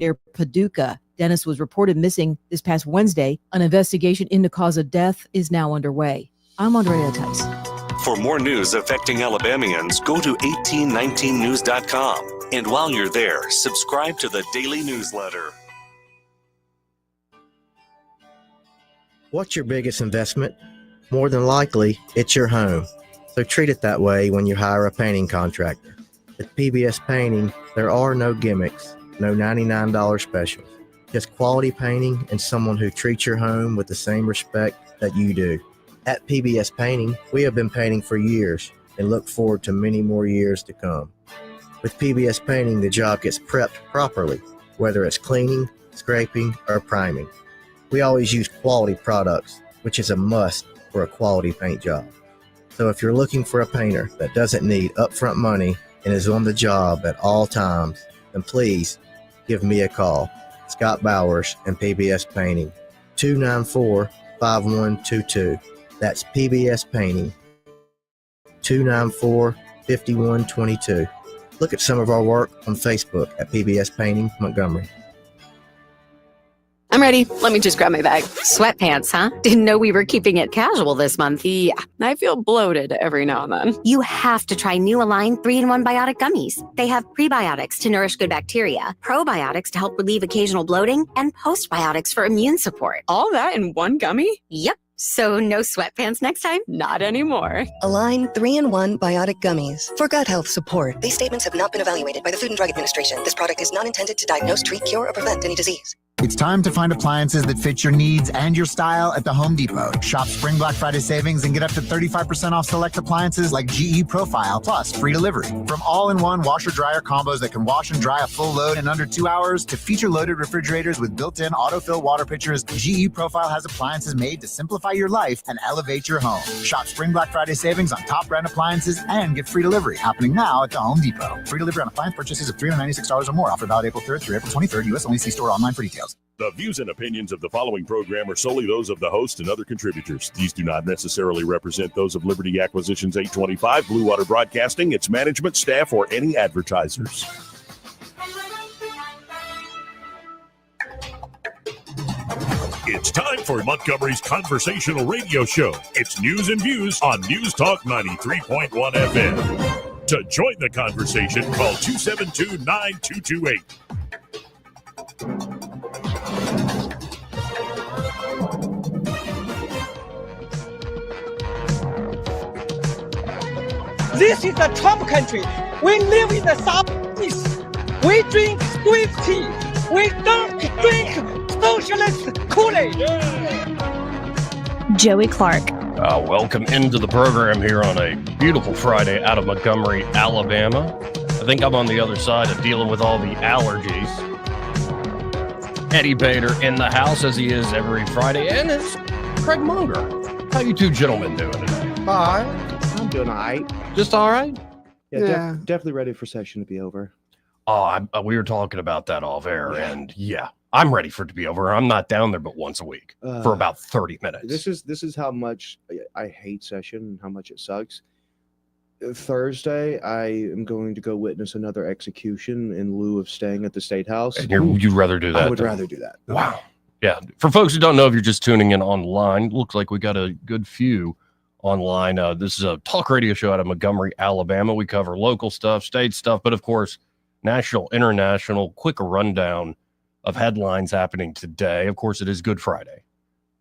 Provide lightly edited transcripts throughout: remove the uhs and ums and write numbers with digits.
near Paducah. Dennis was reported missing this past Wednesday. An investigation into cause of death is now underway. I'm Andrea Tice. For more news affecting Alabamians, go to 1819news.com. And while you're there, subscribe to the daily newsletter. What's your biggest investment? More than likely, it's your home. So treat it that way when you hire a painting contractor. At PBS Painting, there are no gimmicks, no $99 specials. Just quality painting and someone who treats your home with the same respect that you do. At PBS Painting, we have been painting for years and look forward to many more years to come. With PBS Painting, the job gets prepped properly, whether it's cleaning, scraping, or priming. We always use quality products, which is a must for a quality paint job. So if you're looking for a painter that doesn't need upfront money and is on the job at all times, then please give me a call. Scott Bowers and PBS Painting, 294-5122. That's PBS Painting, 294-5122. Look at some of our work on Facebook at PBS Painting Montgomery. I'm ready. Let me just grab my bag. Sweatpants, huh? Didn't know we were keeping it casual this month. Yeah, I feel bloated every now and then. You have to try new Align 3-in-1 Biotic Gummies. They have prebiotics to nourish good bacteria, probiotics to help relieve occasional bloating, and postbiotics for immune support. All that in one gummy? Yep. So no sweatpants next time? Not anymore. Align 3-in-1 Biotic Gummies for gut health support. These statements have not been evaluated by the Food and Drug Administration. This product is not intended to diagnose, treat, cure, or prevent any disease. It's time to find appliances that fit your needs and your style at the Home Depot. Shop Spring Black Friday savings and get up to 35% off select appliances like GE Profile, plus free delivery. From all-in-one washer-dryer combos that can wash and dry a full load in under 2 hours to feature-loaded refrigerators with built-in autofill water pitchers, GE Profile has appliances made to simplify your life and elevate your home. Shop Spring Black Friday savings on top brand appliances and get free delivery happening now at the Home Depot. Free delivery on appliance purchases of $396 or more. Offer valid April 3rd through April 23rd. U.S. only. See store or online for details. The views and opinions of the following program are solely those of the host and other contributors. These do not necessarily represent those of Liberty Acquisitions 825, Blue Water Broadcasting, its management, staff, or any advertisers. It's time for Montgomery's conversational radio show. It's news and views on News Talk 93.1 FM. To join the conversation, call 272-9228. This is the Trump country. We live in the Southeast. We drink sweet tea. We don't drink socialist Kool-Aid. Joey Clark. Welcome into the program here on a beautiful Friday out of Montgomery, Alabama. I think I'm on the other side of dealing with all the allergies. Eddie Bader in the house, as he is every Friday, and it's Craig Munger. How you two gentlemen doing today? Hi, I'm doing all right. Just all right? Yeah. Definitely ready for session to be over. Oh, we were talking about that off air, and yeah, I'm ready for it to be over. I'm not down there but once a week for about 30 minutes. This is how much I hate session and how much it sucks. Thursday, I am going to go witness another execution in lieu of staying at the State House. And you'd rather do that? I would rather do that. Wow. Yeah. For folks who don't know, if you're just tuning in online, looks like we got a good few online. This is a talk radio show out of Montgomery, Alabama. We cover local stuff, state stuff, but of course, national, international, quick rundown of headlines happening today. Of course, it is Good Friday,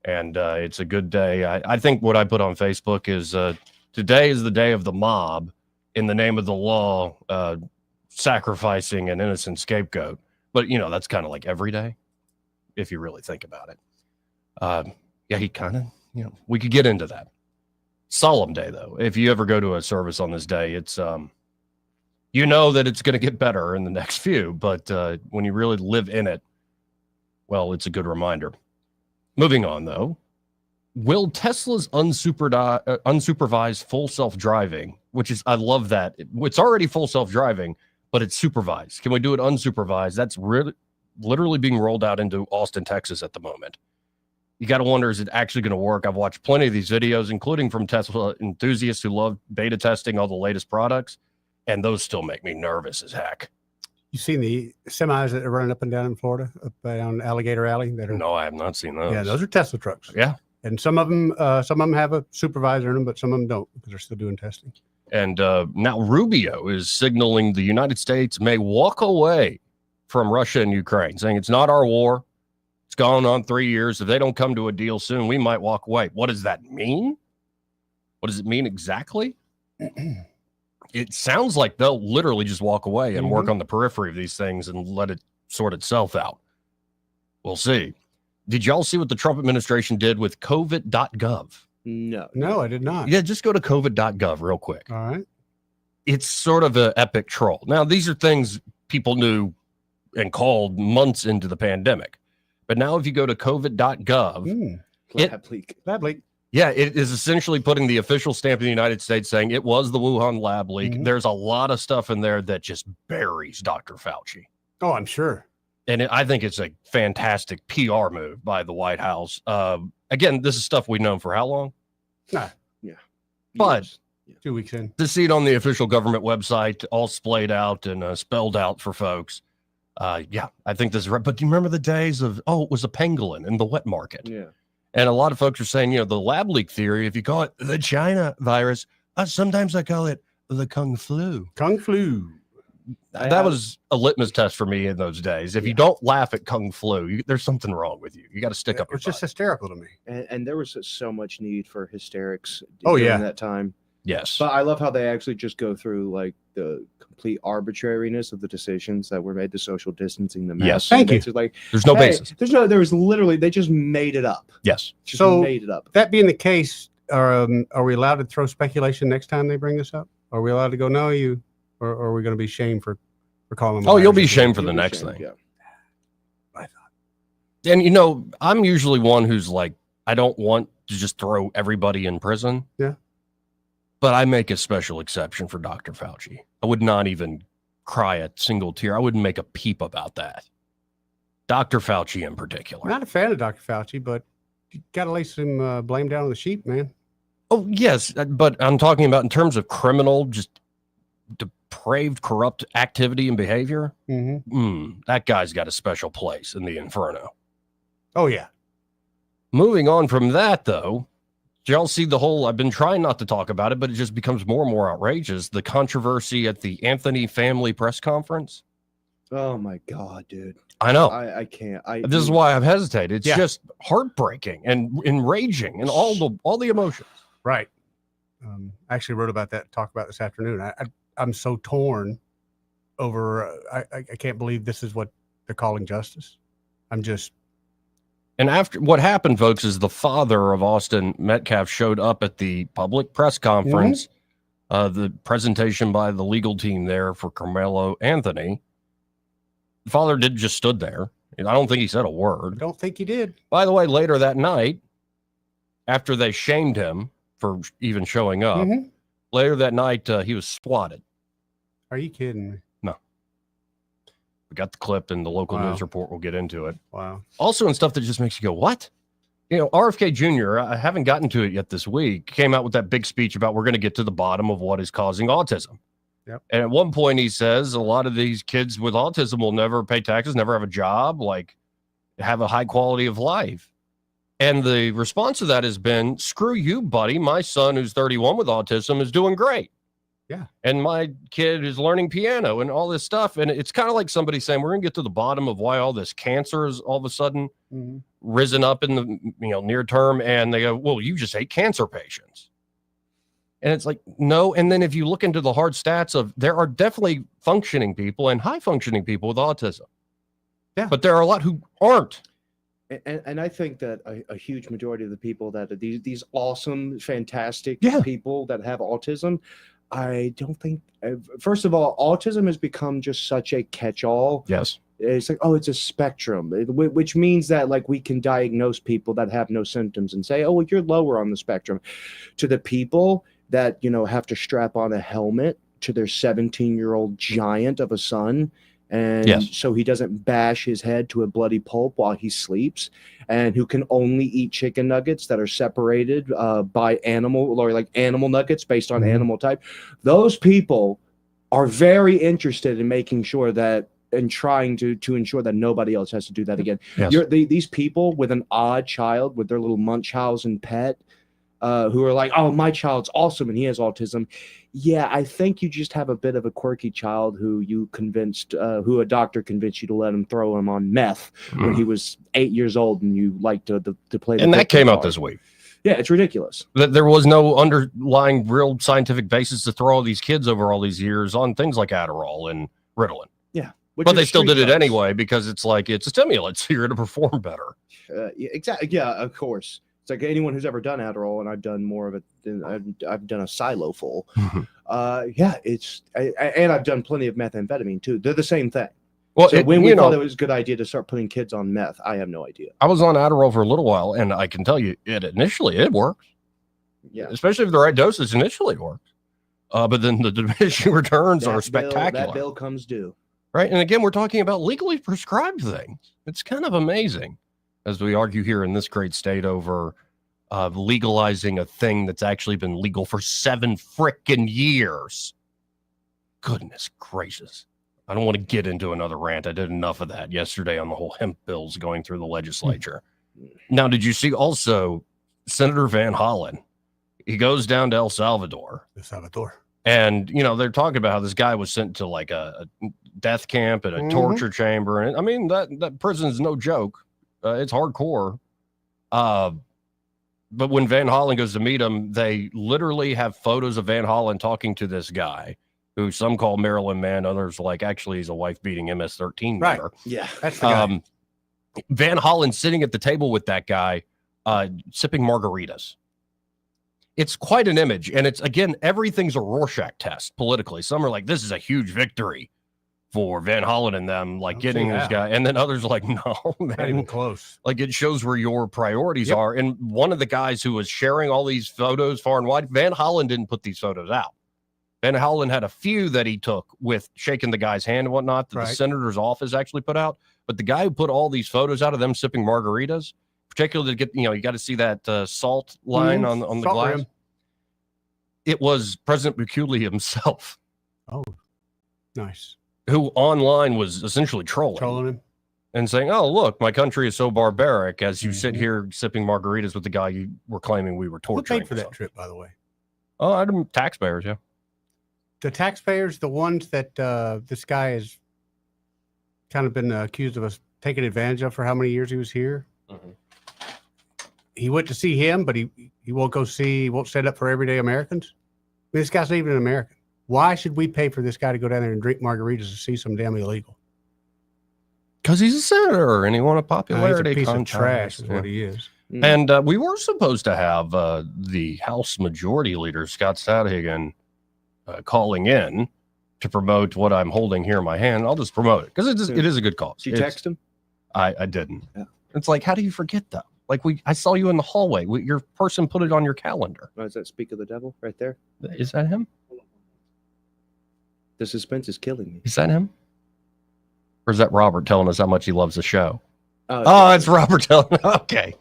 and it's a good day. I think what I put on Facebook is today is the day of the mob in the name of the law, sacrificing an innocent scapegoat. But, you know, that's kind of like every day, if you really think about it. Yeah, he kind of, you know, we could get into that. Solemn day, though. If you ever go to a service on this day, it's, you know that it's going to get better in the next few. But when you really live in it, well, it's a good reminder. Moving on, though. Will Tesla's unsupervised full self-driving, which is, I love that. It's already full self-driving, but it's supervised. Can we do it unsupervised? That's literally being rolled out into Austin, Texas at the moment. You got to wonder, is it actually going to work? I've watched plenty of these videos, including from Tesla enthusiasts who love beta testing all the latest products, and those still make me nervous as heck. You seen the semis that are running up and down in Florida, up on Alligator Alley? That are, No, I have not seen those. yeah, those are Tesla trucks. Yeah. And some of them have a supervisor in them, but some of them don't because they're still doing testing. And now Rubio is signaling the United States may walk away from Russia and Ukraine, saying it's not our war. It's gone on 3 years. If they don't come to a deal soon, we might walk away. What does that mean? What does it mean exactly? It sounds like they'll literally just walk away and work on the periphery of these things and let it sort itself out. We'll see. Did y'all see what the Trump administration did with COVID.gov? No, I did not. Yeah, just go to COVID.gov real quick. All right. It's sort of an epic troll. Now, these are things people knew and called months into the pandemic. But now if you go to COVID.gov, lab leak. Yeah, it is essentially putting the official stamp of the United States saying it was the Wuhan lab leak. There's a lot of stuff in there that just buries Dr. Fauci. Oh, I'm sure. And I think it's a fantastic PR move by the White House. Again, this is stuff we've known for how long? Nah. Yeah. But 2 weeks in. to see it on the official government website, all splayed out and spelled out for folks. Yeah, I think this is right. But do you remember the days of, it was a pangolin in the wet market? Yeah. And a lot of folks are saying, the lab leak theory, if you call it the China virus, sometimes I call it the Kung flu. Kung flu. That was a litmus test for me in those days. If you don't laugh at Kung flu, there's something wrong with you. You got to stick up your It's just hysterical to me. And there was so much need for hysterics Oh, during yeah. that time. Yes. But I love how they actually just go through like the complete arbitrariness of the decisions that were made, the social distancing, the Yes. masking. Thank you. It's just like, There's no basis. There was literally, they just made it up. Yes. Just So made it up. that being the case, are we allowed to throw speculation next time they bring this up? Are we allowed to go, no, or are we going to be shamed for calling them? Oh, you'll be liars? shamed for the You'll be next shamed, thing. yeah. I thought. And, I'm usually one who's like, I don't want to just throw everybody in prison. Yeah. But I make a special exception for Dr. Fauci. I would not even cry a single tear. I wouldn't make a peep about that. Dr. Fauci in particular. I'm not a fan of Dr. Fauci, but you got to lay some blame down on the sheep, man. Oh, yes. But I'm talking about in terms of criminal, just depraved, corrupt activity and behavior. That guy's got a special place in the inferno. Oh, yeah. Moving on from that, though, did y'all see the whole, I've been trying not to talk about it, but it just becomes more and more outrageous. The controversy at the Anthony family press conference. Oh my God, dude. I know. I can't. This is why I've hesitated. It's Yeah. just heartbreaking and enraging and all the emotions. Right. I actually wrote about that, talk about this afternoon. I'm so torn over, I can't believe this is what they're calling justice. I'm just. And after what happened, folks, is the father of Austin Metcalf showed up at the public press conference, the presentation by the legal team there for Carmelo Anthony. The father did just stood there. I don't think he said a word. I don't think he did. By the way, later that night, after they shamed him for even showing up, later that night, he was swatted. Are you kidding me? No. We got the clip in the local Wow. news report. We'll get into it. Wow. Also in stuff that just makes you go, what? RFK Jr., I haven't gotten to it yet this week, came out with that big speech about we're going to get to the bottom of what is causing autism. Yep. And at one point he says a lot of these kids with autism will never pay taxes, never have a job, like have a high quality of life. And the response to that has been, screw you, buddy. My son who's 31 with autism is doing great. Yeah. And my kid is learning piano and all this stuff. And it's kind of like somebody saying, we're going to get to the bottom of why all this cancer is all of a sudden risen up in the near term. And they go, well, you just hate cancer patients. And it's like, no. And then if you look into the hard stats of, there are definitely functioning people and high functioning people with autism. Yeah. But there are a lot who aren't. And I think that a huge majority of the people that are these awesome, fantastic people that have autism, I don't think, first of all, autism has become just such a catch-all. Yes. It's like, oh, it's a spectrum, which means that like we can diagnose people that have no symptoms and say, oh, well, you're lower on the spectrum. To the people that, have to strap on a helmet to their 17-year-old giant of a son, and so he doesn't bash his head to a bloody pulp while he sleeps, and who can only eat chicken nuggets that are separated by animal, or like animal nuggets based on animal type. Those people are very interested in making sure that and trying to ensure that nobody else has to do that again. Yes. These people with an odd child, with their little Munchausen pet, who are like, oh, my child's awesome and he has autism. Yeah, I think you just have a bit of a quirky child who a doctor convinced you to let him throw him on meth when he was 8 years old, and you like to play. And that came out this week. Yeah, it's ridiculous. That there was no underlying real scientific basis to throw all these kids over all these years on things like Adderall and Ritalin. Yeah. But they still did it anyway because it's like it's a stimulant, so you're going to perform better. Yeah, exactly. Yeah, of course. It's like anyone who's ever done Adderall, and I've done more of it than I've done a silo full. Yeah, and I've done plenty of methamphetamine too. They're the same thing. Well, so when we thought it was a good idea to start putting kids on meth, I have no idea. I was on Adderall for a little while, and I can tell you, initially it works. Yeah, especially if the right dosage initially works. But then the diminishing returns are spectacular. That bill comes due. Right, and again, we're talking about legally prescribed things. It's kind of amazing, as we argue here in this great state over legalizing a thing that's actually been legal for 7 frickin' years. Goodness gracious. I don't want to get into another rant. I did enough of that yesterday on the whole hemp bills going through the legislature. Now, did you see also Senator Van Hollen? He goes down to El Salvador. And, they're talking about how this guy was sent to like a death camp and a torture chamber. And I mean, that prison is no joke. It's hardcore. But when Van Hollen goes to meet him, they literally have photos of Van Hollen talking to this guy who some call Maryland Man. Others like, actually, he's a wife-beating MS-13 member. Right. Yeah, that's the guy. Van Hollen sitting at the table with that guy, sipping margaritas. It's quite an image. And it's, again, everything's a Rorschach test politically. Some are like, this is a huge victory for Van Hollen and them, like getting this guy. And then others are like, no, man. Not even close. Like it shows where your priorities are. And one of the guys who was sharing all these photos far and wide, Van Hollen didn't put these photos out. Van Hollen had a few that he took with shaking the guy's hand and whatnot that the senator's office actually put out. But the guy who put all these photos out of them sipping margaritas, particularly to get, you got to see that salt line on the glass. Rim. It was President Bukele himself. Oh, nice. Who online was essentially trolling him and saying, oh, look, my country is so barbaric as you sit here sipping margaritas with the guy you were claiming we were torturing. Who paid for that trip, by the way? Oh, I didn't. Taxpayers, yeah. The taxpayers, the ones that this guy has kind of been accused of us taking advantage of for how many years he was here. He went to see him, but he won't he won't stand up for everyday Americans. I mean, this guy's not even an American. Why should we pay for this guy to go down there and drink margaritas to see some damn illegal? Because he's a senator and he won a popularity he's a piece contest. Of trash is what he is. And we wwere supposed to have the House Majority Leader, Scott Stadhagen, calling in to promote what I'm holding here in my hand. I'll just promote it because it is a good cause. Did you text him? I didn't. Yeah. It's like, how do you forget though? Like I saw you in the hallway. Your person put it on your calendar. Oh, is that Speak of the Devil right there? Is that him? The suspense is killing me. Is that him? Or is that Robert telling us how much he loves the show? Oh, it's Robert telling. Okay.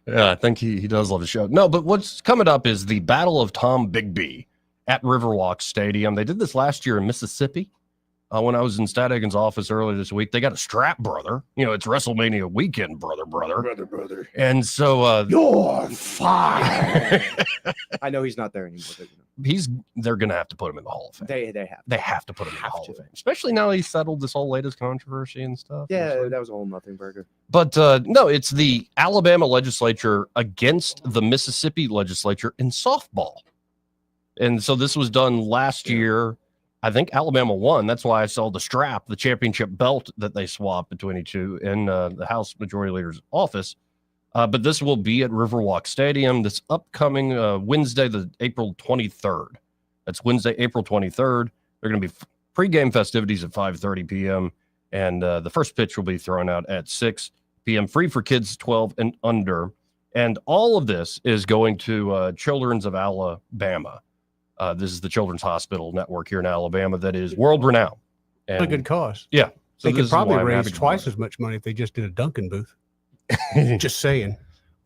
Yeah, I think he does love the show. No, but what's coming up is the Battle of Tom Bigby at Riverwalk Stadium. They did this last year in Mississippi. When I was in Stadhagen's office earlier this week, they got a strap, brother. It's WrestleMania weekend, brother. And so you're fired. I know he's not there anymore. But, they're gonna have to put him in the Hall of Fame. They have to put him in the Hall of Fame, especially now he's settled this whole latest controversy and stuff. Yeah, that was a whole nothing burger. But no, it's the Alabama legislature against the Mississippi legislature in softball, and so this was done last year. I think Alabama won. That's why I saw the strap, the championship belt that they swapped between the two in the House Majority Leader's office. But this will be at Riverwalk Stadium this upcoming Wednesday, the April 23rd. That's Wednesday, April 23rd. They're going to be pregame festivities at 5:30 p.m. And the first pitch will be thrown out at 6 p.m. Free for kids 12 and under. And all of this is going to Children's of Alabama. This is the Children's Hospital Network here in Alabama that is world renowned. And, a good cause. Yeah. So they could probably raise twice as much money if they just did a Dunkin' booth. Just saying.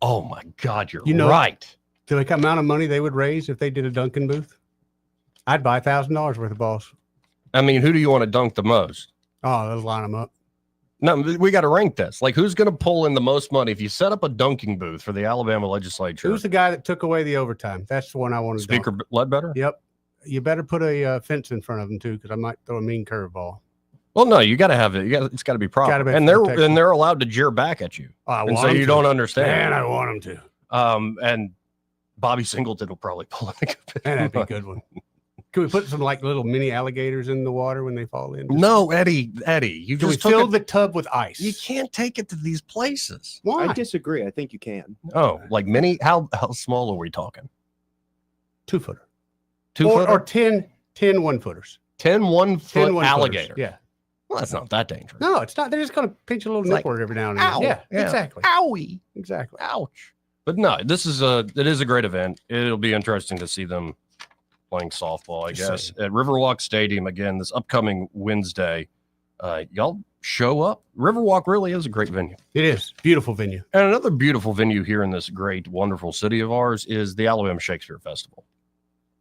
Oh, my God, you're right. The amount of money they would raise if they did a Dunkin' booth? I'd buy $1,000 worth of balls. I mean, who do you want to dunk the most? Oh, let's line them up. No, we got to rank this. Like, who's going to pull in the most money if you set up a dunking booth for the Alabama legislature? Who's the guy that took away the overtime? That's the one I want to Speaker Ledbetter? Yep. You better put a fence in front of him, too, because I might throw a mean curveball. Well, no, you got to have it. It's got to be proper. And they're allowed to jeer back at you. And so you don't understand. Man, I want them to. And Bobby Singleton will probably pull in a good bit. That'd be a good one. Can we put some like little mini alligators in the water when they fall in? No, Eddie, you Can just we fill the tub with ice? You can't take it to these places. Why? I disagree. I think you can. Oh, like mini? How small are we talking? 2-footer. 2-footer? Or 10 1-footers. 10 1-foot 1-footers. alligator. Yeah. Well, that's not that dangerous. No, it's not. They're just going to pinch a little nipple every now and then. Ow. Yeah, exactly. Owie. Exactly. Ouch. But no, it is a great event. It'll be interesting to see them playing softball, I guess, at Riverwalk Stadium again this upcoming Wednesday. Y'all show up. Riverwalk really is a great venue. It is. Beautiful venue. And another beautiful venue here in this great, wonderful city of ours is the Alabama Shakespeare Festival.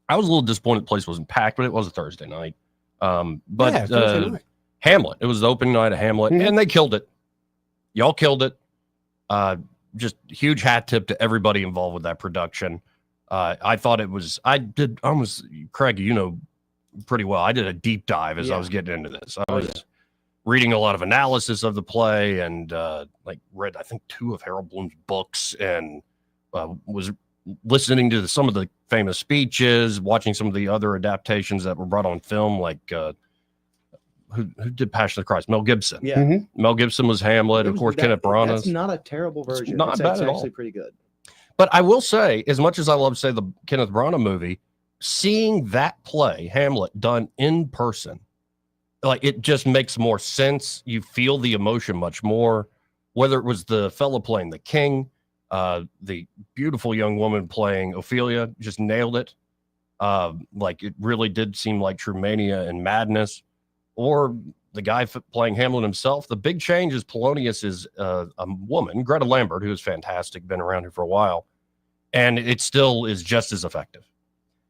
I was a little disappointed the place wasn't packed, but it was a Thursday night. Thursday night. Hamlet. It was the opening night of Hamlet, and they killed it. Y'all killed it. Just huge hat tip to everybody involved with that production. I thought it was, Craig, you know pretty well. I did a deep dive as I was getting into this. I was reading a lot of analysis of the play and read, I think, 2 of Harold Bloom's books and was listening to some of the famous speeches, watching some of the other adaptations that were brought on film, like who did Passion of the Christ? Mel Gibson. Yeah. Mel Gibson was Hamlet. Of course, Kenneth Branagh. That's not a terrible version. It's not bad at all. Actually pretty good. But I will say, as much as I love, say, the Kenneth Branagh movie, seeing that play, Hamlet, done in person, like it just makes more sense. You feel the emotion much more. Whether it was the fellow playing the king, the beautiful young woman playing Ophelia, just nailed it. Like it really did seem like true mania and madness. Or the guy playing Hamlet himself. The big change is Polonius is a woman, Greta Lambert, who is fantastic, been around here for a while. And it still is just as effective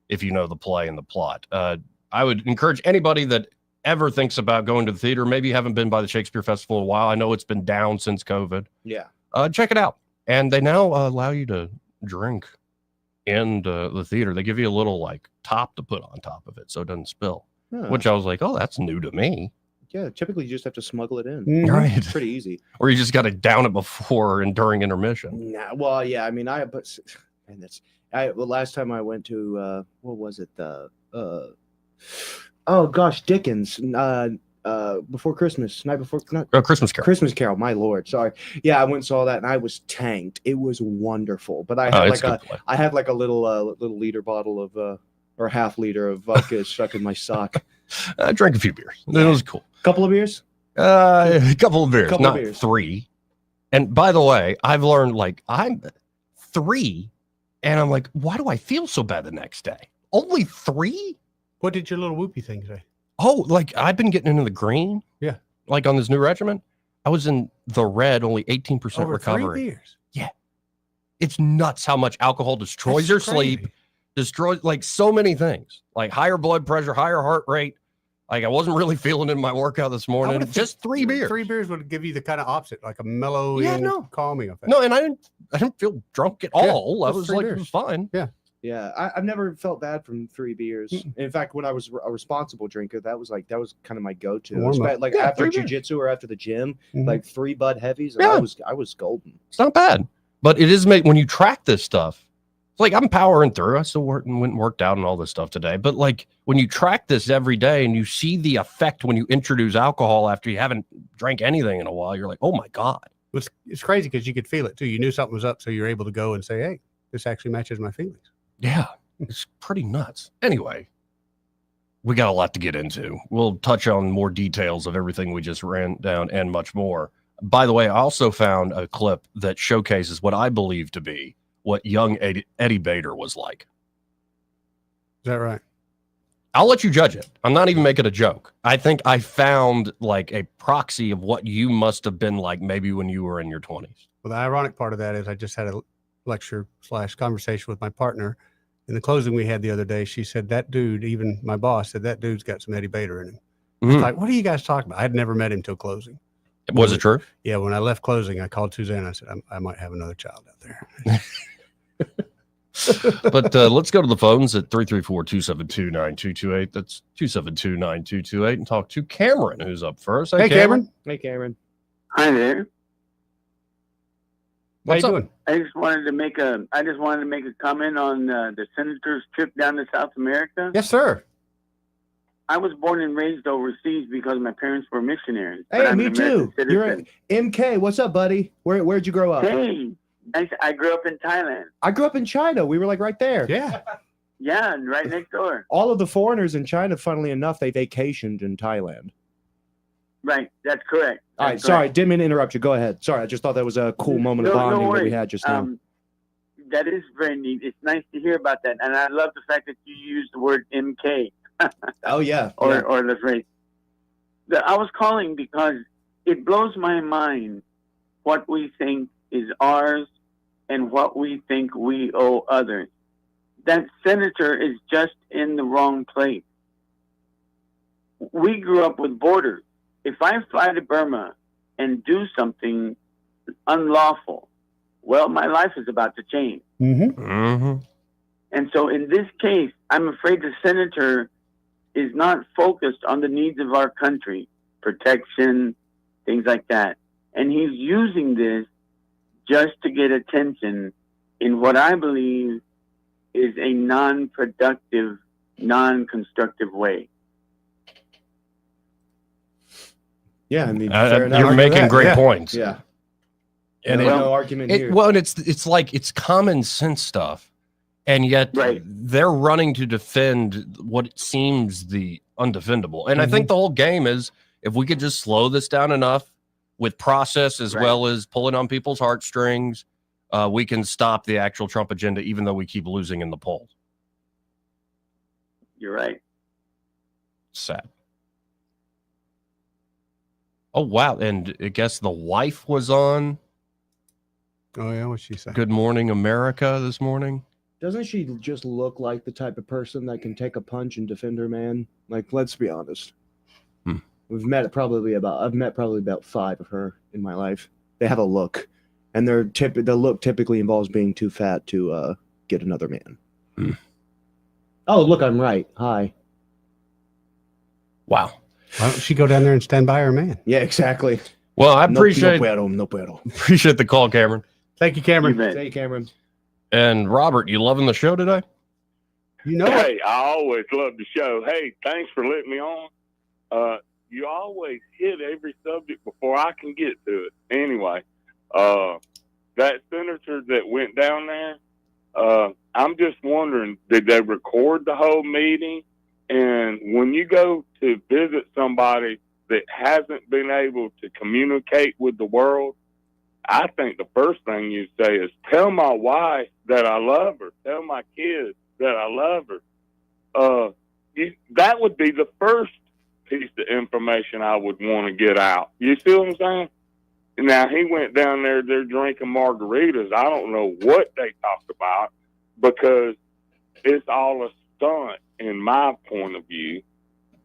if you know the play and the plot. I would encourage anybody that ever thinks about going to the theater, maybe you haven't been by the Shakespeare Festival in a while. I know it's been down since COVID. Yeah. Check it out. And they now allow you to drink in the theater. They give you a little like top to put on top of it so it doesn't spill. Which I was like, oh, that's new to me. Yeah, typically you just have to smuggle it in. Right. It's pretty easy. Or you just got to down it before and during intermission. Nah, well, yeah, I mean, last time I went to, what was it? Dickens, before Christmas, Christmas Carol. Christmas Carol, my Lord. Sorry. Yeah, I went and saw that and I was tanked. It was wonderful. But I had like a little liter bottle of, or half liter of vodka stuck in my sock. I drank a few beers. It was cool. Couple of beers? A couple of beers, not beers. 3. And by the way, I've learned like I'm 3 and I'm like, why do I feel so bad the next day? Only 3? What did your little whoopee thing say? Oh, like I've been getting into the green. Yeah. Like on this new regimen. I was in the red, only 18% Over recovery. 3 beers. Yeah. It's nuts how much alcohol destroys your sleep. Destroys like so many things, like higher blood pressure, higher heart rate. Like I wasn't really feeling in my workout this morning. Just 3 beers. 3 beers would give you the kind of opposite, like a mellow, calming effect. No, and I didn't feel drunk at all. I was like, it was fine. Yeah. Yeah, I've never felt bad from 3 beers. Mm-mm. In fact, when I was a responsible drinker, that was kind of my go-to. Like after jiu-jitsu or after the gym, like 3 Bud Heavies, and I was golden. It's not bad, but it is when you track this stuff. It's like I'm powering through. I still went and worked out and all this stuff today. But like when you track this every day and you see the effect when you introduce alcohol after you haven't drank anything in a while, you're like, oh my God. It's crazy because you could feel it too. You knew something was up, so you're able to go and say, hey, this actually matches my feelings. Yeah, it's pretty nuts. Anyway, we got a lot to get into. We'll touch on more details of everything we just ran down and much more. By the way, I also found a clip that showcases what I believe to be what young Eddie Bader was like. Is that right? I'll let you judge it. I'm not even making a joke. I think I found like a proxy of what you must have been like maybe when you were in your 20s. Well, the ironic part of that is I just had a lecture/conversation with my partner. In the closing we had the other day, she said, that dude, even my boss said, that dude's got some Eddie Bader in him. Mhm. It's like, what are you guys talking about? I had never met him till closing. Was it true? Yeah, when I left closing, I called Suzanne and I said, I might have another child out there. But let's go to the phones at 334-272-9228. That's 272-9228 and talk to Cameron, who's up first. Hey, Cameron. Hey, Cameron. Hi there. How you What's up? doing? I just wanted to make a comment on the senator's trip down to South America. Yes, sir. I was born and raised overseas because my parents were missionaries. but Hey, I'm me an American too. citizen. You're a MK. What's up, buddy? Where'd you grow up? Hey, I grew up in Thailand. I grew up in China. We were like right there. Yeah. Yeah, right next door. All of the foreigners in China, funnily enough, they vacationed in Thailand. Right, that's correct. All right, sorry, didn't mean to interrupt you. Go ahead. Sorry, I just thought that was a cool moment of bonding that we had just now. That is very neat. It's nice to hear about that, and I love the fact that you used the word MK. Oh yeah, or the phrase. I was calling because it blows my mind what we think is ours and what we think we owe others. That senator is just in the wrong place. We grew up with borders. If I fly to Burma and do something unlawful, well, my life is about to change. Mm-hmm. Mm-hmm. And so in this case, I'm afraid the senator is not focused on the needs of our country, protection, things like that. And he's using this just to get attention in what I believe is a non-productive, non-constructive way. Yeah, I mean, fair enough. You're making great points. Yeah. And no argument here. Well, and it's like it's common sense stuff, and yet they're running to defend what seems the undefendable. And I think the whole game is if we could just slow this down enough with process as well as pulling on people's heartstrings, we can stop the actual Trump agenda, even though we keep losing in the polls. You're right. Sad. Oh, wow. And I guess the wife was on. Oh, yeah. What'd she say? Good Morning America this morning. Doesn't she just look like the type of person that can take a punch and defend her man? Like, let's be honest. I've met probably about 5 of her in my life. They have a look, and the look typically involves being too fat to get another man. Oh, look, I'm right. Hi. Wow. Why don't she go down there and stand by her man? Yeah, exactly. Well, I appreciate no puedo. Appreciate the call, Cameron. Thank you, Cameron. Hey, Cameron. And Robert, you loving the show today? You know, hey, I always love the show. Hey, thanks for letting me on. You always hit every subject before I can get to it. Anyway, that senator that went down there, I'm just wondering, did they record the whole meeting? And when you go to visit somebody that hasn't been able to communicate with the world, I think the first thing you say is, tell my wife that I love her. Tell my kids that I love her. That would be the first piece of information I would want to get out. You see what I'm saying? Now, he went down there, they're drinking margaritas. I don't know what they talked about because it's all a stunt in my point of view.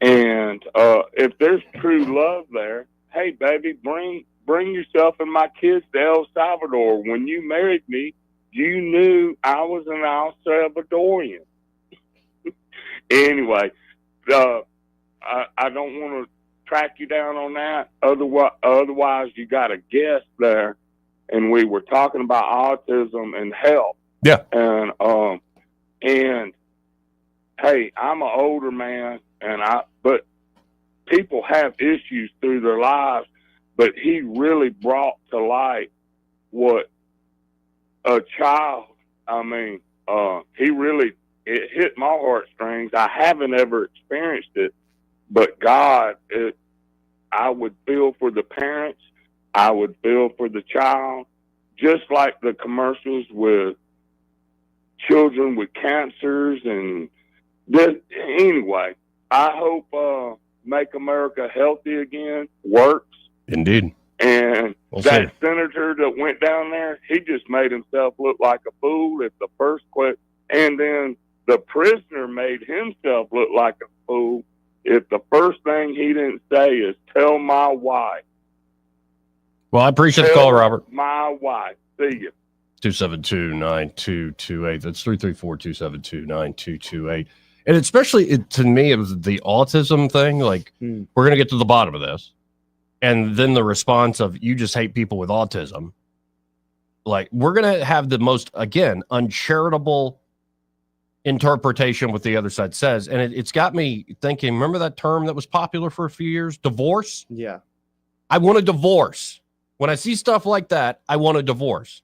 And if there's true love there, hey, baby, bring yourself and my kids to El Salvador. When you married me, you knew I was an El Salvadorian. Anyway, I don't want to track you down on that. Otherwise, you got a guest there, and we were talking about autism and health. Yeah. And hey, I'm an older man, but people have issues through their lives. But he really brought to light what a child. I mean, it hit my heartstrings. I haven't ever experienced it, but God, I would feel for the parents. I would feel for the child, just like the commercials with children with cancers and this. Anyway, I hope Make America Healthy Again works. Indeed. And that senator that went down there, he just made himself look like a fool at the first question. And then the prisoner made himself look like a fool if the first thing he didn't say is tell my wife. Well, I appreciate the call, Robert. My wife. See you. 272-9228. That's 334-272-9228. And especially to me, it was the autism thing. Like, we're going to get to the bottom of this. And then the response of, you just hate people with autism. Like, we're going to have the most, again, uncharitable interpretation what the other side says. And it's got me thinking, remember that term that was popular for a few years? Divorce? Yeah. I want a divorce. When I see stuff like that, I want a divorce.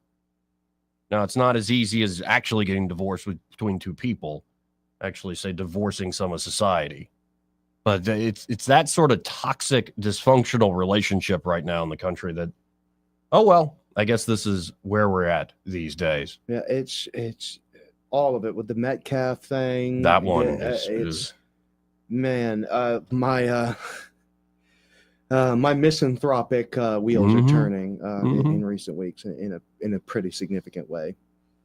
Now, it's not as easy as actually getting divorced between two people. Actually, say divorcing some of society. But it's that sort of toxic, dysfunctional relationship right now in the country that, oh, well, I guess this is where we're at these days. Yeah, it's all of it with the Metcalf thing. That one is man, my misanthropic wheels are turning in recent weeks in a pretty significant way.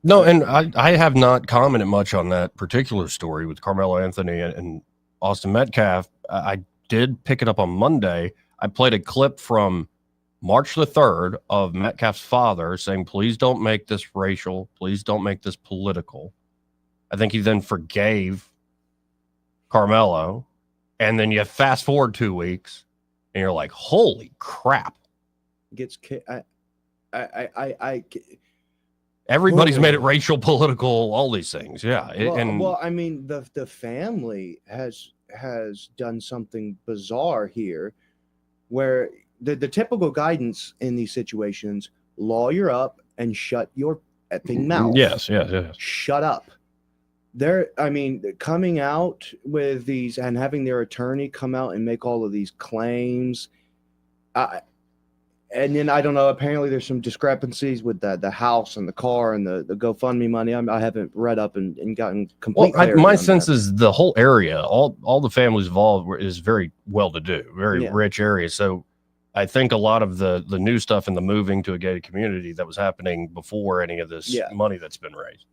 No, and I have not commented much on that particular story with Carmelo Anthony and Austin Metcalf. I did pick it up on Monday. I played a clip from March the 3rd of Metcalf's father saying, please don't make this racial. Please don't make this political. I think he then forgave Carmelo. And then you fast forward 2 weeks and you're like, holy crap. Everybody's made it racial, political, all these things. Yeah. Well, I mean, the family has done something bizarre here where the typical guidance in these situations, lawyer up and shut your effing mouth. Yes. Shut up. Coming out with these and having their attorney come out and make all of these claims. And then I don't know. Apparently, there's some discrepancies with the house and the car and the GoFundMe money. I haven't read up and gotten complete. My sense is the whole area, all the families involved is very well-to-do, very rich area. So I think a lot of the new stuff in the moving to a gated community that was happening before any of this money that's been raised.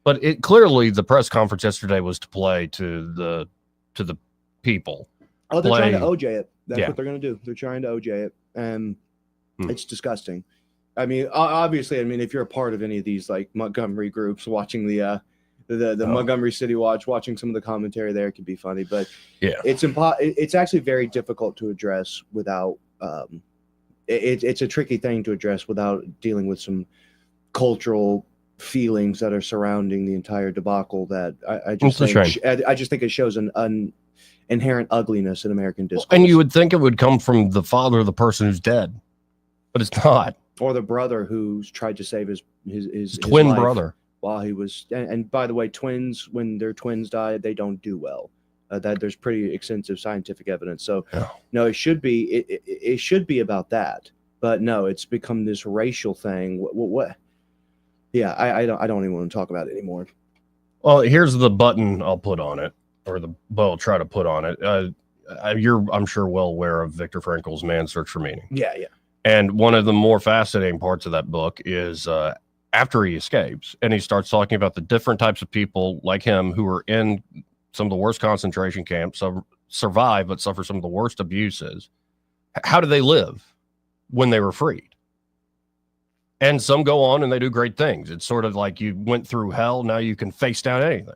But it clearly the press conference yesterday was to play to the people. Oh, they're trying to OJ it. That's what they're going to do. They're trying to OJ it, and it's disgusting. I mean, obviously, if you're a part of any of these like Montgomery groups, watching the Montgomery City Watch, watching some of the commentary there can be funny, but it's actually very difficult to address without. It's a tricky thing to address without dealing with some cultural feelings that are surrounding the entire debacle. That I just think it shows an inherent ugliness in American discourse. And you would think it would come from the father of the person who's dead, but it's not. Or the brother who's tried to save his twin life brother while he was. And by the way, twins, when their twins die, they don't do well. That there's pretty extensive scientific evidence. So no, it should be about that. But no, it's become this racial thing. What? Yeah, I don't even want to talk about it anymore. Well, here's the button I'll put on it, or the bow I'll try to put on it. You're, I'm sure, well aware of Viktor Frankl's Man's Search for Meaning. Yeah. And one of the more fascinating parts of that book is after he escapes and he starts talking about the different types of people like him who are in some of the worst concentration camps, survive but suffer some of the worst abuses. How do they live when they were freed? And some go on and they do great things. It's sort of like you went through hell, now you can face down anything.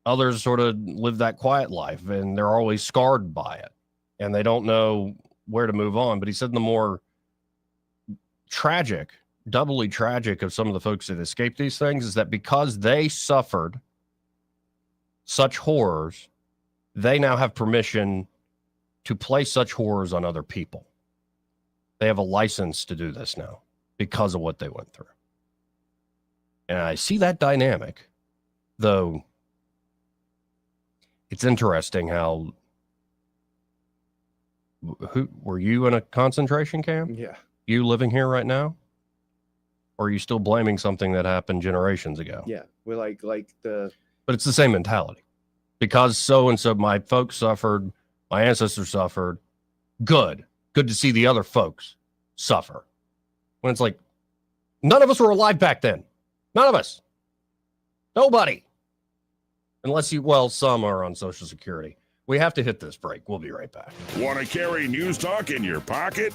Others sort of live that quiet life and they're always scarred by it and they don't know where to move on. But he said the more tragic, doubly tragic of some of the folks that escaped these things is that because they suffered such horrors, they now have permission to play such horrors on other people. They have a license to do this now because of what they went through. And I see that dynamic, though it's interesting how, were you in a concentration camp? Yeah. You living here right now? Or are you still blaming something that happened generations ago? Yeah. We're like the... But it's the same mentality. Because so-and-so, my folks suffered, my ancestors suffered. Good to see the other folks suffer. When it's like, none of us were alive back then. None of us. Nobody. Unless some are on Social Security. We have to hit this break. We'll be right back. Want to carry News Talk in your pocket?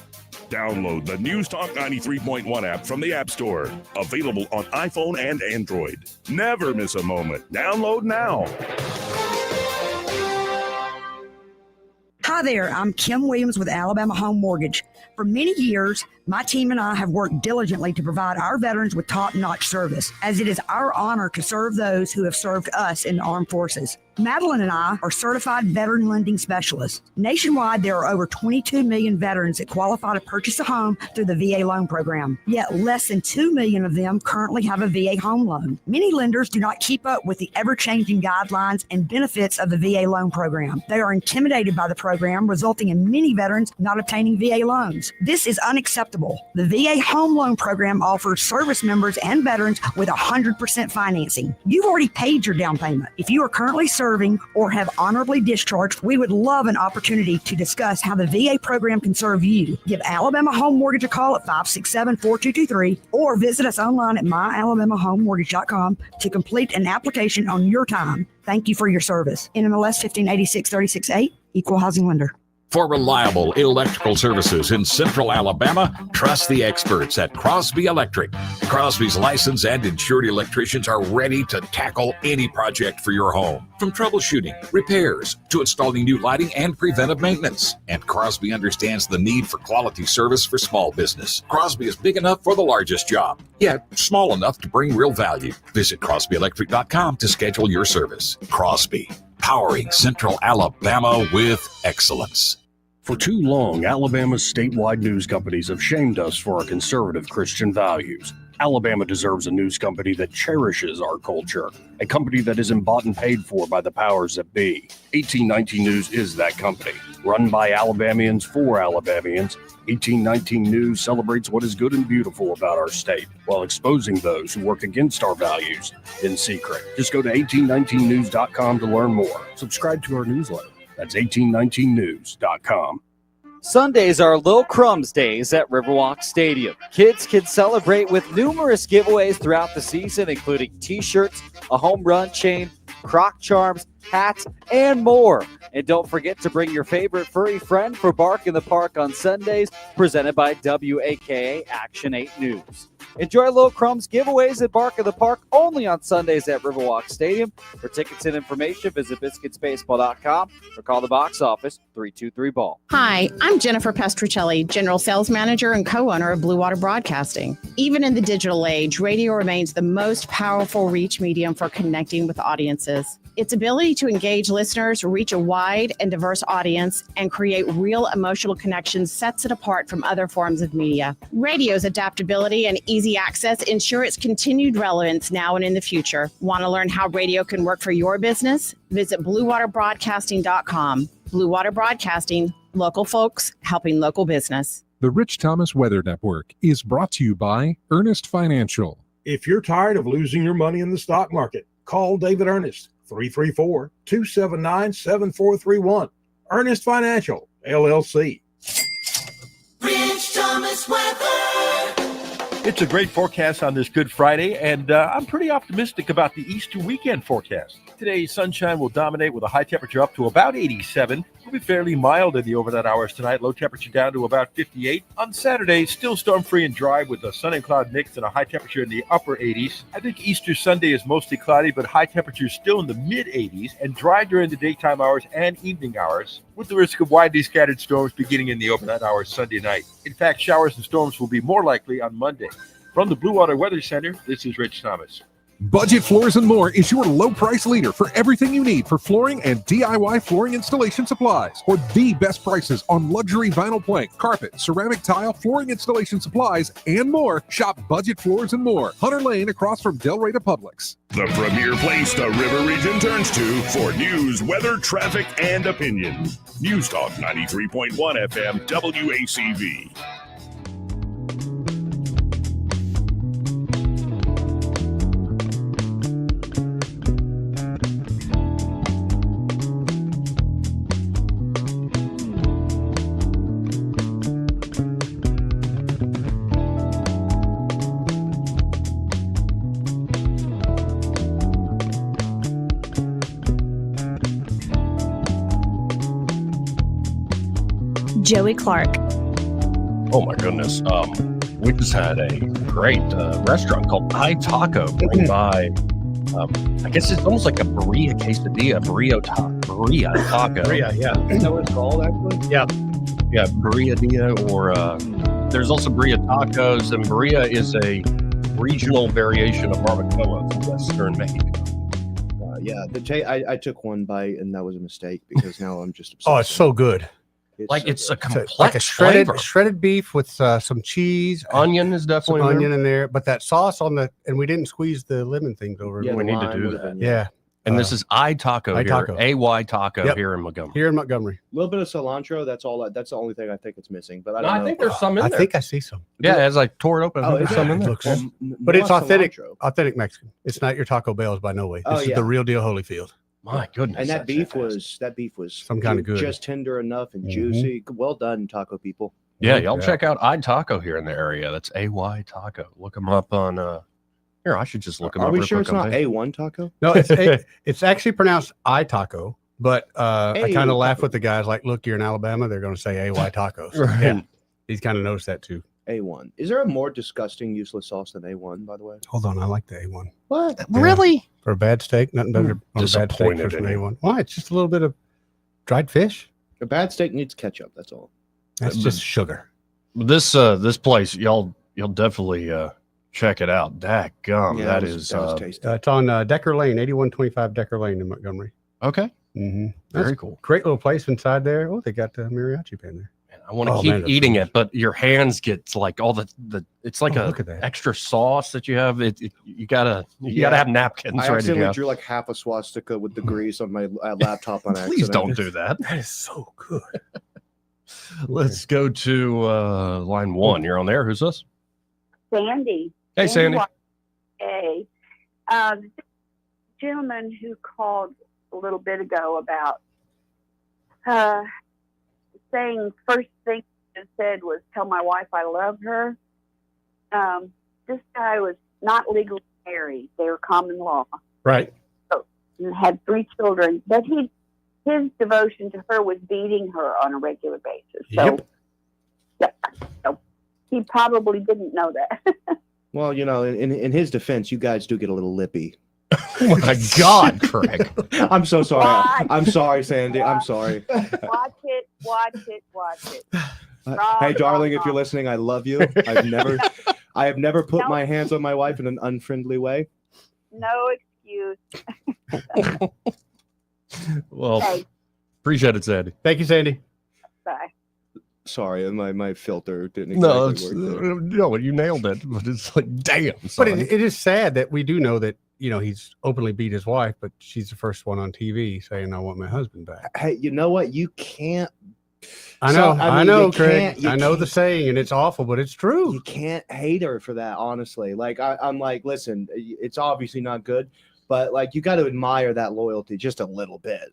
Download the News Talk 93.1 app from the App Store. Available on iPhone and Android. Never miss a moment. Download now. Hi there, I'm Kim Williams with Alabama Home Mortgage. For many years, my team and I have worked diligently to provide our veterans with top-notch service, as it is our honor to serve those who have served us in the armed forces. Madeline and I are certified veteran lending specialists. Nationwide, there are over 22 million veterans that qualify to purchase a home through the VA loan program, yet less than 2 million of them currently have a VA home loan. Many lenders do not keep up with the ever-changing guidelines and benefits of the VA loan program. They are intimidated by the program, resulting in many veterans not obtaining VA loans. This is unacceptable. The VA home loan program offers service members and veterans with 100% financing. You've already paid your down payment. If you are currently serving or have honorably discharged, we would love an opportunity to discuss how the VA program can serve you. Give Alabama Home Mortgage a call at 567-4223 or visit us online at myalabamahomemortgage.com to complete an application on your time. Thank you for your service. NMLS 1586-368, Equal Housing Lender. For reliable electrical services in Central Alabama, trust the experts at Crosby Electric. Crosby's licensed and insured electricians are ready to tackle any project for your home, from troubleshooting, repairs, to installing new lighting and preventive maintenance. And Crosby understands the need for quality service for small business. Crosby is big enough for the largest job, yet small enough to bring real value. Visit crosbyelectric.com to schedule your service. Crosby, powering Central Alabama with excellence. For too long, Alabama's statewide news companies have shamed us for our conservative Christian values. Alabama deserves a news company that cherishes our culture, a company that isn't bought and paid for by the powers that be. 1819 News is that company. Run by Alabamians for Alabamians, 1819 News celebrates what is good and beautiful about our state, while exposing those who work against our values in secret. Just go to 1819news.com to learn more. Subscribe to our newsletter. That's 1819news.com. Sundays are Lil Crumbs days at Riverwalk Stadium. Kids can celebrate with numerous giveaways throughout the season, including t-shirts, a home run chain, croc charms, hats, and more. And don't forget to bring your favorite furry friend for Bark in the Park on Sundays, presented by WAKA Action 8 News. Enjoy Lil Crumbs giveaways at Bark in the Park only on Sundays at Riverwalk Stadium. For tickets and information, visit biscuitsbaseball.com or call the box office 323-BALL. Hi, I'm Jennifer Pestruccelli, General Sales Manager and co-owner of Blue Water Broadcasting. Even in the digital age, radio remains the most powerful reach medium for connecting with audiences. Its ability to engage listeners, reach a wide and diverse audience, and create real emotional connections sets it apart from other forms of media. Radio's adaptability and easy access ensure its continued relevance now and in the future. Want to learn how radio can work for your business? Visit BlueWaterBroadcasting.com. Blue Water Broadcasting, local folks helping local business. The Rich Thomas Weather Network is brought to you by Earnest Financial. If you're tired of losing your money in the stock market, call David Earnest. 334-279-7431. Earnest Financial, LLC. Rich Thomas Weather. It's a great forecast on this Good Friday, and I'm pretty optimistic about the Easter weekend forecast. Today, sunshine will dominate with a high temperature up to about 87. It'll be fairly mild in the overnight hours tonight. Low temperature down to about 58. On Saturday, still storm-free and dry with a sun and cloud mix and a high temperature in the upper 80s. I think Easter Sunday is mostly cloudy, but high temperatures still in the mid-80s and dry during the daytime hours and evening hours, with the risk of widely scattered storms beginning in the overnight hours Sunday night. In fact, showers and storms will be more likely on Monday. From the Blue Water Weather Center, this is Rich Thomas. Budget Floors and More is your low-price leader for everything you need for flooring and DIY flooring installation supplies. For the best prices on luxury vinyl plank, carpet, ceramic tile, flooring installation supplies, and more, shop Budget Floors and More, Hunter Lane across from Delray to Publix. The premier place the River Region turns to for news, weather, traffic, and opinion. News Talk 93.1 FM WACV. Joey Clark. Oh my goodness. We just had a great restaurant called I Taco bring by. I guess it's almost like a burrito quesadilla, burrito taco. Bria, yeah. Is that what it's called, actually? Yeah. Yeah, burrilla or there's also burrilla tacos, and burrilla is a regional variation of barbacoa from Western Mexico. I took one bite and that was a mistake because now I'm just obsessed. Oh, it's so good. It's a complex like a flavor. shredded beef with some cheese. Onion is definitely some in onion there. in there, but that sauce on the and we didn't squeeze the lemon things over. Yeah, we need to do that. Yeah. And this is I Taco here, Taco. AY Taco Yep. here in Montgomery. Here in Montgomery. A little bit of cilantro. That's all. That's the only thing I think it's missing. But I don't know. think there's some in I there. think I see some. Yeah, as I tore it open, I think there's some in there. Looks- Well, but it's more authentic, cilantro. authentic Mexican. It's not your Taco Bell's by no way. This Oh, is yeah. the real deal Holyfield. My goodness. And that beef was Some kinda good. just tender enough and Mhm. juicy. Well done, taco people. Yeah, y'all check out I Taco here in the area. That's AY Taco. Look them up on here. I should just look them Are up. we real sure quick it's not on A1 taco? No, it's actually pronounced I Taco, but I Hey, kind of laugh taco. with the guys like, look, you're in Alabama, they're going to say AY tacos. Right. Yeah, he's kind of noticed that too. A1. Is there a more disgusting, useless sauce than A1, by the way? Hold on, I like the A1 What? Really? for a bad steak. Nothing better on a bad steak disappointed for in an you. A1. Why? It's just a little bit of dried fish. A bad steak needs ketchup. That's all. That's just sugar. This place, y'all definitely check it out. Dadgum, Yeah, that that was tasty. It's on Decker Lane, 8125 Decker Lane in Montgomery. okay. Mm-hmm. Very cool. Great little place inside there. Oh, they got the mariachi band there. I want to keep eating it, but your hands get like all the it's like look at that. extra sauce that you have. You gotta have napkins I ready to accidentally go. drew like half a swastika with the grease on my laptop on accident. Please don't do that. That is so good. Let's go to line one. You're on there. Who's this? Sandy. Hey, Sandy. Hey. The gentleman who called a little bit ago about saying first thing he said was tell my wife I love her. This guy was not legally married. They were common law. Right. So, and had 3 children. But his devotion to her was beating her on a regular basis. So, so he probably didn't know that. Well, you know, in his defense, you guys do get a little lippy. Oh my God, Craig. I'm so sorry. Watch. I'm sorry, Sandy. I'm sorry. Watch it. Hey, darling, if you're listening, I love you. I have never put my hands on my wife in an unfriendly way. No excuse. Well, Okay. appreciate it, Sandy. Thank you, Sandy. Bye. Sorry, my filter didn't No, exactly work there. no, you nailed it. But it's like, damn. But son. it is sad that we do know that, you know, he's openly beat his wife, but she's the first one on TV saying, I want my husband back. Hey, you know what? You can't. I know, I know, you Craig. can't- you I know the can't- saying, and it's awful, but it's true. You can't hate her for that, honestly. Like I'm like, listen, it's obviously not good, but like you got to admire that loyalty just a little bit.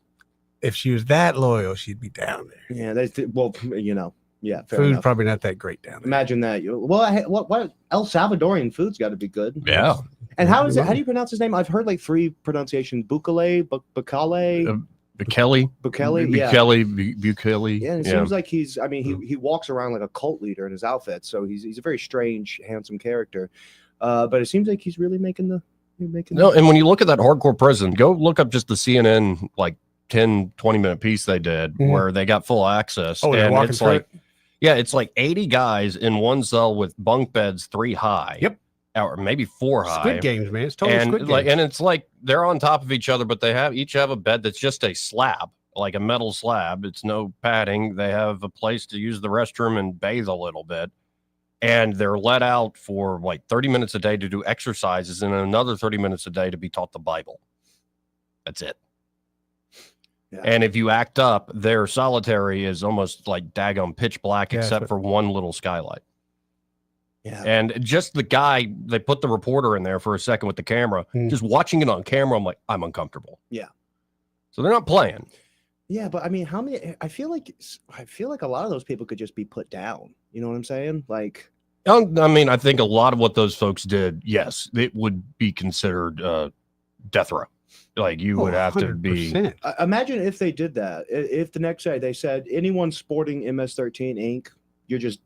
If she was that loyal, she'd be down there. Yeah, well, you know, yeah, fair Food's enough. probably not that great down there. Imagine that. What El Salvadorian food's got to be good. Yeah. And how is it? How do you pronounce his name? I've heard like 3 pronunciations: Bukale, Bukale, Bukele, Bukele, yeah. Bukele. Yeah, and it seems like he's. I mean, he walks around like a cult leader in his outfit, so he's a very strange, handsome character. But it seems like he's really making the. No, and when you look at that hardcore prison, go look up just the CNN like 10, 20-minute piece they did where they got full access. Oh, they're and walking it's through like, it? yeah, it's like 80 guys in one cell with bunk beds 3 high. Yep. Or maybe 4 high. Squid Games, man. It's totally and Squid like, Games. and it's like they're on top of each other, but they each have a bed that's just a slab, like a metal slab. It's no padding. They have a place to use the restroom and bathe a little bit. And they're let out for like 30 minutes a day to do exercises and another 30 minutes a day to be taught the Bible. That's it. Yeah. And if you act up, their solitary is almost like daggone pitch black, Yeah, except for one little skylight. Yeah. And just the guy, they put the reporter in there for a second with the camera, just watching it on camera. I'm like, I'm uncomfortable. Yeah. So they're not playing. Yeah, but I mean, how many? I feel like a lot of those people could just be put down. You know what I'm saying? Like, I mean, I think a lot of what those folks did, yes, it would be considered death row. Like you would have to be. Imagine if they did that. If the next day they said anyone sporting MS-13 Inc., you're just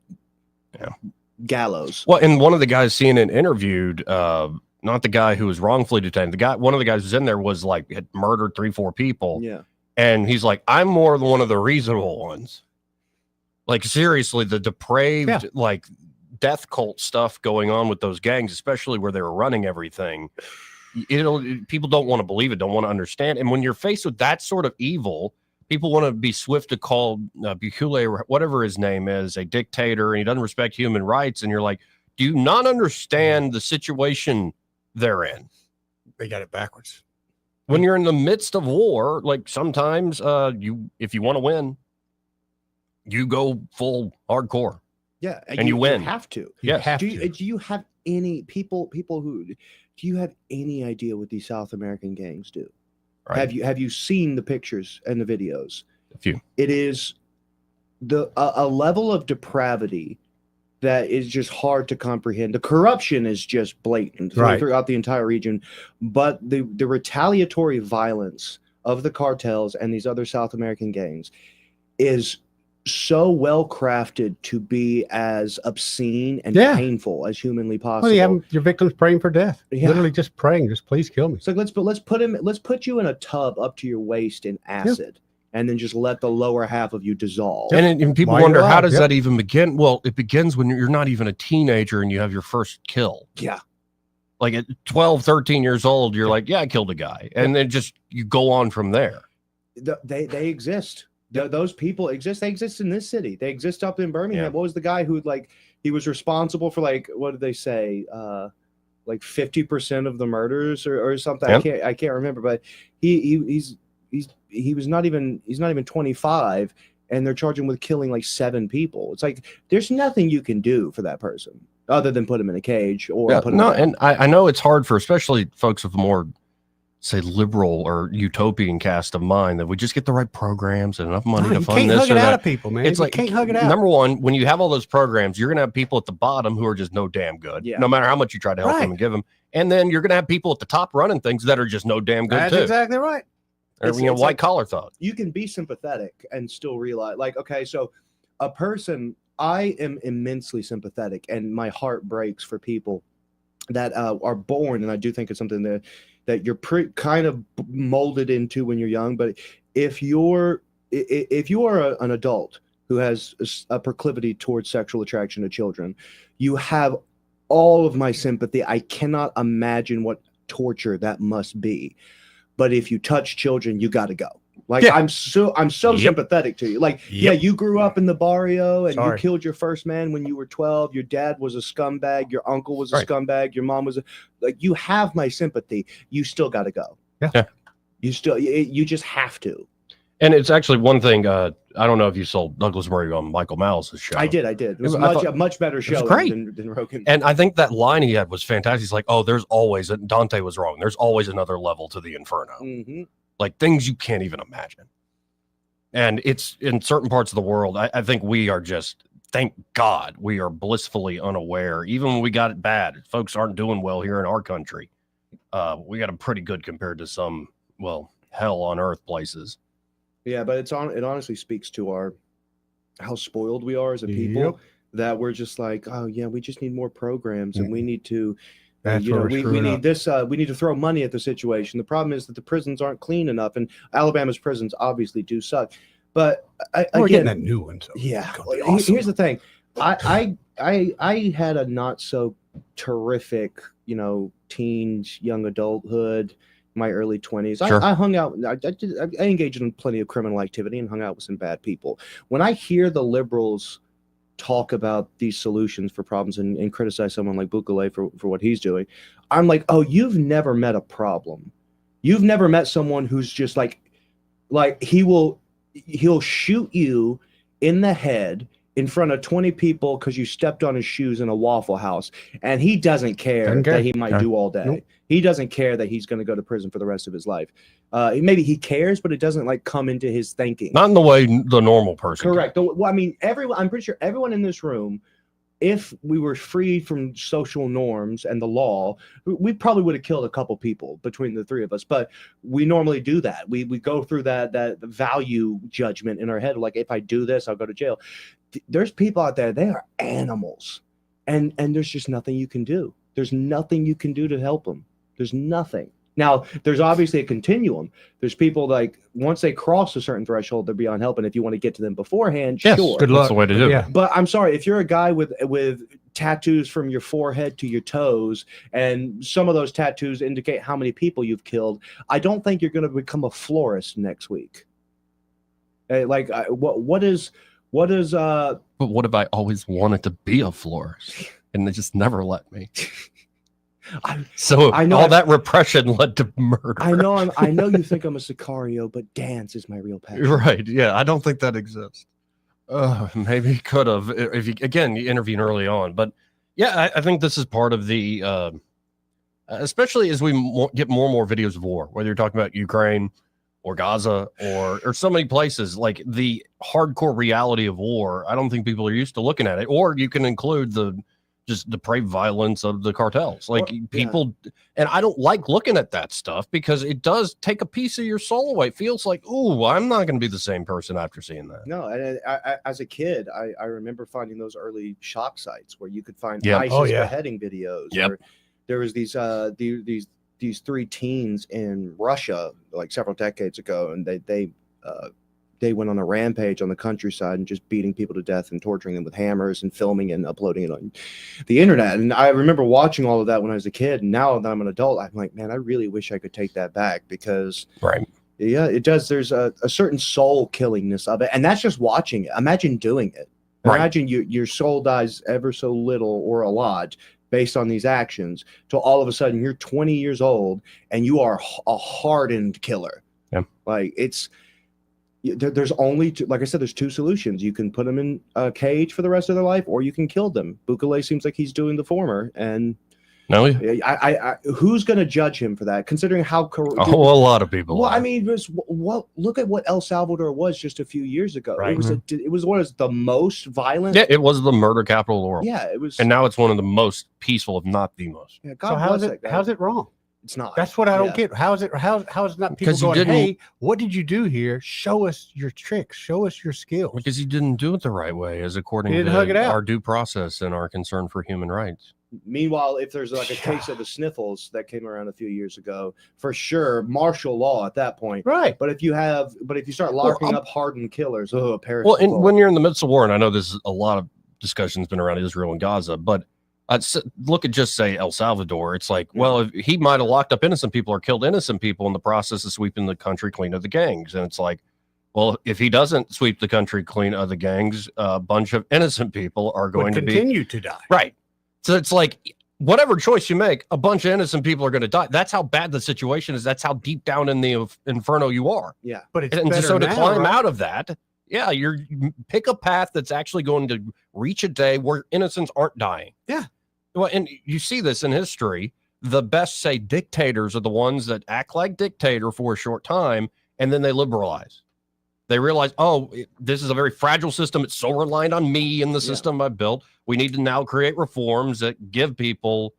gallows. Well, and one of the guys CNN interviewed, not the guy who was wrongfully detained, one of the guys who's in there was like had murdered 3-4 people. Yeah. And he's like, I'm more than one of the reasonable ones. Like seriously, the depraved, like death cult stuff going on with those gangs, especially where they were running everything. People don't want to believe it, don't want to understand. And when you're faced with that sort of evil, people want to be swift to call Bukele, whatever his name is, a dictator, and he doesn't respect human rights. And you're like, do you not understand the situation they're in? They got it backwards. When you're in the midst of war, like sometimes if you want to win, you go full hardcore. Yeah, and you win. You have to. Yes. Do you have any people who? Do you have any idea what these South American gangs do? Right. Have you seen the pictures and the videos? A few. It is a level of depravity that is just hard to comprehend. The corruption is just blatant throughout the entire region, but the retaliatory violence of the cartels and these other South American gangs is so well crafted to be as obscene and painful as humanly possible. Well, you have your victims praying for death, literally just praying, just please kill me. So let's put you in a tub up to your waist in acid, and then just let the lower half of you dissolve. And people wonder, how does that even begin? Well, it begins when you're not even a teenager and you have your first kill. Yeah. Like at 12, 13 years old, you're like, I killed a guy. And then just you go on from there. They exist. Those people exist. They exist in this city. They exist up in Birmingham. What was the guy who he was responsible for what did they say? Like 50% of the murders or something. Yep. I can't remember, but he's not even 25, and they're charging with killing like 7 people. It's like there's nothing you can do for that person other than put him in a cage or put him and I know it's hard for especially folks with more, say, liberal or utopian cast of mind that we just get the right programs and enough money to fund this or that. Out of people, man. It's like, you can't hug it out. Number one, when you have all those programs, you're going to have people at the bottom who are just no damn good, no matter how much you try to help them and give them. And then you're going to have people at the top running things that are just no damn good That's too. Exactly right. It's white collar thought. You can be sympathetic and still realize, okay, so a person, I am immensely sympathetic, and my heart breaks for people that are born, and I do think it's something that you're kind of molded into when you're young. But if you are an adult who has a proclivity towards sexual attraction to children, you have all of my sympathy. I cannot imagine what torture that must be. But if you touch children, you got to go. I'm so sympathetic to you. You grew up in the barrio and you killed your first man when you were 12. Your dad was a scumbag. Your uncle was a scumbag. Your mom was you have my sympathy. You still got to go. Yeah. You just have to. And it's actually one thing. I don't know if you saw Douglas Murray on Michael Malice's show. I did. It was a much better show than Rogan. And I think that line he had was fantastic. He's like, there's always, Dante was wrong. There's always another level to the inferno. Mm-hmm. Like things you can't even imagine. And it's in certain parts of the world. I think we are just, thank God, we are blissfully unaware. Even when we got it bad, folks aren't doing well here in our country. We got them pretty good compared to some, hell on earth places. Yeah, but it honestly speaks to how spoiled we are as a people, that we're just like, we just need more programs, and we need to, we need this. We need to throw money at the situation. The problem is that the prisons aren't clean enough, and Alabama's prisons obviously do suck. But we're getting that new one. So awesome. Here's the thing. I had a not so terrific, teens, young adulthood. My early 20s. I hung out. I engaged in plenty of criminal activity and hung out with some bad people. When I hear the liberals talk about these solutions for problems and criticize someone like Bukele for what he's doing, I'm like, you've never met a problem. You've never met someone who's just like he'll shoot you in the head in front of 20 people because you stepped on his shoes in a Waffle House, and he doesn't care that he might do all day. Nope. He doesn't care that he's going to go to prison for the rest of his life. Maybe he cares, but it doesn't come into his thinking. Not in the way the normal person. Correct. Well, I mean, I'm pretty sure everyone in this room if we were free from social norms and the law, we probably would have killed a couple people between the three of us. But we normally do that. We go through that value judgment in our head. Like, if I do this, I'll go to jail. There's people out there, they are animals. And there's just nothing you can do. There's nothing you can do to help them. There's nothing. Now, there's obviously a continuum. There's people like, once they cross a certain threshold, they're beyond help. And if you want to get to them beforehand, Yes, sure. good luck. That's the way to do it. But I'm sorry, if you're a guy with tattoos from your forehead to your toes, and some of those tattoos indicate how many people you've killed, I don't think you're going to become a florist next week. What is But what if I always wanted to be a florist and they just never let me? I know all that repression led to murder. I know you think I'm a Sicario, but dance is my real passion. Right. Yeah. I don't think that exists. Maybe he could have, if you intervene early on. But yeah, I think this is part of the, especially as we get more and more videos of war, whether you're talking about Ukraine or Gaza or so many places, like the hardcore reality of war. I don't think people are used to looking at it. Or you can include the just depraved violence of the cartels. Like people, and I don't like looking at that stuff because it does take a piece of your soul away. It feels like, ooh, I'm not going to be the same person after seeing that. No, and I, as a kid, I remember finding those early shock sites where you could find Yep. ISIS beheading videos. Yep. Or there was these three teens in Russia like several decades ago, and they went on a rampage on the countryside and just beating people to death and torturing them with hammers and filming and uploading it on the internet. And I remember watching all of that when I was a kid. And now that I'm an adult, I'm like, man, I really wish I could take that back because yeah, it does. There's a certain soul killingness of it. And that's just watching it. Imagine doing it. Imagine your soul dies ever so little or a lot based on these actions till all of a sudden you're 20 years old and you are a hardened killer. Yeah. Like there's only two, like I said, there's two solutions. You can put them in a cage for the rest of their life, or you can kill them. Bukele seems like he's doing the former, and I who's going to judge him for that? Considering how a lot of people. Well, I mean, look at what El Salvador was just a few years ago. Right. It was what is the most violent. Yeah, it was the murder capital of the world. Yeah, it was, and now it's one of the most peaceful, if not the most. Yeah, so how's it wrong? It's not. That's what I don't get. How is it not people going, hey, what did you do here? Show us your tricks. Show us your skills. Because you didn't do it the right way, as according to our due process and our concern for human rights. Meanwhile, if there's like a case of the sniffles that came around a few years ago, for sure, martial law at that point. Right. But if you start locking up hardened killers, Paris. Well, and when you're in the midst of war, and I know there's a lot of discussions been around Israel and Gaza, but look at just say El Salvador. It's like, well, if he might have locked up innocent people or killed innocent people in the process of sweeping the country clean of the gangs. And it's like, well, if he doesn't sweep the country clean of the gangs, a bunch of innocent people are going to continue to die. Right. So it's like, whatever choice you make, a bunch of innocent people are going to die. That's how bad the situation is. That's how deep down in the inferno you are. Yeah. But it's and so to now, climb right? out of that, yeah, you pick a path that's actually going to reach a day where innocents aren't dying. Yeah. Well, and you see this in history. The best, say, dictators are the ones that act like dictator for a short time, and then they liberalize. They realize, this is a very fragile system. It's so reliant on me and the system I built. We need to now create reforms that give people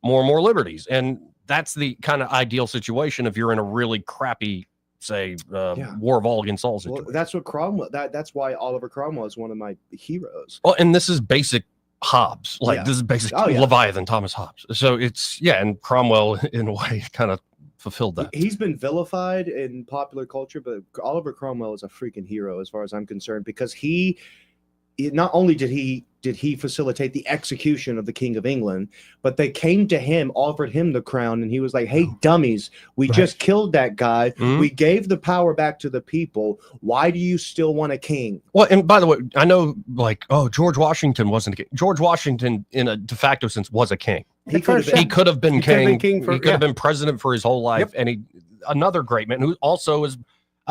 more and more liberties. And that's the kind of ideal situation if you're in a really crappy, say, war of all against all situation. Well, that's what Cromwell. That's why Oliver Cromwell is one of my heroes. Well, and this is basic Hobbes. This is basic Leviathan, Thomas Hobbes. So it's, and Cromwell in a way kind of fulfilled that. He's been vilified in popular culture, but Oliver Cromwell is a freaking hero as far as I'm concerned, because he not only did he facilitate the execution of the King of England, but they came to him, offered him the crown, and he was like, hey, dummies, we just killed that guy. Mm-hmm. We gave the power back to the people. Why do you still want a king? Well, and by the way, I know, like, George Washington wasn't a king. George Washington, in a de facto sense, was a king. He could have been king. He could have been president for his whole life. Yep. And another great man who also is,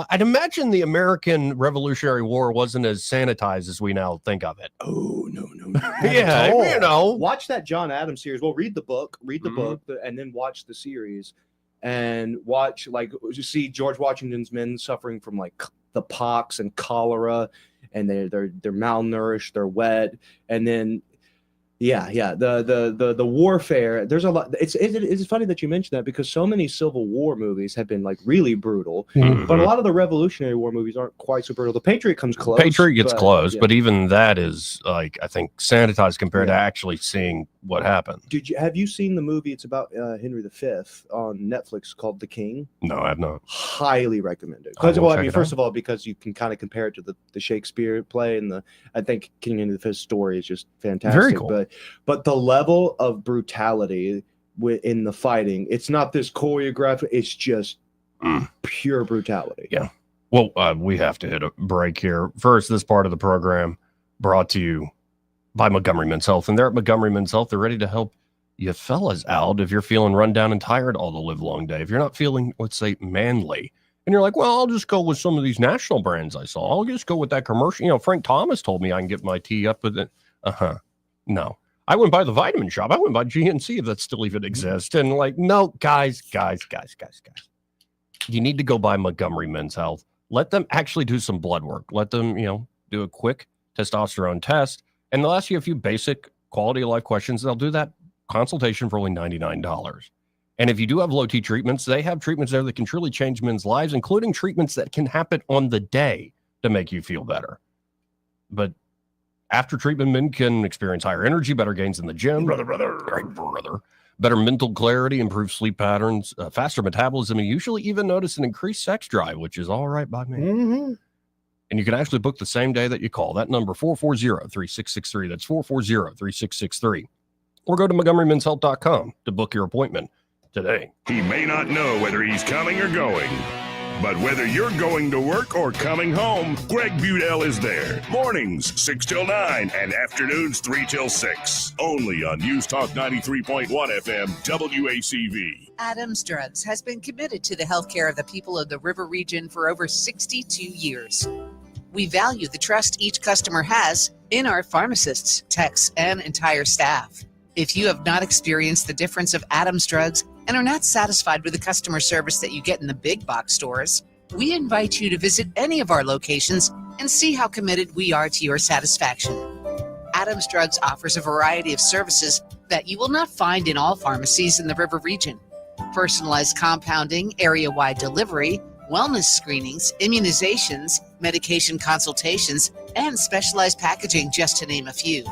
I'd imagine the American Revolutionary War wasn't as sanitized as we now think of it. Oh, no. Yeah, watch that John Adams series. Well, read the book, and then watch the series, and watch, like, you see George Washington's men suffering from like the pox and cholera, and they're malnourished, they're wet, and then Yeah. The warfare. There's a lot. It's funny that you mentioned that because so many Civil War movies have been like really brutal, but a lot of the Revolutionary War movies aren't quite so brutal. The Patriot comes close. Patriot gets close, yeah. but even that is like I think sanitized compared to actually seeing what happened. Have you seen the movie? It's about Henry V on Netflix called The King. No, I have not. Highly recommended. I will check it First out. of all, because you can kind of compare it to the Shakespeare play, and I think King Henry V's story is just fantastic. Very cool. But the level of brutality in the fighting, it's not this choreographed. It's just pure brutality. Yeah. Well, we have to hit a break here. First, this part of the program brought to you by Montgomery Men's Health. And they're at Montgomery Men's Health. They're ready to help you fellas out if you're feeling run down and tired all the live long day. If you're not feeling, let's say, manly, and you're like, well, I'll just go with some of these national brands I saw. I'll just go with that commercial. You know, Frank Thomas told me I can get my tea up with it. No. I wouldn't buy the vitamin shop. I wouldn't buy GNC if that still even exists. And like, no, guys. You need to go by Montgomery Men's Health. Let them actually do some blood work. Let them, do a quick testosterone test. And they'll ask you a few basic quality of life questions. They'll do that consultation for only $99. And if you do have low T treatments, they have treatments there that can truly change men's lives, including treatments that can happen on the day to make you feel better. But after treatment, men can experience higher energy, better gains in the gym, better mental clarity, improved sleep patterns, faster metabolism, and usually even notice an increased sex drive, which is all right by me. Mm-hmm. And you can actually book the same day that you call. That number, 440-3663. That's 440-3663. Or go to MontgomeryMen'sHealth.com to book your appointment today. He may not know whether he's coming or going, but whether you're going to work or coming home, Greg Budell is there. Mornings, 6 till 9, and afternoons, 3 till 6. Only on News Talk 93.1 FM, WACV. Adams Drugs has been committed to the healthcare of the people of the River Region for over 62 years. We value the trust each customer has in our pharmacists, techs, and entire staff. If you have not experienced the difference of Adams Drugs and are not satisfied with the customer service that you get in the big box stores, we invite you to visit any of our locations and see how committed we are to your satisfaction. Adams Drugs offers a variety of services that you will not find in all pharmacies in the River Region. Personalized compounding, area-wide delivery, wellness screenings, immunizations, medication consultations, and specialized packaging, just to name a few.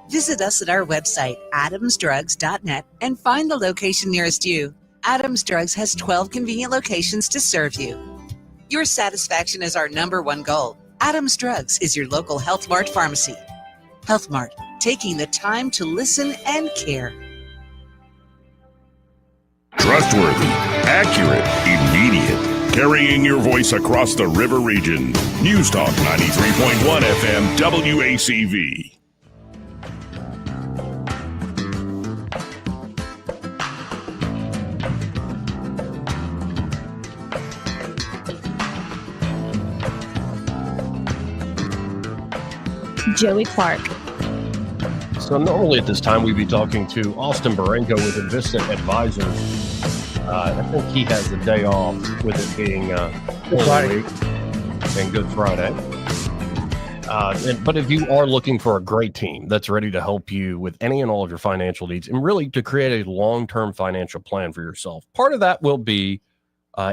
Visit us at our website, adamsdrugs.net, and find the location nearest you. Adams Drugs has 12 convenient locations to serve you. Your satisfaction is our #1 goal. Adams Drugs is your local Health Mart pharmacy. Health Mart, taking the time to listen and care. Trustworthy, accurate, immediate. Carrying your voice across the River Region. News Talk 93.1 FM, WACV. Joey Clark. So normally at this time, we'd be talking to Austin Barenko with Invista Advisors. I think he has the day off with it being Holy Week and Good Friday. But if you are looking for a great team that's ready to help you with any and all of your financial needs and really to create a long-term financial plan for yourself, part of that will be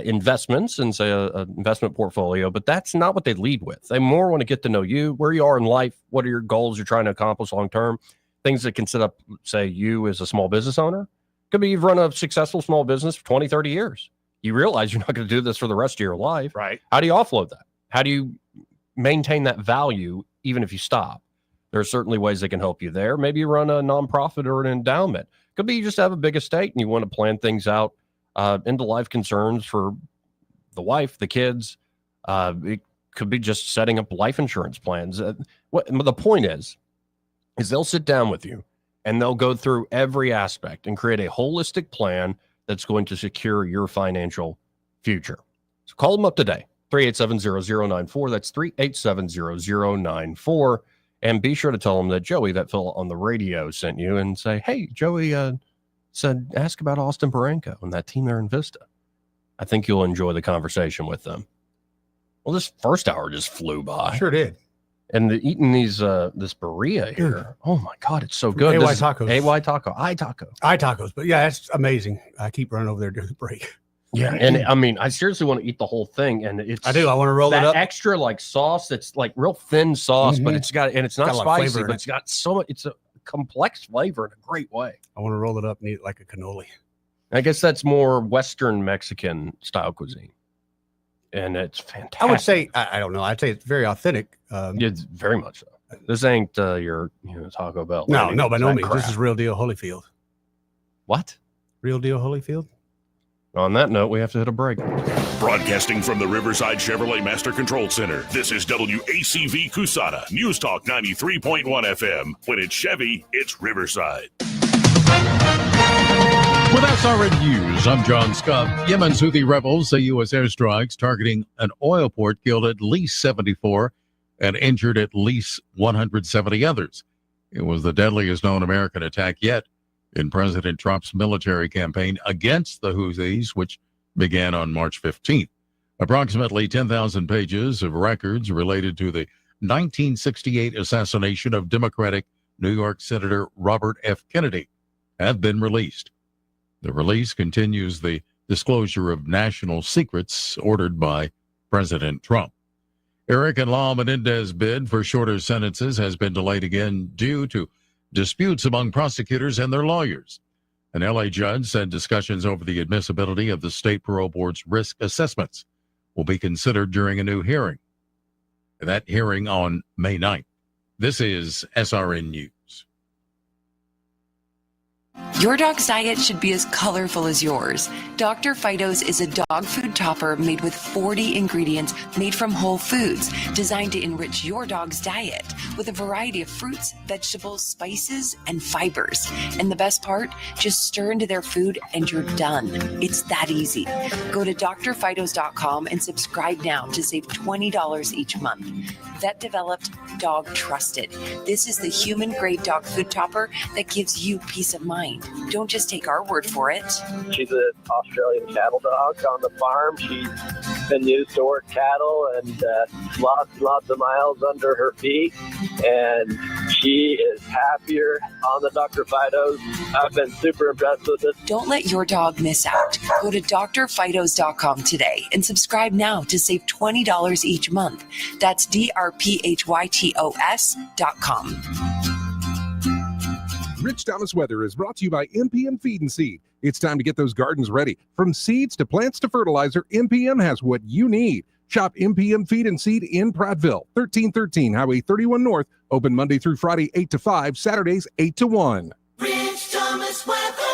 investments and say an investment portfolio, but that's not what they lead with. They more want to get to know you, where you are in life, what are your goals you're trying to accomplish long-term, things that can set up, say, you as a small business owner. Could be you've run a successful small business for 20, 30 years. You realize you're not going to do this for the rest of your life. Right. How do you offload that? How do you maintain that value even if you stop? There are certainly ways they can help you there. Maybe you run a nonprofit or an endowment. Could be you just have a big estate and you want to plan things out into life concerns for the wife, the kids. It could be just setting up life insurance plans. The point is they'll sit down with you and they'll go through every aspect and create a holistic plan that's going to secure your financial future. So call them up today, 387-0094. That's 387-0094. And be sure to tell them that Joey, that fella on the radio, sent you and say, hey, Joey said, ask about Austin Barenko and that team there in Vista. I think you'll enjoy the conversation with them. Well, this first hour just flew by. Sure did. And eating these this burrito here. Oh my God, it's so good. AY Tacos. AY Taco. iTacos. But yeah, that's amazing. I keep running over there during the break. Yeah, and I mean, I seriously want to eat the whole thing, and it's. I do. I want to roll it up. Extra like sauce. That's like real thin sauce, but it's got, and it's not spicy, but it's got so much. It's a complex flavor in a great way. I want to roll it up and eat it like a cannoli. I guess that's more Western Mexican style cuisine, and it's fantastic. I would say I don't know. I'd say it's very authentic. It's very much so. This ain't your Taco Bell. No, by no means. This is real deal Holyfield. What? Real deal Holyfield. On that note, we have to hit a break. Broadcasting from the Riverside Chevrolet Master Control Center, this is WACV Cusana, News Talk 93.1 FM. When it's Chevy, it's Riverside. With SRN News, I'm John Scott. Yemen's Houthi rebels say U.S. airstrikes targeting an oil port killed at least 74 and injured at least 170 others. It was the deadliest known American attack yet in President Trump's military campaign against the Houthis, which began on March 15th. Approximately 10,000 pages of records related to the 1968 assassination of Democratic New York Senator Robert F. Kennedy have been released. The release continues the disclosure of national secrets ordered by President Trump. Eric and Law Menendez's bid for shorter sentences has been delayed again due to disputes among prosecutors and their lawyers. An LA judge said discussions over the admissibility of the state parole board's risk assessments will be considered during a new hearing. That hearing on May 9th. This is SRN News. Your dog's diet should be as colorful as yours. Dr. Fido's is a dog food topper made with 40 ingredients made from whole foods, designed to enrich your dog's diet with a variety of fruits, vegetables, spices, and fibers. And the best part, just stir into their food and you're done. It's that easy. Go to drfidos.com and subscribe now to save $20 each month. Vet developed, dog trusted. This is the human grade dog food topper that gives you peace of mind. Don't just take our word for it. She's an Australian cattle dog on the farm. She's been used to work cattle and lots of miles under her feet. And she is happier on the Dr. Fido's. I've been super impressed with it. Don't let your dog miss out. Go to drfidos.com today and subscribe now to save $20 each month. That's drphytos.com. Rich Thomas Weather is brought to you by MPM Feed and Seed. It's time to get those gardens ready. From seeds to plants to fertilizer, MPM has what you need. Shop MPM Feed and Seed in Prattville, 1313 Highway 31 North. Open Monday through Friday, 8 to 5, Saturdays, 8 to 1. Rich Thomas Weather.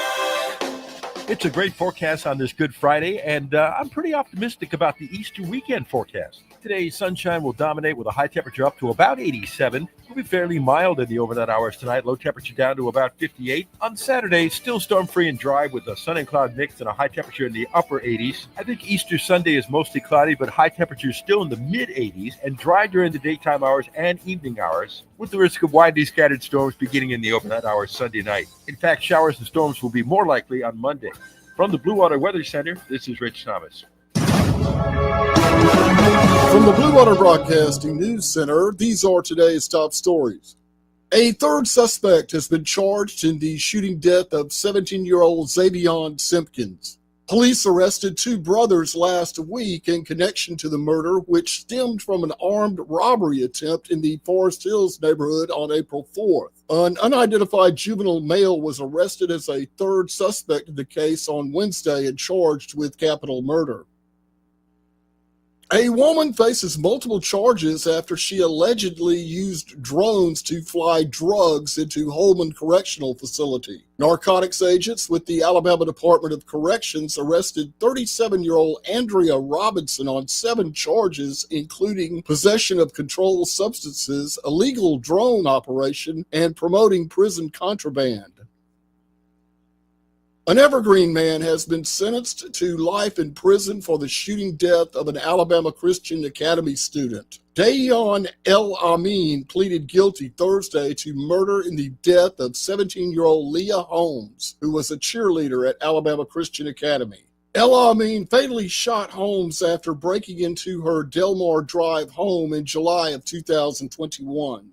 It's a great forecast on this Good Friday, and I'm pretty optimistic about the Easter weekend forecast. Today, sunshine will dominate with a high temperature up to about 87. It'll be fairly mild in the overnight hours tonight. Low temperature down to about 58. On Saturday, still storm-free and dry with a sun and cloud mix and a high temperature in the upper 80s. I think Easter Sunday is mostly cloudy, but high temperatures still in the mid-80s and dry during the daytime hours and evening hours, with the risk of widely scattered storms beginning in the overnight hours Sunday night. In fact, showers and storms will be more likely on Monday. From the Blue Water Weather Center, this is Rich Thomas. From the Blue Water Broadcasting News Center, these are today's top stories. A third suspect has been charged in the shooting death of 17-year-old Xavion Simpkins. Police arrested two brothers last week in connection to the murder, which stemmed from an armed robbery attempt in the Forest Hills neighborhood on April 4th. An unidentified juvenile male was arrested as a third suspect in the case on Wednesday and charged with capital murder. A woman faces multiple charges after she allegedly used drones to fly drugs into Holman Correctional Facility. Narcotics agents with the Alabama Department of Corrections arrested 37-year-old Andrea Robinson on 7 charges, including possession of controlled substances, illegal drone operation, and promoting prison contraband. An Evergreen man has been sentenced to life in prison for the shooting death of an Alabama Christian Academy student. Dayon El Amin pleaded guilty Thursday to murder in the death of 17-year-old Leah Holmes, who was a cheerleader at Alabama Christian Academy. El Amin fatally shot Holmes after breaking into her Delmar Drive home in July of 2021.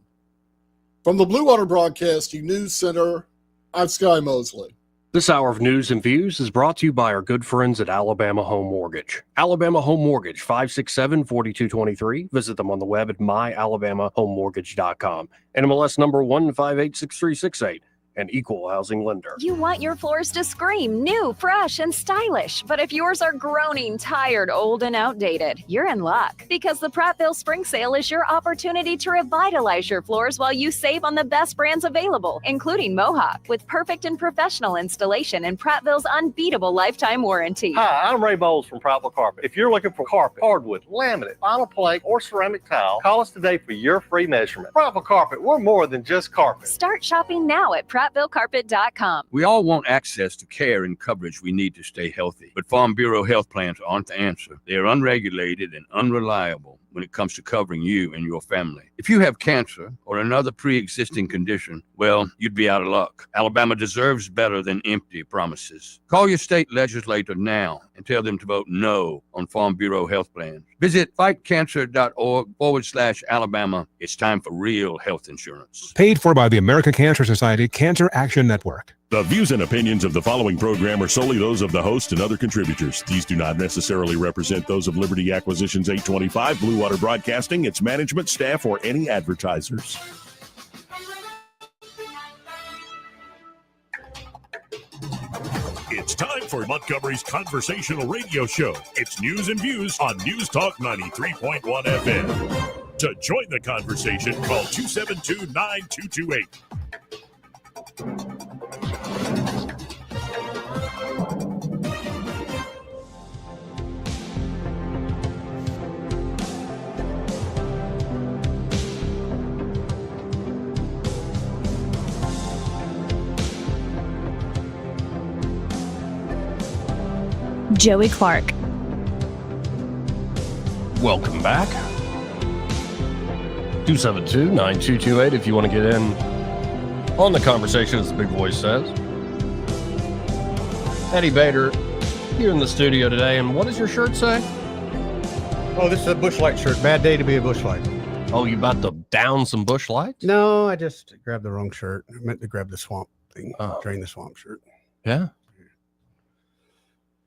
From the Blue Water Broadcasting News Center, I'm Sky Mosley. This hour of news and views is brought to you by our good friends at Alabama Home Mortgage. Alabama Home Mortgage, 567-4223. Visit them on the web at myalabamahomemortgage.com. NMLS number 1586368. An equal housing lender. You want your floors to scream new, fresh, and stylish. But if yours are groaning, tired, old, and outdated, you're in luck. Because the Prattville Spring Sale is your opportunity to revitalize your floors while you save on the best brands available, including Mohawk, with perfect and professional installation and Prattville's unbeatable lifetime warranty. Hi, I'm Ray Bowles from Prattville Carpet. If you're looking for carpet, hardwood, laminate, vinyl plank, or ceramic tile, call us today for your free measurement. Prattville Carpet, we're more than just carpet. Start shopping now at PrattvilleCarpet.com. We all want access to care and coverage we need to stay healthy, but Farm Bureau health plans aren't the answer. They are unregulated and unreliable when it comes to covering you and your family. If you have cancer or another pre-existing condition, well, you'd be out of luck. Alabama deserves better than empty promises. Call your state legislator now and tell them to vote no on Farm Bureau health plans. Visit fightcancer.org/Alabama. It's time for real health insurance. Paid for by the American Cancer Society Cancer Action Network. The views and opinions of the following program are solely those of the host and other contributors. These do not necessarily represent those of Liberty Acquisitions 825, Blue Water Broadcasting, its management, staff, or any advertisers. It's time for Montgomery's conversational radio show. It's news and views on News Talk 93.1 FM. To join the conversation, call 272-9228. Joey Clark. Welcome back. 272-9228 if you want to get in on the conversation, as the big voice says. Eddie Bader here in the studio today, and what does your shirt say? Oh, this is a Busch Light shirt. Bad day to be a Busch Light. Oh, you about to down some Busch Lights? No, I just grabbed the wrong shirt. I meant to grab the swamp thing. Drain the swamp shirt. Yeah.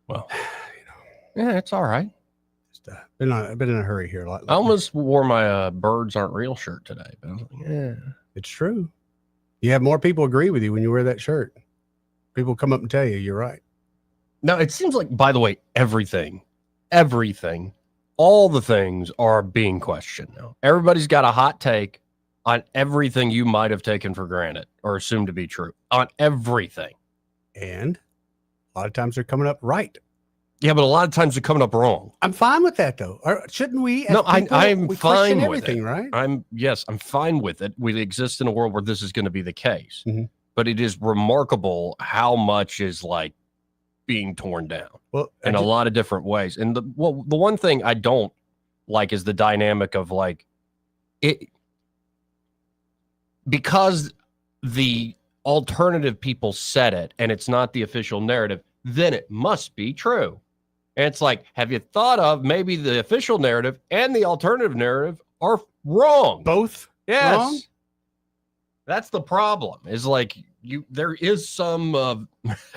Well, yeah, it's all right. I've been in a hurry here a lot. I almost wore my birds aren't real shirt today. But I was like, yeah, it's true. You have more people agree with you when you wear that shirt. People come up and tell you you're right. No, it seems like, by the way, everything, all the things are being questioned now. Everybody's got a hot take on everything you might have taken for granted or assumed to be true, on everything. And a lot of times they're coming up right. Yeah, but a lot of times they're coming up wrong. I'm fine with that, though. Or shouldn't we? No, I'm fine with everything, it. Right? I'm fine with it. We exist in a world where this is going to be the case. Mm-hmm. But it is remarkable how much is like being torn down in a lot of different ways. And the one thing I don't like is the dynamic of like it, because the alternative people said it and it's not the official narrative, then it must be true. And it's like, have you thought of maybe the official narrative and the alternative narrative are wrong? Both? Yes. Wrong? That's the problem. Is like there is some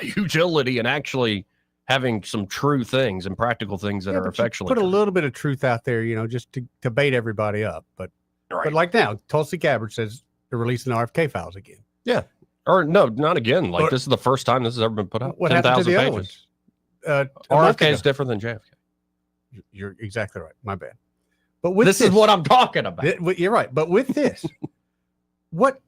utility in actually having some true things and practical things that are effectually put a little bit of truth out there, just to bait everybody up. But like now, Tulsi Gabbard says they're releasing the RFK files again. Yeah. Or no, not again. Like this is the first time this has ever been put out. What happened to the other pages. ones? RFK is different than JFK. You're exactly right. My bad. But with this is what I'm talking about. You're right. But with this, what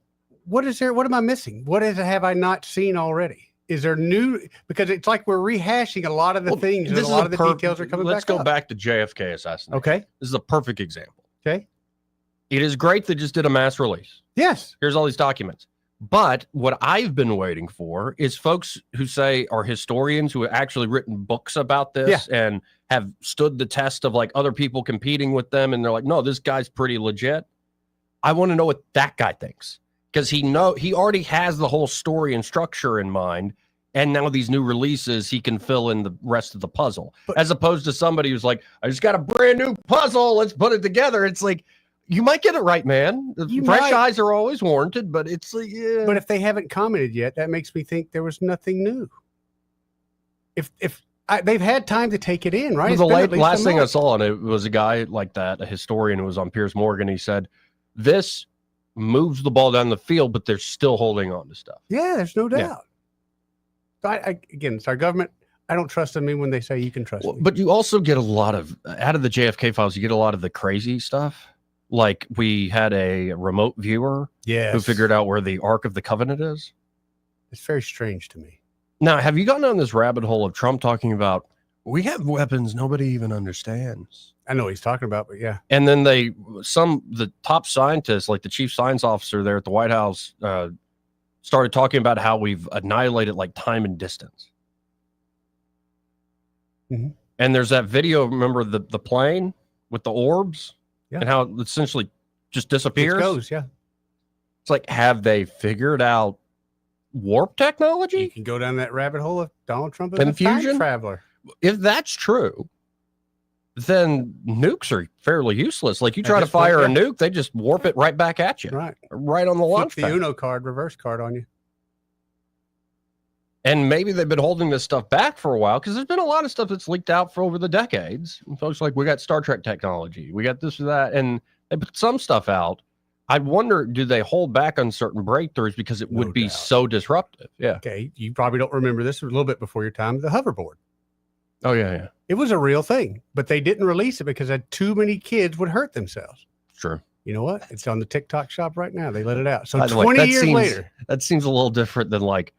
is there? What am I missing? Have I not seen already? Is there new? Because it's like we're rehashing a lot of the things. And a lot of the details are coming back. Let's go back to JFK assassination. Okay. This is a perfect example. Okay. It is great they just did a mass release. Yes. Here's all these documents. But what I've been waiting for is folks who say are historians who have actually written books about this and have stood the test of like other people competing with them. And they're like, no, this guy's pretty legit. I want to know what that guy thinks, because he already has the whole story and structure in mind. And now these new releases, he can fill in the rest of the puzzle, as opposed to somebody who's like, I just got a brand new puzzle. Let's put it together. It's like, you might get it right, man. Fresh eyes are always warranted, but it's like, yeah. But if they haven't commented yet, that makes me think there was nothing new. They've had time to take it in, right? The last thing I saw on it was a guy like that, a historian who was on Piers Morgan. He said, this moves the ball down the field, but they're still holding on to stuff. Yeah, there's no doubt. Again, it's our government. I don't trust them when they say you can trust me. But you also get a lot of, out of the JFK files, you get a lot of the crazy stuff. Like we had a remote viewer who figured out where the Ark of the Covenant is. It's very strange to me. Now, have you gotten on this rabbit hole of Trump talking about, we have weapons nobody even understands? I know what he's talking about, but yeah. And then the top scientists, like the chief science officer there at the White House, started talking about how we've annihilated like time and distance. Mm-hmm. And there's that video, remember the plane with the orbs and how it essentially just disappears? It goes, yeah. It's like, have they figured out warp technology? You can go down that rabbit hole of Donald Trump as a time traveler. If that's true, then nukes are fairly useless. Like you try to fire a nuke, they just warp it right back at you. Right on the launch pad. The Uno card, reverse card on you. And maybe they've been holding this stuff back for a while because there's been a lot of stuff that's leaked out for over the decades. And folks like, we got Star Trek technology, we got this or that, and they put some stuff out. I wonder, do they hold back on certain breakthroughs because it would be so disruptive? Yeah. Okay, you probably don't remember this, a little bit before your time, the hoverboard. Oh, yeah. It was a real thing, but they didn't release it because too many kids would hurt themselves. Sure. You know what? It's on the TikTok shop right now. They let it out. So By the way, 20 years later. That seems a little different than like,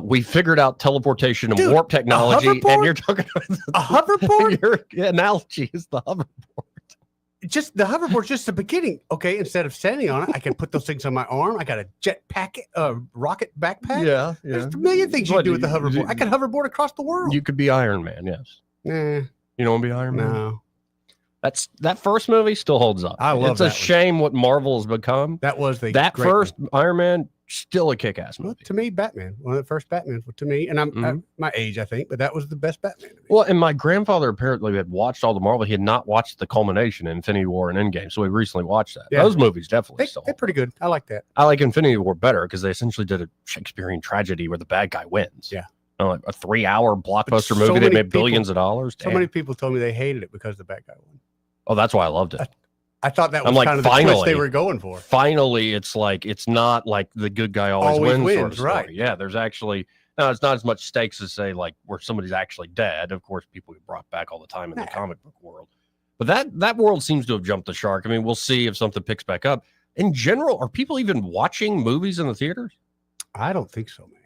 we figured out teleportation and warp technology, and you're talking about a hoverboard? Your analogy is the hoverboard. Just the hoverboard's just the beginning. Okay, instead of standing on it, I can put those things on my arm. I got a jet packet, rocket backpack. Yeah. There's a million things you can do with the hoverboard. I could hoverboard across the world. You could be Iron Man, yes. Nah. You don't want to be Iron Man? No. That first movie still holds up. I love It's a shame what Marvel has become. That was the that great first Iron Man, still a kick-ass movie. Well, to me, Batman, one of the first Batmans to me, and I'm my age, I think, but that was the best Batman to me. Well, and my grandfather apparently had watched all the Marvel. He had not watched the culmination, Infinity War and Endgame, so we recently watched that. Yeah. Those movies definitely They're pretty good. I like that. I like Infinity War better because they essentially did a Shakespearean tragedy where the bad guy wins. Yeah. Like a 3-hour blockbuster movie that made billions of dollars. So many people told me they hated it because the bad guy won. Oh, that's why I loved it. I thought that was kind of the twist they were going for. Finally, it's like, it's not like the good guy always wins sort of story. Right. Yeah, there's actually, no, it's not as much stakes as say like where somebody's actually dead. Of course, people get brought back all the time in the comic book world. But that world seems to have jumped the shark. I mean, we'll see if something picks back up. In general, are people even watching movies in the theaters? I don't think so, man.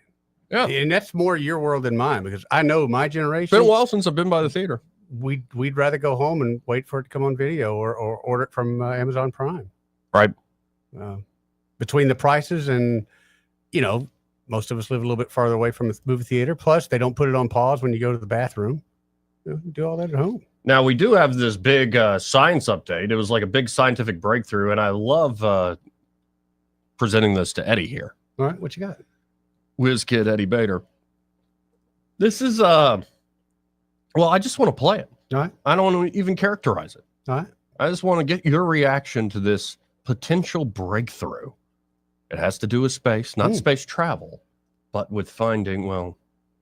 Yeah. And that's more your world than mine because I know my generation. It's been a while since I've been by the theater. We'd rather go home and wait for it to come on video or order it from Amazon Prime. Right. Between the prices and, most of us live a little bit farther away from the movie theater. Plus, they don't put it on pause when you go to the bathroom. You do all that at home. Now, we do have this big science update. It was like a big scientific breakthrough, and I love presenting this to Eddie here. All right, what you got? Whiz Kid Eddie Bader. This is well, I just want to play it. All right. I don't want to even characterize it. All right. I just want to get your reaction to this potential breakthrough. It has to do with space, not space travel, but with finding, well,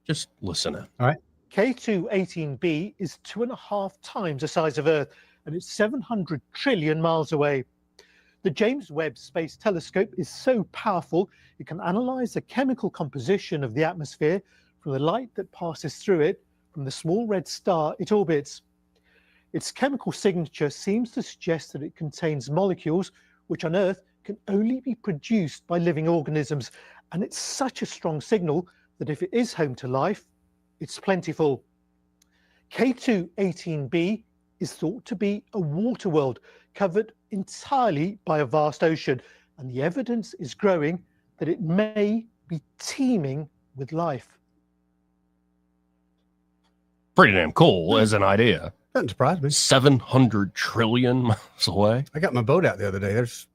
just listen in. All right. K2-18b is 2.5 times the size of Earth, and it's 700 trillion miles away. The James Webb Space Telescope is so powerful, it can analyze the chemical composition of the atmosphere from the light that passes through it from the small red star it orbits. Its chemical signature seems to suggest that it contains molecules which on Earth can only be produced by living organisms, and it's such a strong signal that if it is home to life, it's plentiful. K2-18b is thought to be a water world covered entirely by a vast ocean, and the evidence is growing that it may be teeming with life. Pretty damn cool as an idea. Doesn't surprise me. 700 trillion miles away. I got my boat out the other day. There's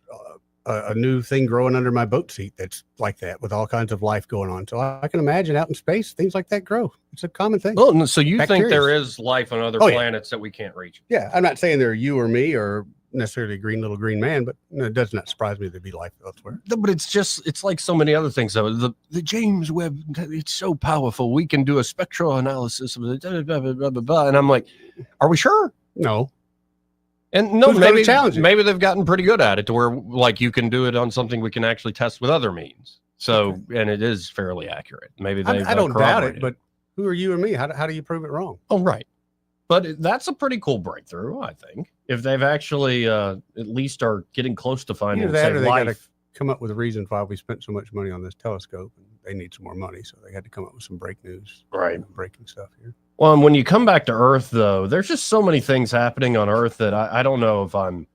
a new thing growing under my boat seat that's like that with all kinds of life going on. So I can imagine out in space, things like that grow. It's a common thing. Oh, so you think Bacterias. there is life on other planets that we can't reach? Yeah, I'm not saying they're you or me or necessarily a green little green man, but it does not surprise me there'd be life elsewhere. No, but it's like so many other things though. The James Webb, it's so powerful. We can do a spectral analysis of the blah, blah, blah, blah, blah. And I'm like, are we sure? No. And no, Who's gonna maybe challenge it? maybe they've gotten pretty good at it to where like you can do it on something we can actually test with other means. So and it is fairly accurate. Maybe they I don't doubt it, but who are you or me? How do you prove it wrong? Oh, right. But that's a pretty cool breakthrough, I think. If they've actually at least are getting close to finding Either that or they got to life. come up with a reason why we spent so much money on this telescope. And they need some more money, so they had to come up with some break news, breaking stuff here. Well, and when you come back to Earth, though, there's just so many things happening on Earth that I don't know if I'm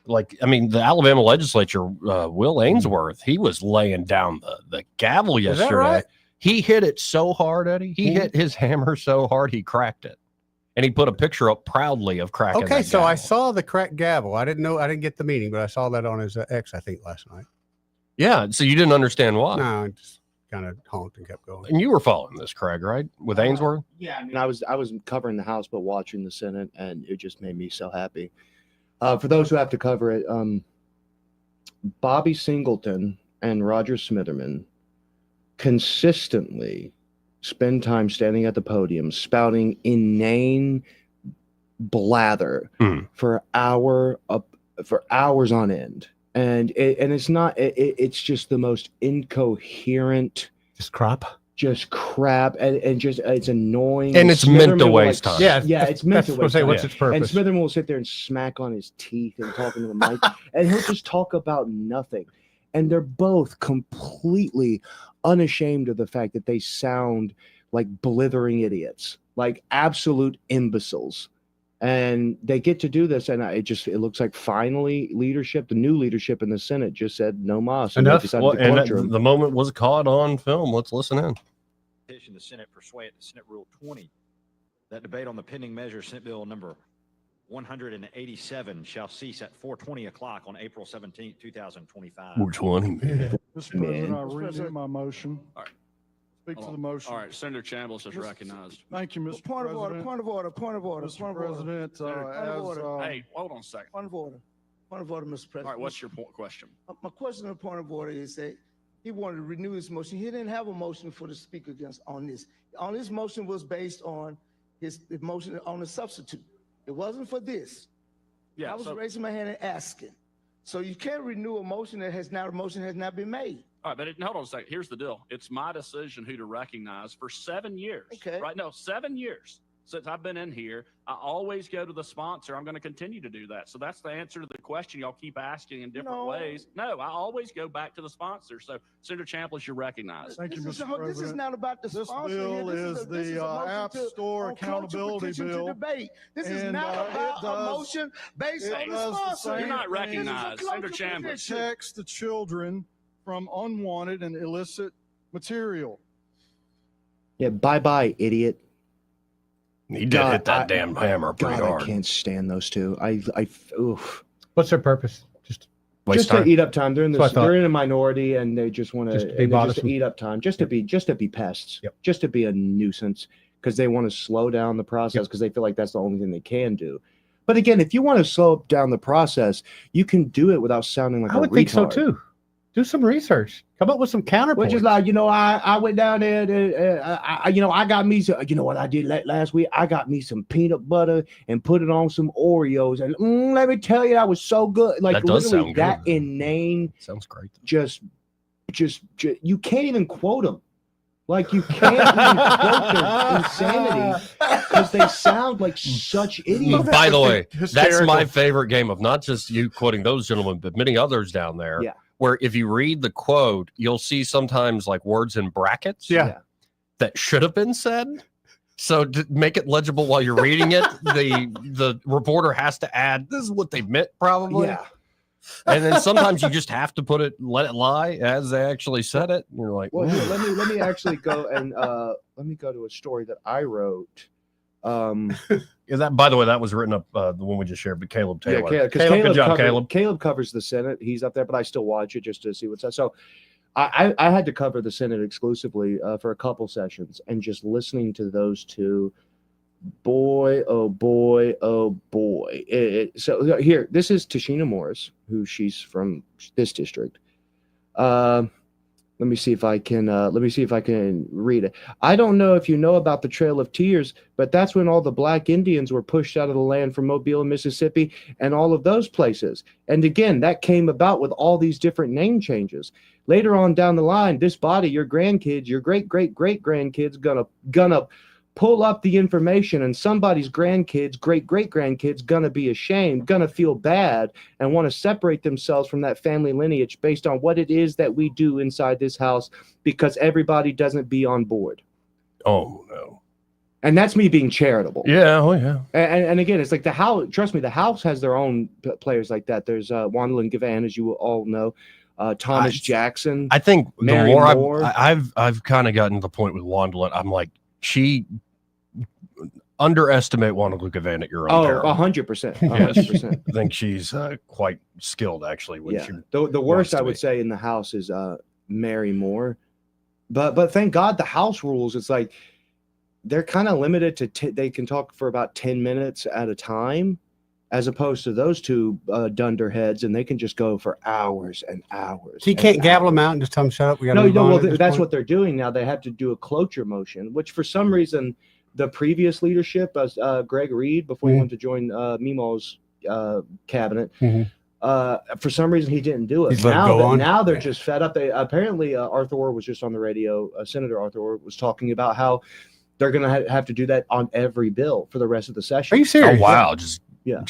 like, I mean, the Alabama legislature, Will Ainsworth, he was laying down the gavel yesterday. Is that right? He hit it so hard, Eddie. He hit his hammer so hard, he cracked it. And he put a picture up proudly of cracking Okay, that so gavel. I saw the cracked gavel. I didn't get the meaning, but I saw that on his X, I think, last night. Yeah, so you didn't understand why. No, I just kind of honked and kept going. And you were following this, Craig, right? With Ainsworth? Yeah, I mean, I was covering the House, but watching the Senate, and it just made me so happy. For those who have to cover it, Bobby Singleton and Roger Smitherman consistently spend time standing at the podium spouting inane blather for hours on end, and it's not. It's just the most incoherent. Just crap. Just crap, and just it's annoying, and it's meant to waste time. Yeah, it's meant to waste time. What's its purpose? And Smitherman will sit there and smack on his teeth and talking to the mic, and he'll just talk about nothing. And they're both completely unashamed of the fact that they sound like blithering idiots, like absolute imbeciles. And they get to do this, and it looks like finally the new leadership in the Senate just said no mas. Enough. Well, and the moment was caught on film. Let's listen in. Petition the Senate persuade Senate Rule 20. That debate on the pending measure, Senate Bill number 187, shall cease at 4:20 o'clock on April 17, 2025. 420. Mr. President, I renew my motion. All right. Speak to the motion. All right, Senator Chambliss is recognized. Thank you, Mr. Point of order, President. point of order, point of order, Mr. point of order. President, Hey, hold on a second. Point of order, Mr. President. All right, what's your question? My question and point of order is that he wanted to renew his motion. He didn't have a motion for the speaker against on this. On his motion was based on his motion on the substitute. It wasn't for this. Yeah, I was raising my hand and asking. So you can't renew a motion that has not been made. All right, but hold on a second. Here's the deal. It's my decision who to recognize for 7 years. Okay. Right? No, 7 years since I've been in here. I always go to the sponsor. I'm going to continue to do that. So that's the answer to the question y'all keep asking in different ways. No, I always go back to the sponsor. So Senator Chambliss, you're recognized. Thank you, Mr. President. This is not about the This sponsor. bill here. is the App Store Accountability Bill. This is and, not about it a does- motion based it on the does sponsor. same You're not thing. recognized, Senator It Chambliss. protects the children from unwanted and illicit material. Yeah, bye, idiot. He did hit that damn hammer pretty hard. I can't stand those two. Oof. What's their purpose? Just time. to eat up time. They're in That's what I thought. they're in a minority, and they just want Just to to be just bothersome. to eat up time, just to be pests, just to be a nuisance, because they want to slow down the process because they feel like that's the only thing they can do. But again, if you want to slow down the process, you can do it without sounding like I would think so too. Do some research. Come up with some counterpoints. Which is like, I went down there, I got me some, what I did last week? I got me some peanut butter and put it on some Oreos. And let me tell you, that was so good. Like, That does literally sound that good. inane. Sounds great. Just, you can't even quote them. Like, you can't even quote their insanity because they sound like such idiots. By the way, that's Hysterical. my favorite game of not just you quoting those gentlemen, but many others down there. Yeah. Where if you read the quote, you'll see sometimes like words in brackets. Yeah. That should have been said. So to make it legible while you're reading it, the reporter has to add, this is what they meant probably. Yeah. And then sometimes you just have to let it lie as they actually said it. And you're like, Well, "Ooh." here, let me actually go and let me go to a story that I wrote Yeah, that, by the way, that was written up the one we just shared, but Caleb Taylor. Yeah, Caleb, good job, Caleb. Caleb covers the Senate. He's up there, but I still watch it just to see what's up. So I had to cover the Senate exclusively for a couple sessions, and just listening to those two, boy, oh boy, oh boy. So here, this is Tashina Morris, who she's from this district. Let me see if I can read it. I don't know if you know about the Trail of Tears, but that's when all the black Indians were pushed out of the land from Mobile and Mississippi and all of those places. And again, that came about with all these different name changes. Later on down the line, this body, your grandkids, your great-great-great-grandkids gonna pull up the information, and somebody's grandkids, great-great-grandkids, gonna be ashamed, gonna feel bad, and want to separate themselves from that family lineage based on what it is that we do inside this house, because everybody doesn't be on board. Oh, no. And that's me being charitable. Yeah, oh, yeah. And again, it's like the house, trust me, the house has their own players like that. There's Wandalin Gavan, as you all know, Thomas Jackson. I think Mary the more Moore. I've kind of gotten to the point with Wandalin, I'm like, she underestimate Wandalin Gavan at your own peril. 100%. Yes. 100%. I think she's quite skilled, actually. When she the worst I would say in the house is Mary Moore, but thank God the house rules. It's like they're kind of limited to they can talk for about 10 minutes at a time, as opposed to those two dunderheads, and they can just go for hours and hours. So you can't gavel them out and just tell them shut up. We got No. Well, that's what they're doing now. They have to do a cloture motion, which for some reason the previous leadership, Greg Reed, before he went to join Mimo's cabinet, for some reason he didn't do it. Now they're just fed up. They apparently Arthur Orr was just on the radio. Senator Arthur Orr was talking about how they're going to have to do that on every bill for the rest of the session. Are you serious? Oh, wow. Just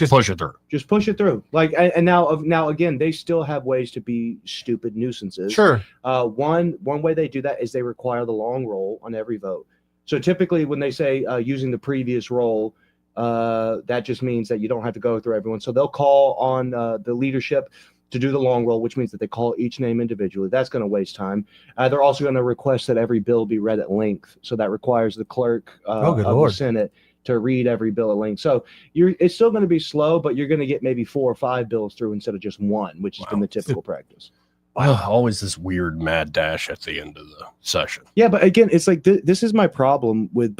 push it through. Just push it through. Like, and now again, they still have ways to be stupid nuisances. Sure. One way they do that is they require the long roll on every vote. So typically when they say using the previous roll, that just means that you don't have to go through everyone. So they'll call on the leadership to do the long roll, which means that they call each name individually. That's going to waste time. They're also going to request that every bill be read at length. So that requires the clerk of the Senate to read every bill at length. So it's still going to be slow, but you're going to get maybe 4 or 5 bills through instead of just one, which has been the typical practice. Always this weird mad dash at the end of the session. Yeah, but again, it's like this is my problem with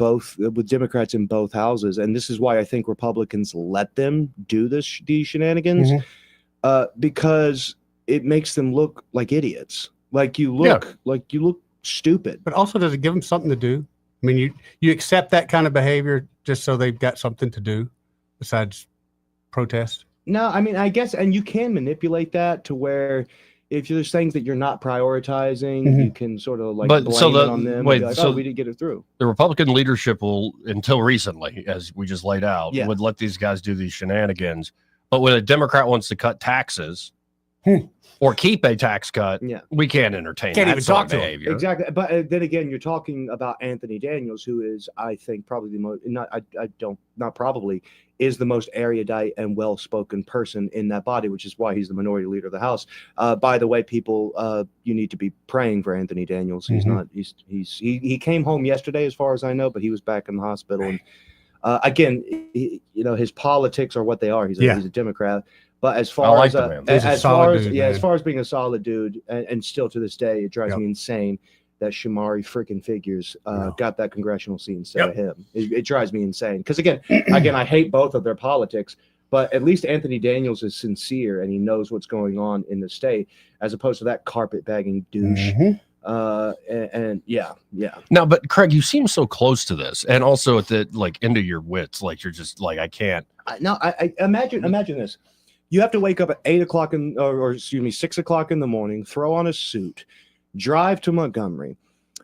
Democrats in both houses, and this is why I think Republicans let them do these shenanigans, because it makes them look like idiots. Like you look stupid. But also, does it give them something to do? I mean, you accept that kind of behavior just so they've got something to do besides protest? No, I mean, I guess, and you can manipulate that to where if there's things that you're not prioritizing, you can sort of like blame it on them. Wait, and be like, so we didn't get it through. The Republican leadership will, until recently, as we just laid out, would let these guys do these shenanigans. But when a Democrat wants to cut taxes or keep a tax cut, we can't entertain that sort of behavior. Exactly. But then again, you're talking about Anthony Daniels, who is, I think, probably the most, is the most erudite and well-spoken person in that body, which is why he's the minority leader of the House. By the way, people, you need to be praying for Anthony Daniels. He came home yesterday, as far as I know, but he was back in the hospital. And again, his politics are what they are. He's a Democrat. But as far as being a solid dude, and still to this day, it drives me insane that Shamari freaking Figures got that congressional seat instead of him. It drives me insane because again, I hate both of their politics, but at least Anthony Daniels is sincere and he knows what's going on in the state, as opposed to that carpetbagging douche. Now, but Craig, you seem so close to this, and also at the end of your wits, like you're just like, I can't. I imagine this. You have to wake up at 6 o'clock in the morning, throw on a suit, drive to Montgomery,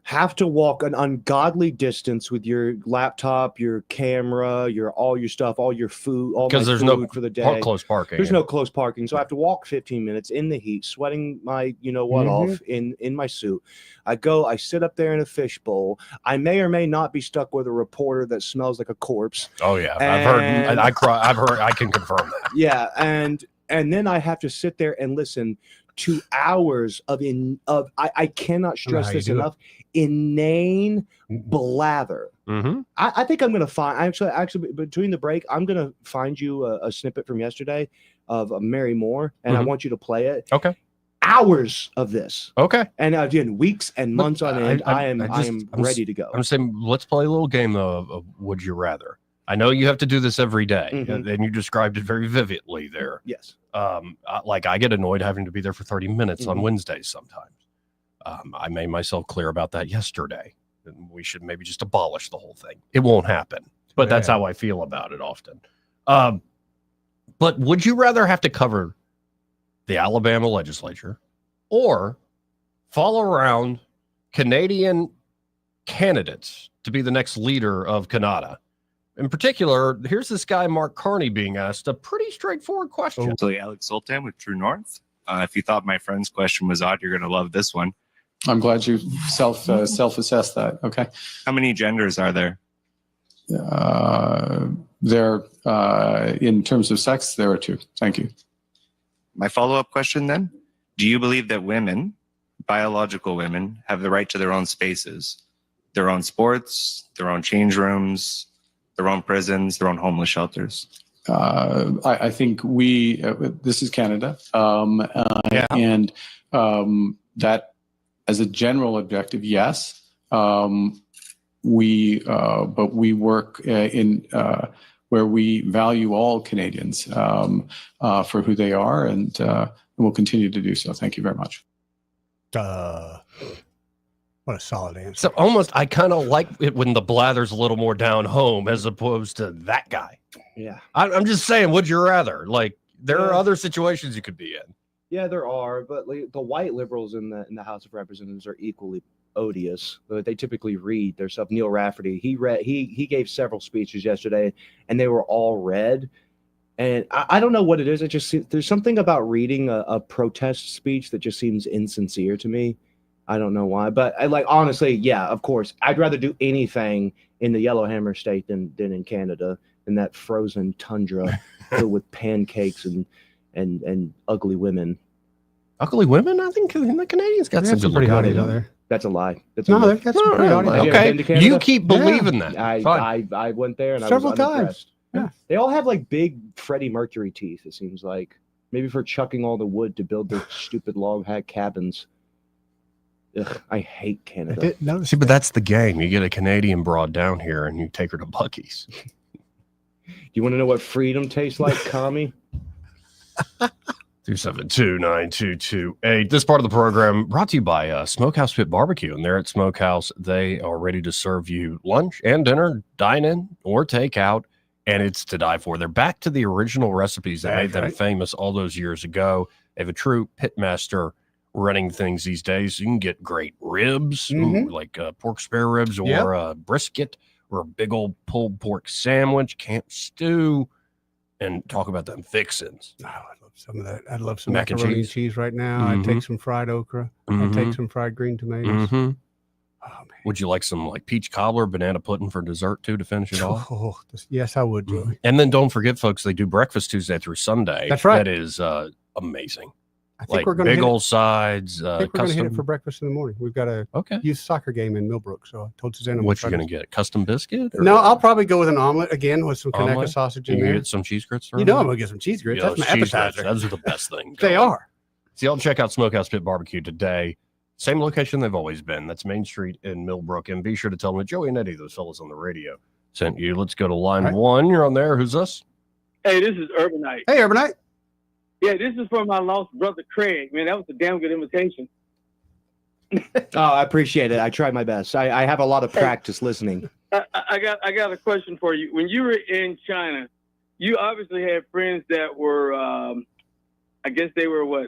have to walk an ungodly distance with your laptop, your camera, all your stuff, all your food, because there's no for the day. Close parking. There's no close parking, so I have to walk 15 minutes in the heat, sweating my off in my suit. I sit up there in a fishbowl. I may or may not be stuck with a reporter that smells like a corpse. Oh yeah, I've heard. I can confirm that. Yeah, and then I have to sit there and listen to hours of I cannot stress how you this do it. enough, inane blather. Mm-hmm. I think I'm going to find actually between the break, I'm going to find you a snippet from yesterday of Mary Moore, and I want you to play it. Okay. Hours of this. Okay. And again, weeks and months on end. I am I'm ready to go. I'm saying let's play a little game though of would you rather. I know you have to do this every day, and you described it very vividly there. Yes. Like I get annoyed having to be there for 30 minutes on Mhm. Wednesdays sometimes. I made myself clear about that yesterday. We should maybe just abolish the whole thing. It won't happen, but that's how I feel about it often. But would you rather have to cover the Alabama legislature or follow around Canadian candidates to be the next leader of Canada? In particular, here's this guy, Mark Carney, being asked a pretty straightforward question. Actually, Alex Sultan with True North. If you thought my friend's question was odd, you're going to love this one. I'm glad you self-assessed that. Okay. How many genders are there? There, in terms of sex, there are 2. Thank you. My follow-up question then, do you believe that women, biological women, have the right to their own spaces, their own sports, their own change rooms, their own prisons, their own homeless shelters? I think this is Canada. And that as a general objective, yes. But we work in where we value all Canadians for who they are, and we'll continue to do so. Thank you very much. What a solid answer. So almost, I kind of like it when the blather's a little more down home as opposed to that guy. Yeah. I'm just saying, would you rather? Like, there are other situations you could be in. Yeah, there are, but the white liberals in the House of Representatives are equally odious. They typically read their stuff. Neil Rafferty, he gave several speeches yesterday, and they were all read. And I don't know what it is. It just there's something about reading a protest speech that just seems insincere to me. I don't know why, but honestly, yeah, of course, I'd rather do anything in the Yellowhammer State than in Canada, in that frozen tundra filled with pancakes and ugly women. Ugly women? I think the Canadians got some pretty good hotties looking out there. That's a lie. That's No, a they've got some pretty hotties. Okay, you keep believing that. I went there and Several I was times. unimpressed. Yeah. They all have big Freddie Mercury teeth, it seems like. Maybe for chucking all the wood to build their stupid log hut cabins. Ugh, I hate Canada. See, but that's the game. You get a Canadian broad down here and you take her to Buc-ee's. You want to know what freedom tastes like, commie? 272-9228. This part of the program brought to you by Smokehouse Pit Barbecue. And there at Smokehouse, they are ready to serve you lunch and dinner, dine in or take out. And it's to die for. They're back to the original recipes that made them famous all those years ago. They have a true pitmaster running things these days. You can get great ribs, like pork spare ribs or brisket or a big old pulled pork sandwich, camp stew, and talk about them fixins. Oh, I love some of that. I'd love some Mac and macaroni and cheese. cheese right now. I'd take some fried okra. I'd take some fried green tomatoes. Would you like some peach cobbler, banana pudding for dessert too to finish it off? Oh, yes, I would, Joey. And then don't forget, folks, they do breakfast Tuesday through Sunday. That's right. That is amazing. I think we're going to big old sides. I think we're going to hit it for breakfast in the morning. We've got a youth soccer game in Millbrook, so I told Susanna. What you going to get? Custom biscuit? No, I'll probably go with an omelet again with some Kaneka Omelet? sausage You in there. get some cheese grits? You know I'm going to get some cheese grits. Yeah, That's my those cheese grits, appetizer. those are the best thing. They are. See, I'll check out Smokehouse Pit Barbecue today. Same location they've always been. That's Main Street in Millbrook. And be sure to tell them that Joey and Eddie, those fellas on the radio, sent you. Let's go to line one. You're on there. Who's this? Hey, this is Urbanite. Hey, Urbanite. Yeah, this is for my lost brother Craig. Man, that was a damn good invitation. Oh, I appreciate it. I tried my best. I have a lot of practice listening. I got a question for you. When you were in China, you obviously had friends that were, I guess they were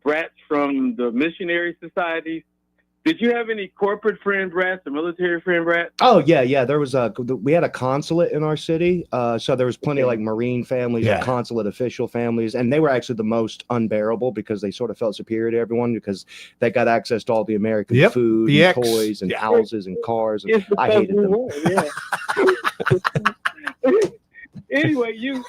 brats from the missionary societies. Did you have any corporate friend brats or military friend brats? Oh yeah. There was we had a consulate in our city, so there was plenty of Marine families, and consulate official families, and they were actually the most unbearable because they sort of felt superior to everyone because they got access to all the American food, and toys, and houses, and cars. And I hated them. Anyway, you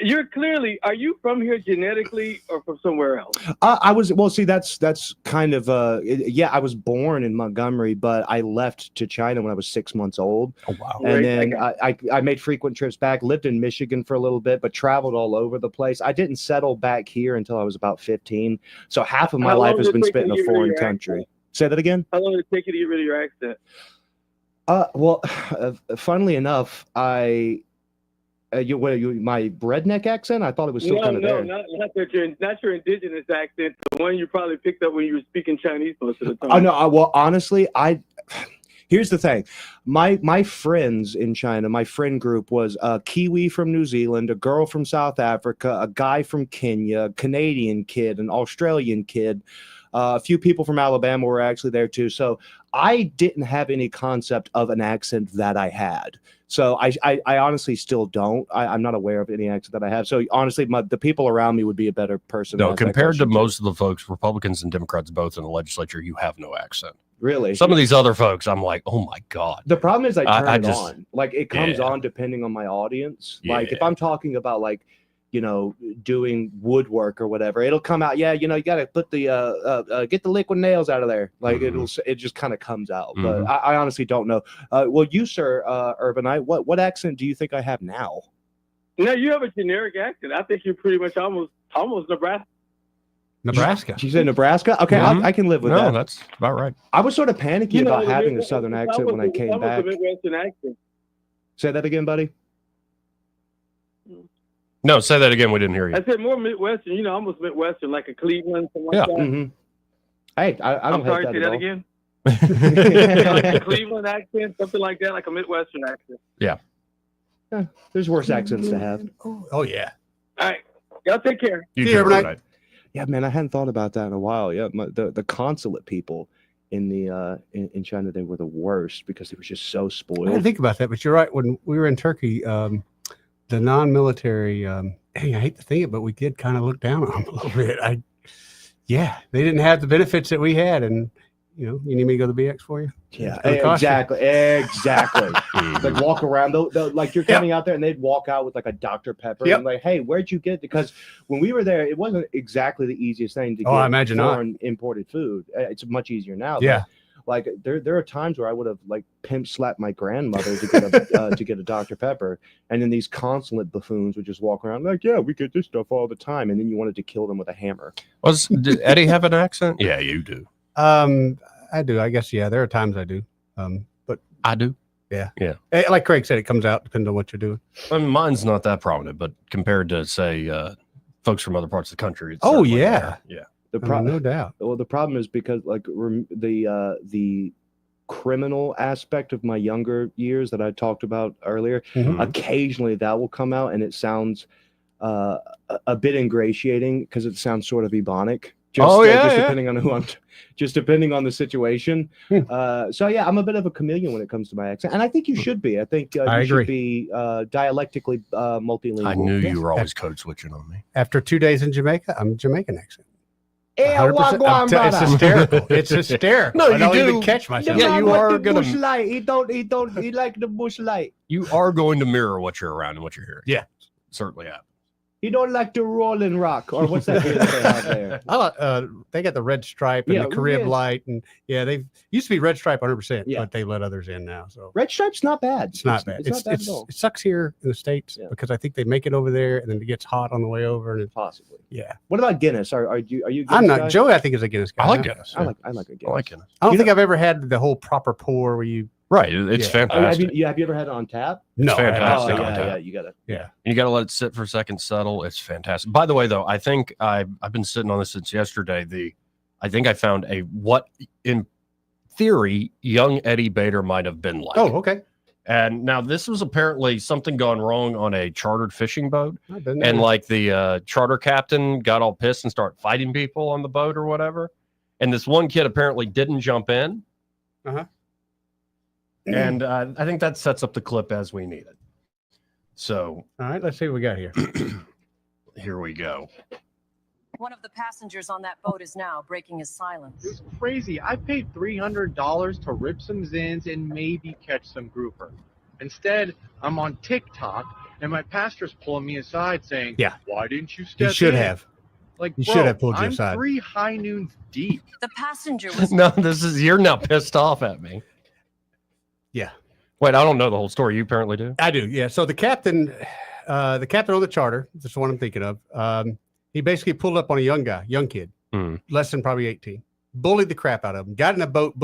You're clearly, are you from here genetically or from somewhere else? I was, well, see, that's kind of, yeah, I was born in Montgomery, but I left to China when I was 6 months old. Oh, wow. And Right, then I made frequent trips back, lived in Michigan for a little bit, but traveled all over the place. I didn't settle back here until I was about 15. So half of my How life long has did it been take spent you in to a get rid of foreign your country. accent? Say that again? How long did it take you to get rid of your accent? Well, funnily enough, my redneck accent, I thought it was still kind of there. not your indigenous accent, the one you probably picked up when you were speaking Chinese most of the time. Oh no, well, honestly, here's the thing. My friends in China, my friend group was a Kiwi from New Zealand, a girl from South Africa, a guy from Kenya, a Canadian kid, an Australian kid. A few people from Alabama were actually there too. So I didn't have any concept of an accent that I had. So I honestly still don't. I'm not aware of any accent that I have. So honestly, the people around me would be a better person. No, compared to most of the folks, Republicans and Democrats both in the legislature, you have no accent. Really? Some of these other folks, I'm like, oh my God. The problem is I turn it just, on. Like it comes on depending on my audience. Like if I'm talking about like, doing woodwork or whatever, it'll come out. Yeah, you got to put the get the liquid nails out of there. Like it just kind of comes out. But I honestly don't know. Well, you, sir, Urbanite, what accent do you think I have now? No, you have a generic accent. I think you're pretty much almost Nebraska. Nebraska. She said Nebraska. Okay, I can live with that. No, that's about right. I was sort of panicky about having a southern accent when I came back. A Midwestern accent. Say that again, buddy. No, say that again. We didn't hear you. I said more Midwestern, almost Midwestern, like a Cleveland, something like that. Mm-hmm. Hey, I don't I'm sorry, hate say that that at all. again. Like a Cleveland accent, something like that, like a Midwestern accent. Yeah. There's worse accents to have. Oh yeah. All right. Y'all take care. You See too, you, everybody. right. Yeah, man, I hadn't thought about that in a while. Yeah, the consulate people in the in China, they were the worst because they were just so I spoiled. didn't think about that, but you're right. When we were in Turkey, the non-military, dang, I hate to think it, but we did kind of look down on them a little bit. They didn't have the benefits that we had, and you need me to go to the BX for you? Yeah, It's gonna cost you. exactly. Like walk around, like you're coming out there, and they'd walk out with like a Dr. Pepper, and like, hey, where'd you get it? Because when we were there, it wasn't exactly the easiest thing to get. I imagine foreign imported food. It's much easier now. Yeah. Like there are times where I would have like pimp slapped my grandmother to get a to get a Dr. Pepper, and then these consulate buffoons would just walk around like, yeah, we get this stuff all the time, and then you wanted to kill them with a hammer. Did Eddie have an accent? Yeah, you do. I do. I guess there are times I do. But I do. Yeah. Yeah. Like Craig said, it comes out depending on what you're doing. I mean, mine's not that prominent, but compared to say folks from other parts of the country, it's Oh certainly yeah. there. Yeah. No doubt. Well, the problem is because like the criminal aspect of my younger years that I talked about earlier, occasionally that will come out, and it sounds a bit ingratiating because it sounds sort of ebonic. Just depending on just depending on the situation. So yeah, I'm a bit of a chameleon when it comes to my accent, and I think you should be. I think you agree. should be dialectically multilingual. I knew you were always code switching on me. After 2 days in Jamaica, I'm Jamaican accent. Yeah, 100%. It's hysterical. It's hysterical. No, I don't you do. even catch myself. Yeah, you are the bush gonna. light. He like the bush light. You are going to mirror what you're around and what you're hearing. Yeah, certainly happens. He don't like the Rolling Rock, or what's that beer that they have there? They got the red stripe and the Carib light, and they used to be red stripe 100%, but they let others in now. So red stripe's not bad. It's not bad. It's not bad at all. It sucks here in the States because I think they make it over there, and then it gets hot on the way over, and possibly. Yeah. What about Guinness? Are you? A Guinness I'm not. guy? Joey, I think is a Guinness guy. I like Guinness. I like a Guinness. I like Guinness. I don't think I've ever had the whole proper pour where you. Right, it's fantastic. Have you ever had it on tap? It's fantastic. Oh, on tap. yeah, you gotta. Yeah, and you gotta let it sit for a second, settle. It's fantastic. By the way, though, I think I've been sitting on this since yesterday. I think I found what in theory young Eddie Bader might have been like. Oh, okay. And now this was apparently something gone wrong on a chartered fishing boat, and like the charter captain got all pissed and started fighting people on the boat or whatever. And this one kid apparently didn't jump in. And I think that sets up the clip as we need it. So, all right, let's see what we got here. Here we go. One of the passengers on that boat is now breaking his silence. It's crazy. I paid $300 to rip some zins and maybe catch some grouper. Instead, I'm on TikTok And my pastor's pulling me aside saying, Yeah. why didn't you step He should in? have. Like, He bro, should have pulled you I'm aside. 3 high noons deep. The passenger was No, you're now pissed off at me. Yeah. Wait, I don't know the whole story. You apparently do. I do. Yeah. So the captain on the charter, that's the one I'm thinking of. He basically pulled up on a young kid, less than probably 18, bullied the crap out of him, got in a boat,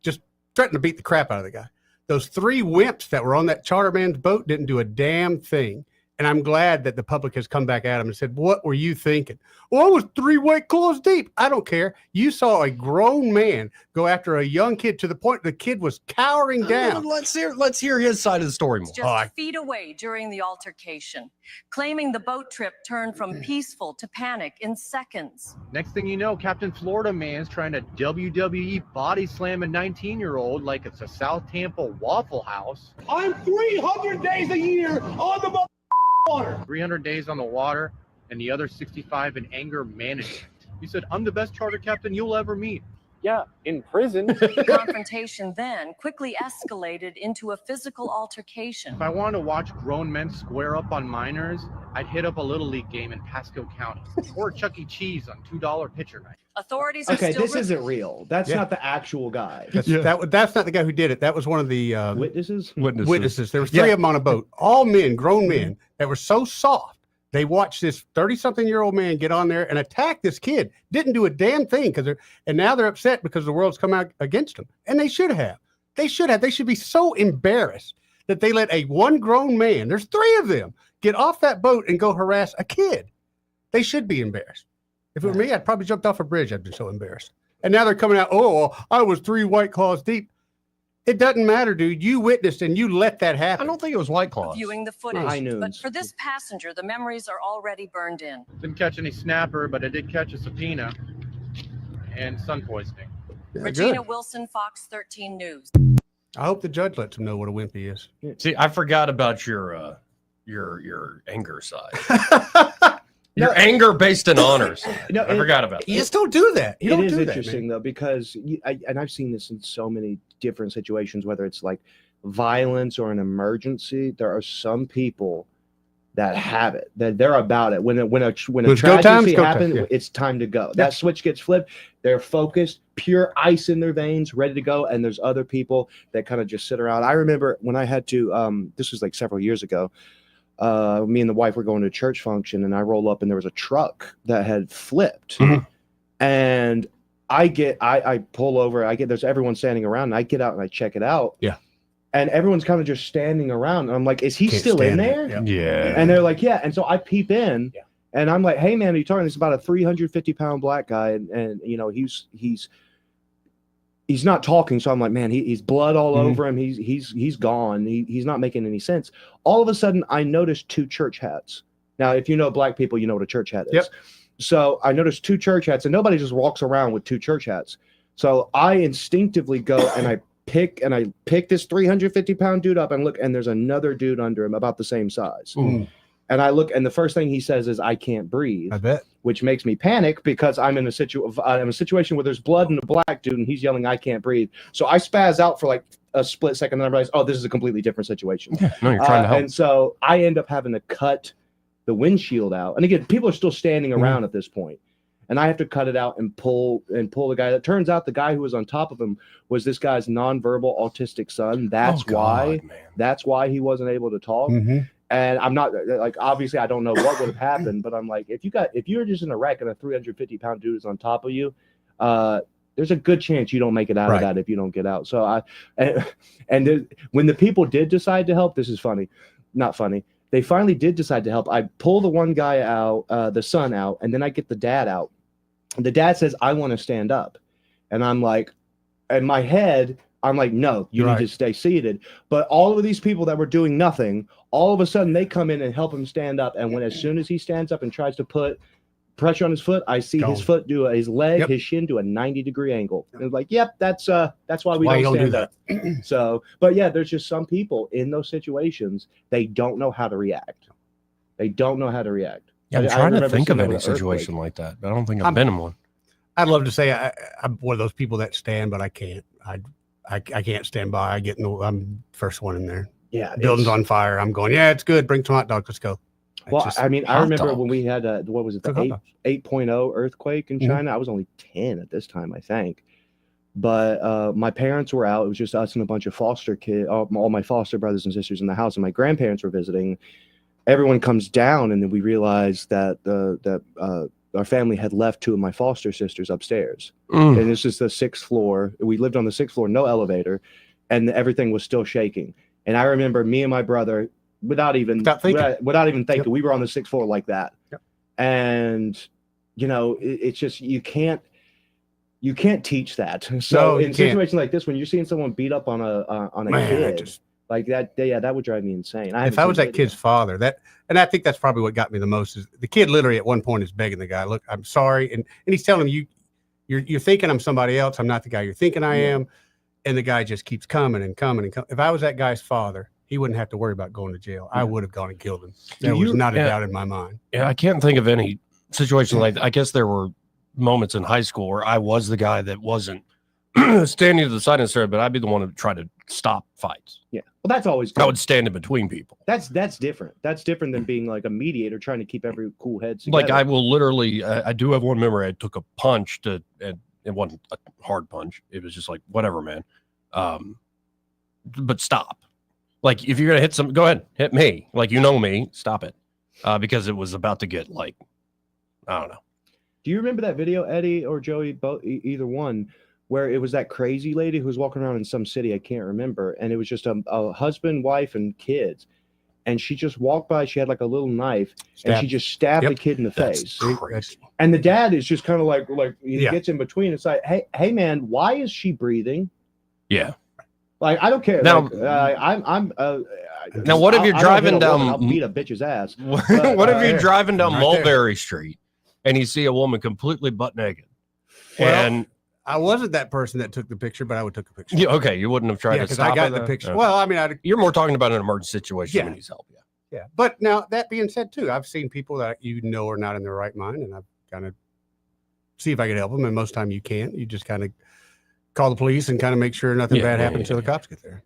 just threatened to beat the crap out of the guy. Those 3 wimps that were on that charter man's boat didn't do a damn thing. And I'm glad that the public has come back at him and said, what were you thinking? Well, I was 3 white claws deep. I don't care. You saw a grown man go after a young kid to the point the kid was cowering down. Let's hear his side of the story more. just feet away during the altercation, claiming the boat trip turned from peaceful to panic in seconds. Next thing you know, Captain Florida Man's trying to WWE body slam a 19-year-old like it's a South Tampa Waffle House. I'm 300 days a year on the water. 300 days on the water and the other 65 in anger management. He said, I'm the best charter captain you'll ever meet. Yeah, in prison. The confrontation then quickly escalated into a physical altercation. If I wanted to watch grown men square up on minors, I'd hit up a Little League game in Pasco County or Chuck E. Cheese on $2 pitcher night. Authorities are Okay, still this isn't real. That's not the actual guy. That's not the guy who did it. That was one of the witnesses. There was 3 of them on a boat, all men, grown men that were so soft. They watched this 30-something-year-old man get on there and attack this kid. Didn't do a damn thing and now they're upset because the world's come out against them. And they should have. They should be so embarrassed that they let one grown man, there's 3 of them, get off that boat and go harass a kid. They should be embarrassed. If it were me, I'd probably jumped off a bridge. I'd been so embarrassed. And now they're coming out, oh, I was 3 white claws deep. It doesn't matter, dude. You witnessed and you let that happen. I don't think it was white claws. Viewing the footage, but for this passenger, the memories are already burned in. Didn't catch any snapper, but I did catch a subpoena and sun poisoning. Regina Wilson, Fox 13 News. I hope the judge lets him know what a wimpy is. See, I forgot about your anger side. Your anger based in honors. I forgot about that. You just don't do that. It is interesting though, because and I've seen this in so many different situations, whether it's like violence or an emergency. There are some people that have it, that they're about it. When a tragedy happens, it's time to go. That switch gets flipped. They're focused, pure ice in their veins, ready to go. And there's other people that kind of just sit around. I remember when I had to. This was like several years ago. Me and the wife were going to a church function, and I roll up and there was a truck that had flipped. And I pull over, there's everyone standing around, and I get out and I check it out. Yeah. And everyone's kind of just standing around. And I'm like, is he still in there? Yeah. And they're like, yeah. And so I peep in and I'm like, hey man, are you talking? This is about a 350-pound black guy. And you know, he's not talking. So I'm like, man, he's blood all over him. He's gone. He's not making any sense. All of a sudden I noticed 2 church hats. Now, if you know black people, you know what a church hat is. Yep. So I noticed 2 church hats, and nobody just walks around with 2 church hats. So I instinctively go and I pick this 350-pound dude up and look, and there's another dude under him about the same size. And I look, and the first thing he says is, I can't breathe. I bet. Which makes me panic because I'm in a situation where there's blood in the black dude and he's yelling, I can't breathe. So I spaz out for like a split second and I realize, oh, this is a completely different situation. Yeah, no, you're trying to help. And so I end up having to cut the windshield out. And again, people are still standing around at this point. And I have to cut it out and pull the guy. That turns out the guy who was on top of him was this guy's nonverbal autistic son. That's why he wasn't able to talk. And I'm not like, obviously I don't know what would have happened, but I'm like, if you're just in a wreck and a 350-pound dude is on top of you, there's a good chance you don't make it out of that if you don't get out. So when the people did decide to help, this is funny, not funny. They finally did decide to help. I pull the one guy out, the son out, and then I get the dad out. The dad says, I want to stand up. And I'm like, in my head, I'm like, no, you need to stay seated. But all of these people that were doing nothing, all of a sudden they come in and help him stand up. And as soon as he stands up and tries to put pressure on his foot, I see his foot his leg, his shin do a 90-degree angle. And it's like, yep, that's why we don't stand up. So, but yeah, there's just some people in those situations, they don't know how to react. Yeah, I'm trying to think of any situation like that. I don't think I've been in one. I'd love to say I'm one of those people that stand, but I can't. I can't stand by. I'm first one in there. building's on fire. I'm going, yeah, it's good. Bring some hot dogs. Let's go. Well, I mean, I remember when we had what was it, the 8.0 earthquake in China. I was only 10 at this time, I think. But my parents were out. It was just us and a bunch of foster kids, all my foster brothers and sisters in the house, and my grandparents were visiting. Everyone comes down, and then we realized that our family had left 2 of my foster sisters upstairs. And this is the 6th floor. We lived on the 6th floor, no elevator, and everything was still shaking. And I remember me and my brother, without even thinking, we were on the 6th floor like that. And it's just you can't teach that. So in situations like this, when you're seeing someone beat up on a kid like that, that would drive me insane. If I was that kid's father, and I think that's probably what got me the most, is the kid literally at one point is begging the guy, look, I'm sorry. And he's telling him, you're thinking I'm somebody else. I'm not the guy you're thinking I am. And the guy just keeps coming and coming and coming. If I was that guy's father, he wouldn't have to worry about going to jail. I would have gone and killed him. There was not a doubt in my mind. Yeah, I can't think of any situation like that. I guess there were moments in high school where I was the guy that wasn't standing to the side necessarily, but I'd be the one to try to stop fights. Yeah. Well, that's always good. I would stand in between people. That's different. That's different than being like a mediator trying to keep every cool head together. Like I will literally, I do have one memory. I took a punch and it wasn't a hard punch. It was just like, whatever, man. But stop. Like if you're going to hit go ahead, hit me. Like, me, stop it. Because it was about to get like, I don't know. Do you remember that video, Eddie or Joey, both, either one, where it was that crazy lady who was walking around in some city, I can't remember, and it was just a husband, wife, and kids, and she just walked by, she had like a little knife, and she just stabbed the kid in the face. Crazy. And the dad is just kind of like he gets in between. It's like, hey man, why is she breathing? Yeah. Like, I don't care. Now, now what if you're driving down? I'll beat a bitch's ass. What if you're driving down Mulberry Street and you see a woman completely butt naked? And I wasn't that person that took the picture, but I would take a picture. Yeah, okay, you wouldn't have tried to stop I got it, the picture. Okay. Well, I mean, you're more talking about an emergency situation when he's help. Yeah. But now that being said, too, I've seen people that are not in their right mind, and I've kind of see if I can help them. And most time you can't. You just kind of call the police and kind of make sure nothing bad happens until the cops get there.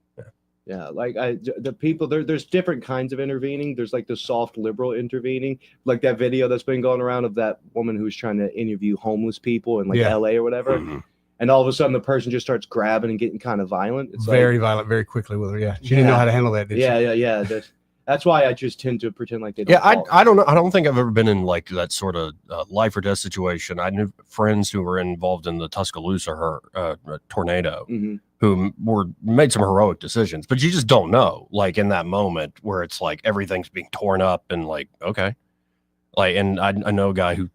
Yeah, like the people there's different kinds of intervening. There's like the soft liberal intervening, like that video that's been going around of that woman who's trying to interview homeless people in like LA or whatever. Mm-hmm. And all of a sudden the person just starts grabbing and getting kind of violent. It's very violent, very quickly with her. Yeah. She didn't know how to handle that, did she? Yeah. That's why I just tend to pretend like they don't. Yeah, I don't know. I don't think I've ever been in like that sort of life or death situation. I knew friends who were involved in the Tuscaloosa tornado who made some heroic decisions, but you just don't know. Like in that moment where it's like everything's being torn up and like, okay, like, and I know a guy who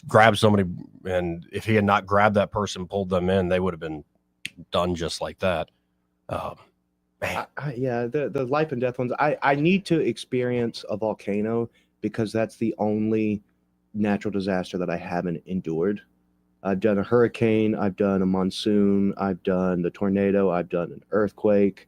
grabbed somebody, and if he had not grabbed that person, pulled them in, they would have been done just like that. The life and death ones. I need to experience a volcano because that's the only natural disaster that I haven't endured. I've done a hurricane, I've done a monsoon, I've done the tornado, I've done an earthquake.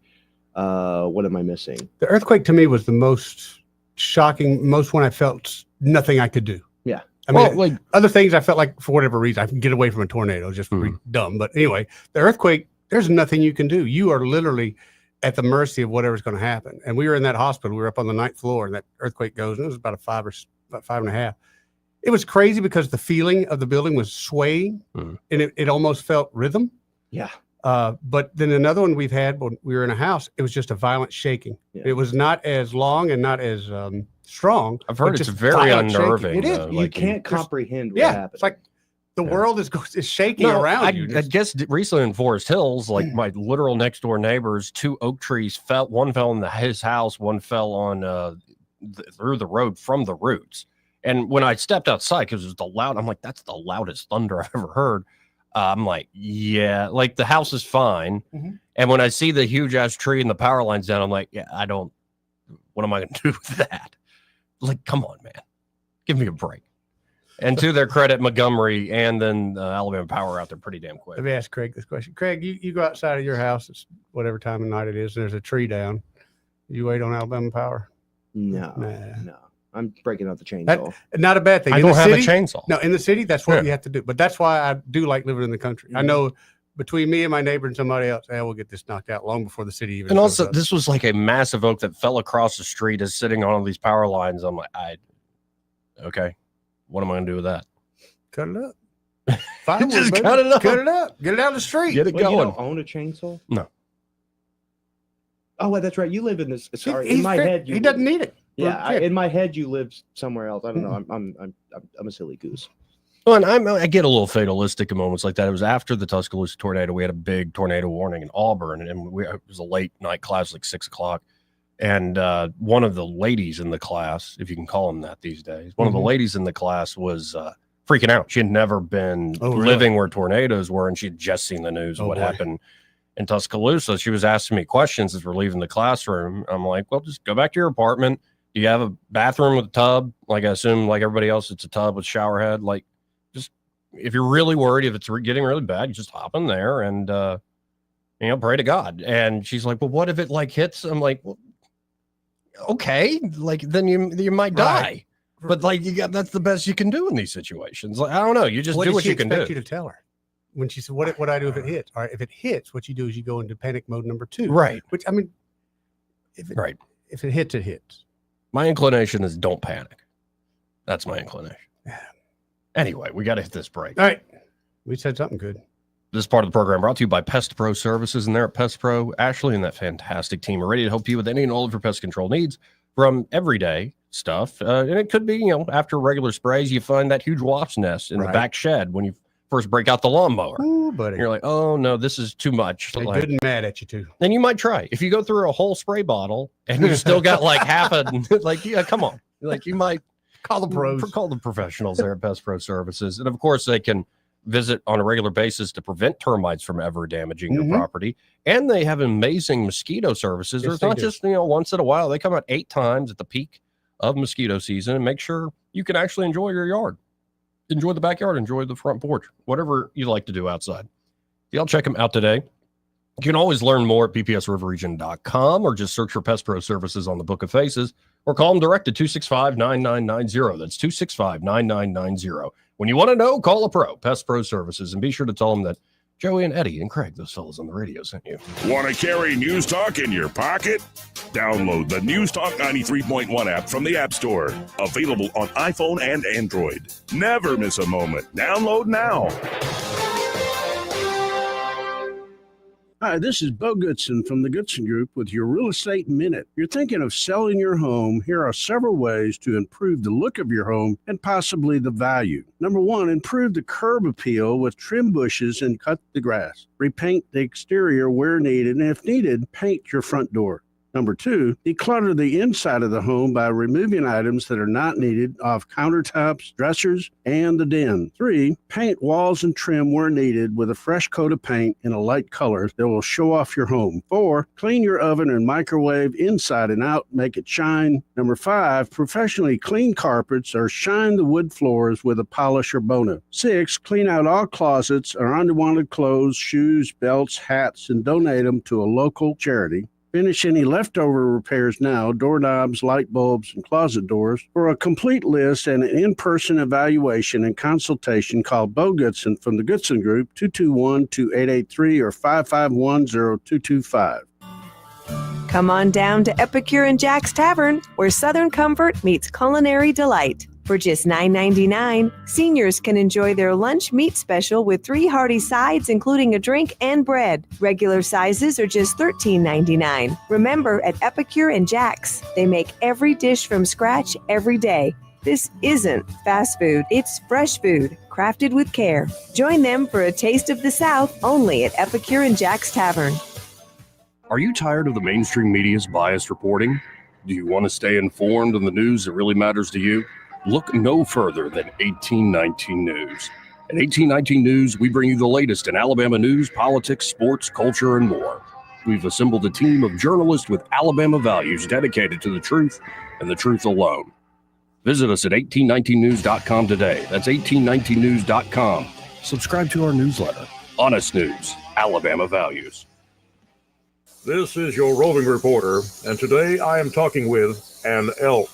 What am I missing? The earthquake to me was the most shocking, most when I felt nothing I could do. Yeah. I mean, like other things I felt like for whatever reason I can get away from a tornado, just dumb. But anyway, the earthquake, there's nothing you can do. You are literally at the mercy of whatever's going to happen. And we were in that hospital. We were up on the 9th floor, and that earthquake goes, and it was about about 5.5. It was crazy because the feeling of the building was swaying, and it almost felt rhythm. Yeah. But then another one we've had when we were in a house, it was just a violent shaking. Yeah. It was not as long and not as strong. I've heard it's very unnerving. It is. You can't comprehend what happened. It's like the world is shaking around you. I guess recently in Forest Hills, like my literal next door neighbors, 2 oak trees fell. One fell in his house. One fell on through the road from the roots. And when I stepped outside, because it was the loud, I'm like, that's the loudest thunder I've ever heard. I'm like, yeah, like the house is fine. And when I see the huge ass tree and the power lines down, I'm like, yeah, what am I going to do with that? Like, come on, man, give me a break. And to their credit, Montgomery and then Alabama Power out there pretty damn quick. Let me ask Craig this question. Craig, you go outside of your house, it's whatever time of night it is, and there's a tree down. You wait on Alabama Power? No. I'm breaking out the chainsaw. Not a bad thing. I don't have a chainsaw. No, in the city, that's what you have to do. But that's why I do like living in the country. I know between me and my neighbor and somebody else, we'll get this knocked out long before the city even. And also, shows up. this was like a massive oak that fell across the street, is sitting on all these power lines. I'm like, okay, what am I going to do with that? Cut it up. Firewood, Just baby. cut it up. Cut it up. Get it out of the street. Get it Well, you going. don't own a chainsaw? No. Oh, well, that's right. You live in this. Sorry, He's in my fit. head, you He doesn't need it. Yeah, in my head, you live somewhere else. I don't know. I'm a silly goose. Well, and I get a little fatalistic in moments like that. It was after the Tuscaloosa tornado. We had a big tornado warning in Auburn, and it was a late night class, like 6 o'clock. And one of the ladies in the class, if you can call them that these days, one of the ladies in the class was freaking out. She had never been living where tornadoes were, and she had just seen the news of what happened in Tuscaloosa. She was asking me questions as we're leaving the classroom. I'm like, well, just go back to your apartment. Do you have a bathroom with a tub? Like, I assume, like everybody else, it's a tub with shower head. Like, just if you're really worried, if it's getting really bad, you just hop in there and, pray to God. And she's like, well, what if it like hits? I'm like, well, okay, like then you might die. But like that's the best you can do in these situations. Like, I don't know. You just do what you can do. What did she expect you to tell her? When she said, what I do if it hits? All right, if it hits, what you do is you go into panic mode number 2. Right. Which, I mean, if it hits, it hits. My inclination is don't panic. That's my inclination. Anyway, we got to hit this break. All right. We said something good. This part of the program brought to you by Pest Pro Services, and they're at Pest Pro. Ashley and that fantastic team are ready to help you with any and all of your pest control needs, from everyday stuff. And it could be, after regular sprays, you find that huge wasp's nest in the back shed when you first break out the lawnmower. Ooh, buddy. You're like, oh no, this is too much. They're Like, good and mad at you too. then you might try. If you go through a whole spray bottle and you still got like half a, like, yeah, come on. Like, you might call the pros. Call the professionals there at Pest Pro Services. And of course, they can visit on a regular basis to prevent termites from ever damaging your property. And they have amazing mosquito services. Yes, It's they not do. just, once in a while. They come out 8 times at the peak of mosquito season and make sure you can actually enjoy your yard. Enjoy the backyard, enjoy the front porch, whatever you like to do outside. Y'all check them out today. You can always learn more at ppsriverregion.com or just search for Pest Pro Services on the Book of Faces or call them direct at 265-9990. That's 265-9990. When you want to know, call a pro, Pest Pro Services, and be sure to tell them that Joey and Eddie and Craig, those fellas on the radio, sent you. Want to carry News Talk in your pocket? Download the News Talk 93.1 app from the App Store. Available on iPhone and Android. Never miss a moment. Download now. Hi, this is Bo Goodson from the Goodson Group with your Real Estate Minute. You're thinking of selling your home. Here are several ways to improve the look of your home and possibly the value. Number 1, improve the curb appeal with trim bushes and cut the grass. Repaint the exterior where needed, and if needed, paint your front door. Number 2, declutter the inside of the home by removing items that are not needed off countertops, dressers, and the den. 3, paint walls and trim where needed with a fresh coat of paint in a light color that will show off your home. 4, clean your oven and microwave inside and out, make it shine. Number 5, professionally clean carpets or shine the wood floors with a polish or Bona. 6, clean out all closets or unwanted clothes, shoes, belts, hats, and donate them to a local charity. Finish any leftover repairs now, doorknobs, light bulbs, and closet doors. For a complete list and an in-person evaluation and consultation, call Bo Goodson from the Goodson Group, 221-2883 or 551-0225. Come on down to Epicure and Jack's Tavern, where Southern comfort meets culinary delight. For just $9.99, seniors can enjoy their lunch meat special with 3 hearty sides, including a drink and bread. Regular sizes are just $13.99. Remember, at Epicure and Jack's, they make every dish from scratch every day. This isn't fast food, it's fresh food, crafted with care. Join them for a taste of the South, only at Epicure and Jack's Tavern. Are you tired of the mainstream media's biased reporting? Do you want to stay informed on the news that really matters to you? Look no further than 1819 News. At 1819 News, we bring you the latest in Alabama news, politics, sports, culture, and more. We've assembled a team of journalists with Alabama values dedicated to the truth and the truth alone. Visit us at 1819news.com today. That's 1819news.com. Subscribe to our newsletter. Honest News, Alabama Values. This is your roving reporter, and today I am talking with an elk.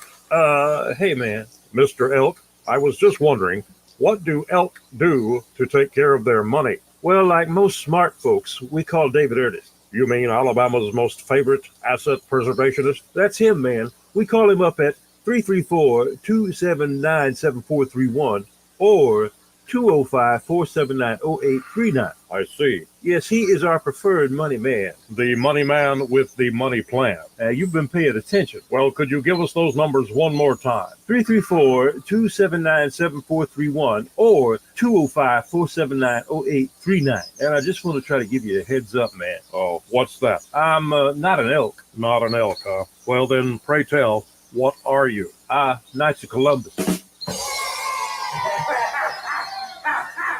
Hey man, Mr. Elk, I was just wondering, what do elk do to take care of their money? Well, like most smart folks, we call David Ernest. You mean Alabama's most favorite asset preservationist? That's him, man. We call him up at 334-279-7431 or 205-479-0839. I see. Yes, he is our preferred money man. The money man with the money plan. You've been paying attention. Well, could you give us those numbers one more time? 334-279-7431 or 205-479-0839. And I just want to try to give you a heads up, man. Oh, what's that? I'm not an elk. Not an elk, huh? Well, then, pray tell, what are you? Knights of Columbus.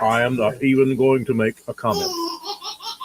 I am not even going to make a comment.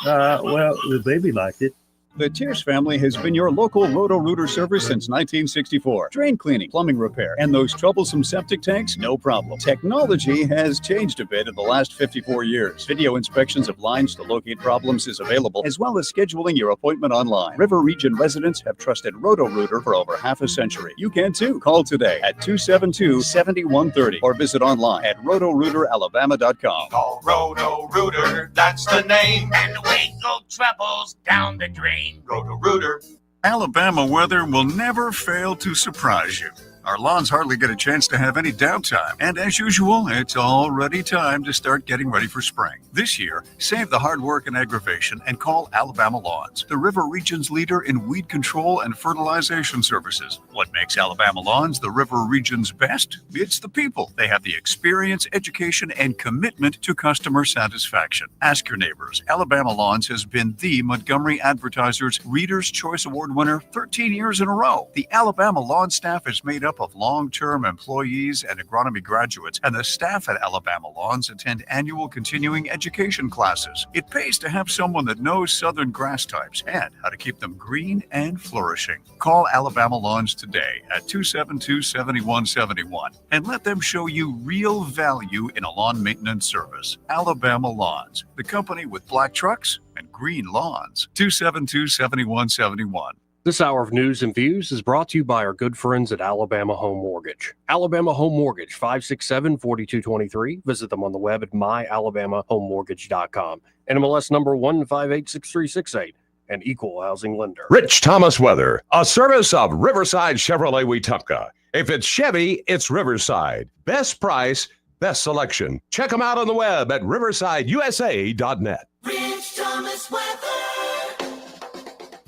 Well, the baby liked it. The Tierce family has been your local Roto-Rooter service since 1964. Drain cleaning, plumbing repair, and those troublesome septic tanks, no problem. Technology has changed a bit in the last 54 years. Video inspections of lines to locate problems is available, as well as scheduling your appointment online. River Region residents have trusted Roto-Rooter for over half a century. You can too. Call today at 272-7130 or visit online at rotorooteralabama.com. Call Roto-Rooter, that's the name, and away go troubles down the drain. Roto-Rooter. Alabama weather will never fail to surprise you. Our lawns hardly get a chance to have any downtime. And as usual, it's already time to start getting ready for spring. This year, save the hard work and aggravation and call Alabama Lawns, the River Region's leader in weed control and fertilization services. What makes Alabama Lawns the River Region's best? It's the people. They have the experience, education, and commitment to customer satisfaction. Ask your neighbors. Alabama Lawns has been the Montgomery Advertiser's Reader's Choice Award winner 13 years in a row. The Alabama Lawn staff is made up of long-term employees and agronomy graduates, and the staff at Alabama Lawns attend annual continuing education classes. It pays to have someone that knows southern grass types and how to keep them green and flourishing. Call Alabama Lawns today at 272-7171 and let them show you real value in a lawn maintenance service. Alabama Lawns, the company with black trucks and green lawns. 272-7171. This hour of news and views is brought to you by our good friends at Alabama Home Mortgage. Alabama Home Mortgage, 567-4223. Visit them on the web at myalabamahomemortgage.com. NMLS number 1586368, an equal housing lender. Rich Thomas Weather, a service of Riverside Chevrolet Wetumpka. If it's Chevy, it's Riverside. Best price, best selection. Check them out on the web at riversideusa.net. Rich Thomas Weather.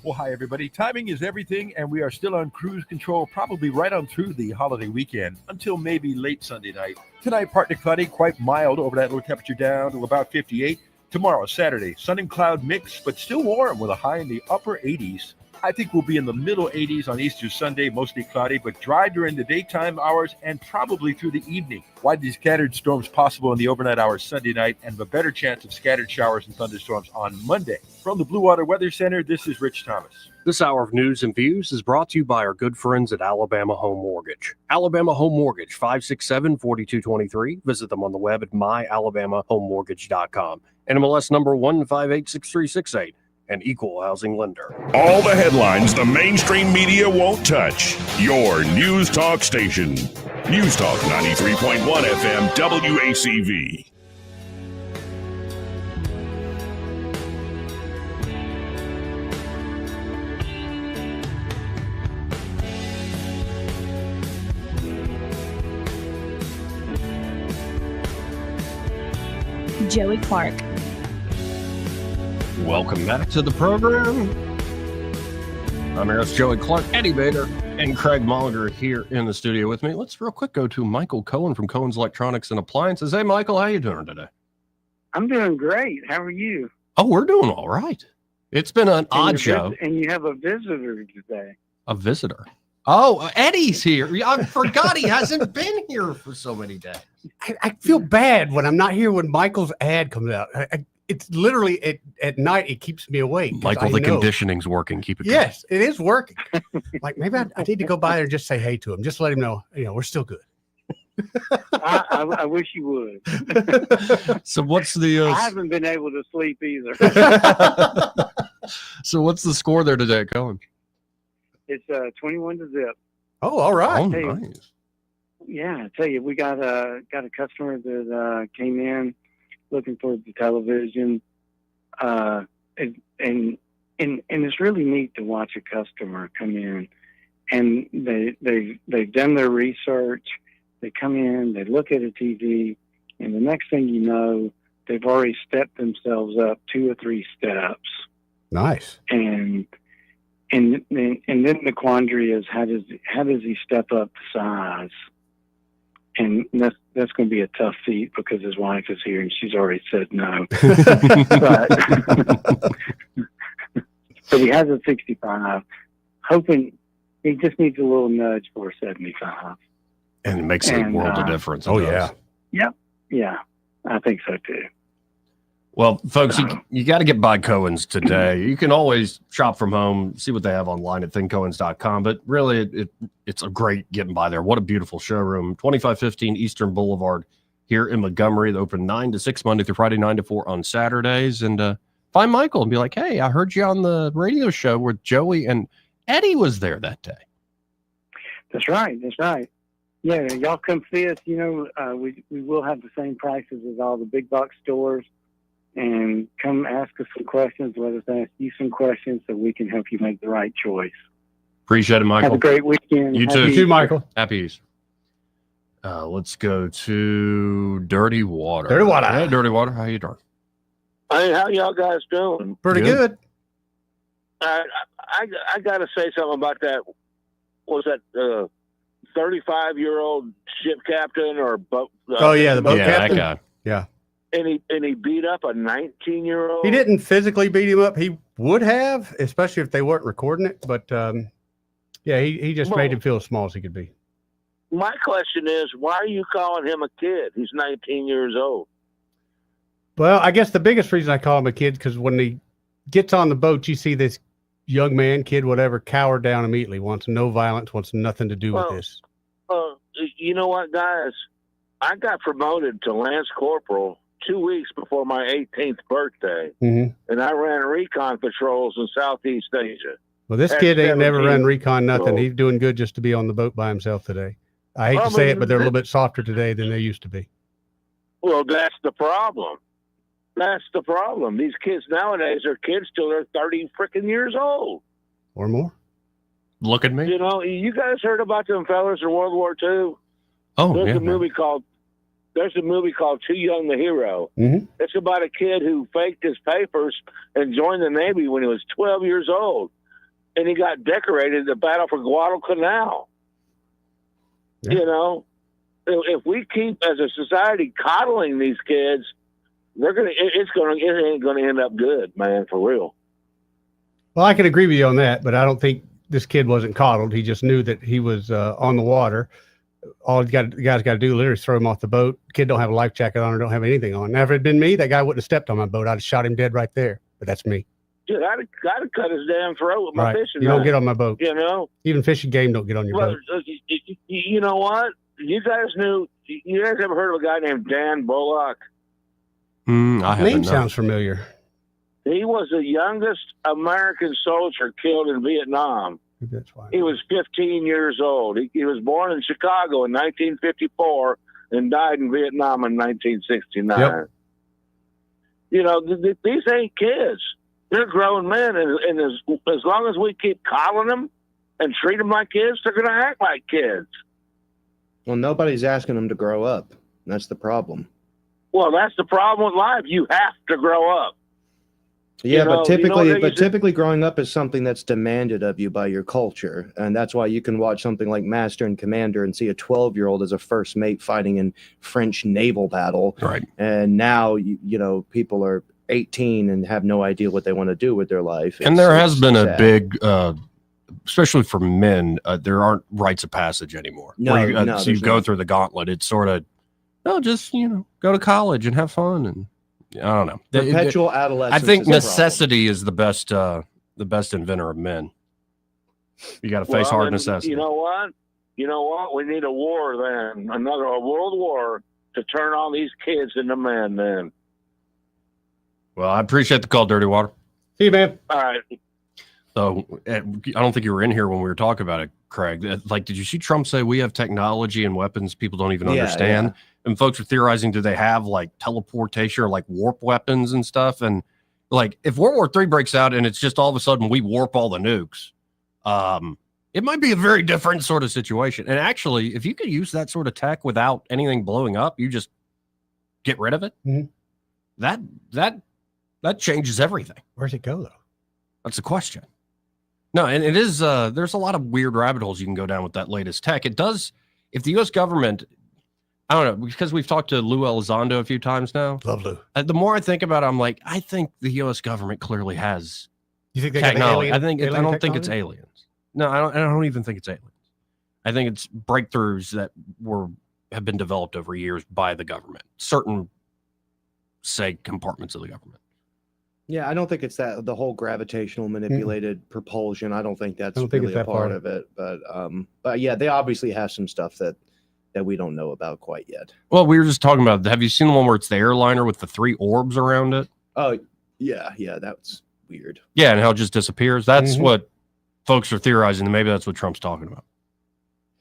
Well, hi, everybody. Timing is everything, and we are still on cruise control, probably right on through the holiday weekend until maybe late Sunday night. Tonight, partly cloudy, quite mild, overnight low temperature down to about 58. Tomorrow, Saturday, sun and cloud mix, but still warm with a high in the upper 80s. I think we'll be in the middle 80s on Easter Sunday, mostly cloudy, but dry during the daytime hours and probably through the evening. Widely scattered storms possible in the overnight hours Sunday night, and a better chance of scattered showers and thunderstorms on Monday. From the Blue Water Weather Center, this is Rich Thomas. This hour of news and views is brought to you by our good friends at Alabama Home Mortgage. Alabama Home Mortgage, 567-4223. Visit them on the web at myalabamahomemortgage.com. NMLS number 1586368. An equal housing lender. All the headlines the mainstream media won't touch. Your News Talk station. News Talk 93.1 FM WACV. Joey Clark. Welcome back to the program. I'm your host, Joey Clark, Eddie Bader, and Craig Mollinger here in the studio with me. Let's real quick go to Michael Cohen from Cohen's Electronics and Appliances. Hey, Michael, how you doing today? I'm doing great. How are you? Oh, we're doing all right. It's been an odd show. And you have a visitor today. A visitor? Oh, Eddie's here. I forgot he hasn't been here for so many days. I feel bad when I'm not here when Michael's ad comes out. It's literally at night, it keeps me awake. Michael, the conditioning's working. Keep it going. Yes, it is working. Like maybe I need to go by there and just say hey to him. Just let him know, we're still good. I wish you would. So what's the... I haven't been able to sleep either. So what's the score there today, Cohen? It's 21-0. Oh, all right. Oh, nice. Yeah, I tell you, we got a customer that came in looking for the television. And it's really neat to watch a customer come in, and they've done their research. They come in, they look at a TV, and the next thing you know, they've already stepped themselves up 2 or 3 steps. Nice. And then the quandary is how does he step up the size? And that's going to be a tough feat because his wife is here and she's already said no. But he has a 65, hoping he just needs a little nudge for a 75. And it makes a world of difference. Oh, yeah. Yep. Yeah, I think so too. Well, folks, you got to get by Cohen's today. You can always shop from home, see what they have online at thinkcohens.com. But really, it's a great getting by there. What a beautiful showroom. 2515 Eastern Boulevard here in Montgomery. They open 9 to 6 Monday through Friday, 9 to 4 on Saturdays. And find Michael and be like, hey, I heard you on the radio show where Joey and Eddie was there that day. That's right. That's right. Yeah, y'all come see us. You know, we will have the same prices as all the big box stores. And come ask us some questions. Let us ask you some questions so we can help you make the right choice. Appreciate it, Michael. Have a great weekend. You Happy too, Michael. Happy Easter. Let's go to Dirty Water. Dirty Water. Hey, Dirty Water. How you doing? Hey, how y'all guys doing? Pretty good. I got to say something about that. Was that 35-year-old ship captain or boat? Oh yeah, the boat captain. That guy. Yeah. And he beat up a 19-year-old. He didn't physically beat him up. He would have, especially if they weren't recording it. But yeah, he just made him feel as small as he could be. My question is, why are you calling him a kid? He's 19 years old. Well, I guess the biggest reason I call him a kid because when he gets on the boat, you see this young man, kid, whatever, cower down immediately. Wants no violence. Wants nothing to do with this. You know what, guys? I got promoted to Lance Corporal 2 weeks before my 18th birthday, and I ran recon patrols in Southeast Asia. Well, this kid ain't never run recon nothing. He's doing good just to be on the boat by himself today. I hate to say it, but they're a little bit softer today than they used to be. Well, that's the problem. That's the problem. These kids nowadays are kids till they're 30 freaking years old. Or more. Look at me. You know, you guys heard about them fellas in World War II? Oh, There's yeah. a movie called Too Young to Hero. Mm-hmm. It's about a kid who faked his papers and joined the Navy when he was 12 years old. And he got decorated at the Battle for Guadalcanal. Yeah. You know, if we keep as a society coddling these kids, it ain't gonna end up good, man, for real. Well, I can agree with you on that, but I don't think this kid wasn't coddled. He just knew that he was on the water. All the guys got to do literally is throw him off the boat. Kid don't have a life jacket on or don't have anything on. Now, if it had been me, that guy wouldn't have stepped on my boat. I'd have shot him dead right there. But that's me. Dude, I'd have cut his damn throat with my fishing You line. don't get on my boat. You know? Even fish and game don't get on your boat. You know what? You guys ever heard of a guy named Dan Bullock? I haven't. Name sounds familiar. He was the youngest American soldier killed in Vietnam. That's why. He was 15 years old. He was born in Chicago in 1954 and died in Vietnam in 1969. Yep. You know, these ain't kids. They're grown men, and as long as we keep coddling them and treat them like kids, they're going to act like kids. Well, nobody's asking them to grow up. That's the problem. Well, that's the problem with life. You have to grow up. Yeah, but typically, typically growing up is something that's demanded of you by your culture. And that's why you can watch something like Master and Commander and see a 12-year-old as a first mate fighting in French naval battle. Right. And now, you know, people are 18 and have no idea what they want to do with their life. And there has been a sad. big, especially for men, there aren't rites of passage anymore. No, where you, no, so you there's go not. through the gauntlet. It's sort of, just, go to college and have fun. And I don't know. Perpetual adolescence. I think is a problem. necessity is the best inventor of men. You got to face hard necessity. You know what? We need a war then, a world war to turn all these kids into men then. Well, I appreciate the call, Dirty Water. See you, man. All right. So I don't think you were in here when we were talking about it, Craig. Like, did you see Trump say we have technology and weapons people don't even understand? Yeah. And folks are theorizing, do they have like teleportation or like warp weapons and stuff? And like, if World War III breaks out and it's just all of a sudden we warp all the nukes, it might be a very different sort of situation. And actually, if you could use that sort of tech without anything blowing up, you just get rid of it. Mm-hmm. That changes everything. Where's it go though? That's the question. No, and it is, there's a lot of weird rabbit holes you can go down with that latest tech. It does, if the U.S. government, I don't know, because we've talked to Lou Elizondo a few times now. Love Lou. The more I think about it, I'm like, I think the U.S. government clearly has you think they technology. Got I don't think it's aliens. No, I don't even think it's aliens. I think it's breakthroughs that have been developed over years by the government, certain, say, compartments of the government. Yeah, I don't think it's that the whole gravitational manipulated propulsion. I don't think that's really a part of it. But yeah, they obviously have some stuff that we don't know about quite yet. Well, we were just talking about. Have you seen the one where it's the airliner with the 3 orbs around it? Oh yeah, that's weird. Yeah, and how it just disappears. That's what folks are theorizing, and maybe that's what Trump's talking about.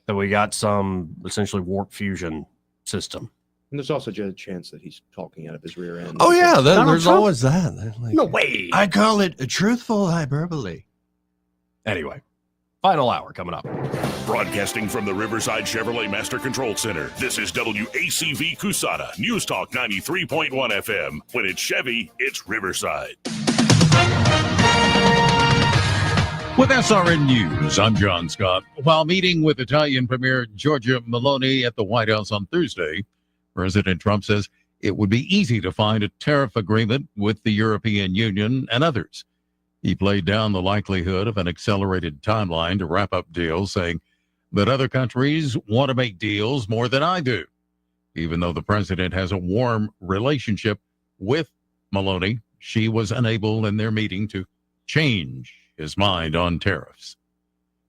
That we got some essentially warp fusion system. And there's also just a chance that he's talking out of his rear end. Oh, yeah. There's always that. Like, no way. I call it a truthful hyperbole. Anyway, final hour coming up. Broadcasting from the Riverside Chevrolet Master Control Center, this is WACV Cusada, News Talk 93.1 FM. When it's Chevy, it's Riverside. With SRN News, I'm John Scott. While meeting with Italian Premier Giorgia Meloni at the White House on Thursday, President Trump says it would be easy to find a tariff agreement with the European Union and others. He played down the likelihood of an accelerated timeline to wrap up deals, saying that other countries want to make deals more than I do. Even though the president has a warm relationship with Meloni, she was unable in their meeting to change his mind on tariffs.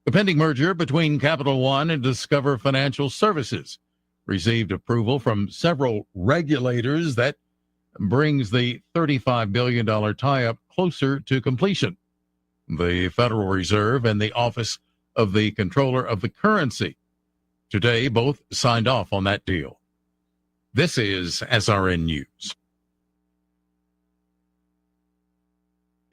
The pending merger between Capital One and Discover Financial Services received approval from several regulators that brings the $35 billion tie-up closer to completion. The Federal Reserve and the Office of the Comptroller of the Currency today both signed off on that deal. This is SRN News.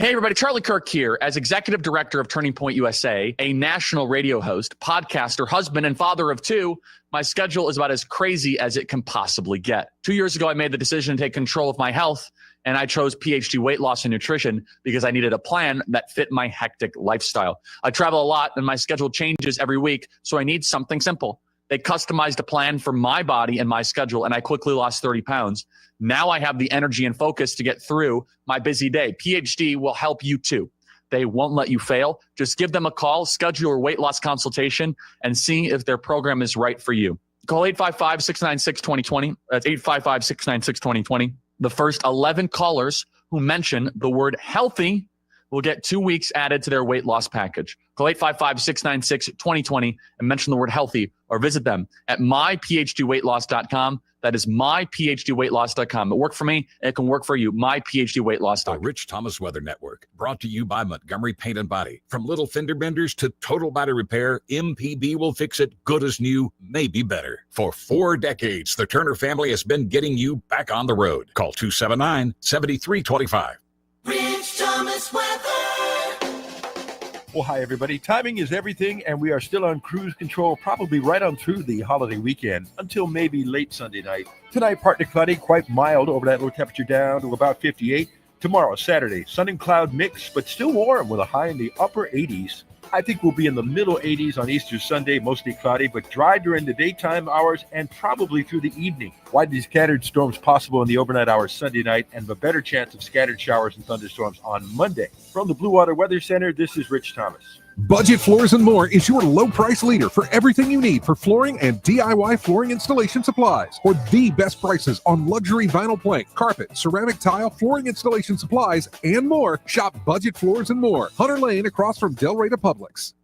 Hey everybody, Charlie Kirk here. As executive director of Turning Point USA, a national radio host, podcaster, husband, and father of 2, my schedule is about as crazy as it can possibly get. 2 years ago, I made the decision to take control of my health, and I chose PhD Weight Loss and Nutrition because I needed a plan that fit my hectic lifestyle. I travel a lot, and my schedule changes every week, so I need something simple. They customized a plan for my body and my schedule, and I quickly lost 30 pounds. Now I have the energy and focus to get through my busy day. PhD will help you too. They won't let you fail. Just give them a call, schedule your weight loss consultation, and see if their program is right for you. Call 855-696-2020. That's 855-696-2020. The first 11 callers who mention the word healthy will get 2 weeks added to their weight loss package. Call 855-696-2020 and mention the word healthy, or visit them at myphdweightloss.com. That is myphdweightloss.com. It worked for me, and it can work for you. myphdweightloss.com. The Rich Thomas Weather Network, brought to you by Montgomery Paint and Body. From little fender benders to total body repair, MPB will fix it good as new, maybe better. For 4 decades, the Turner family has been getting you back on the road. Call 279-7325. Rich Thomas Weather. Well, hi, everybody. Timing is everything, and we are still on cruise control, probably right on through the holiday weekend until maybe late Sunday night. Tonight, partly cloudy, quite mild, overnight low temperature down to about 58. Tomorrow, Saturday, sun and cloud mix, but still warm with a high in the upper 80s. I think we'll be in the middle 80s on Easter Sunday, mostly cloudy, but dry during the daytime hours and probably through the evening. Widely scattered storms possible in the overnight hours Sunday night, and a better chance of scattered showers and thunderstorms on Monday. From the Blue Water Weather Center, this is Rich Thomas. Budget Floors and More is your low-price leader for everything you need for flooring and DIY flooring installation supplies. For the best prices on luxury vinyl plank, carpet, ceramic tile, flooring installation supplies, and more, shop Budget Floors and More, Hunter Lane across from Del Rey to Publix.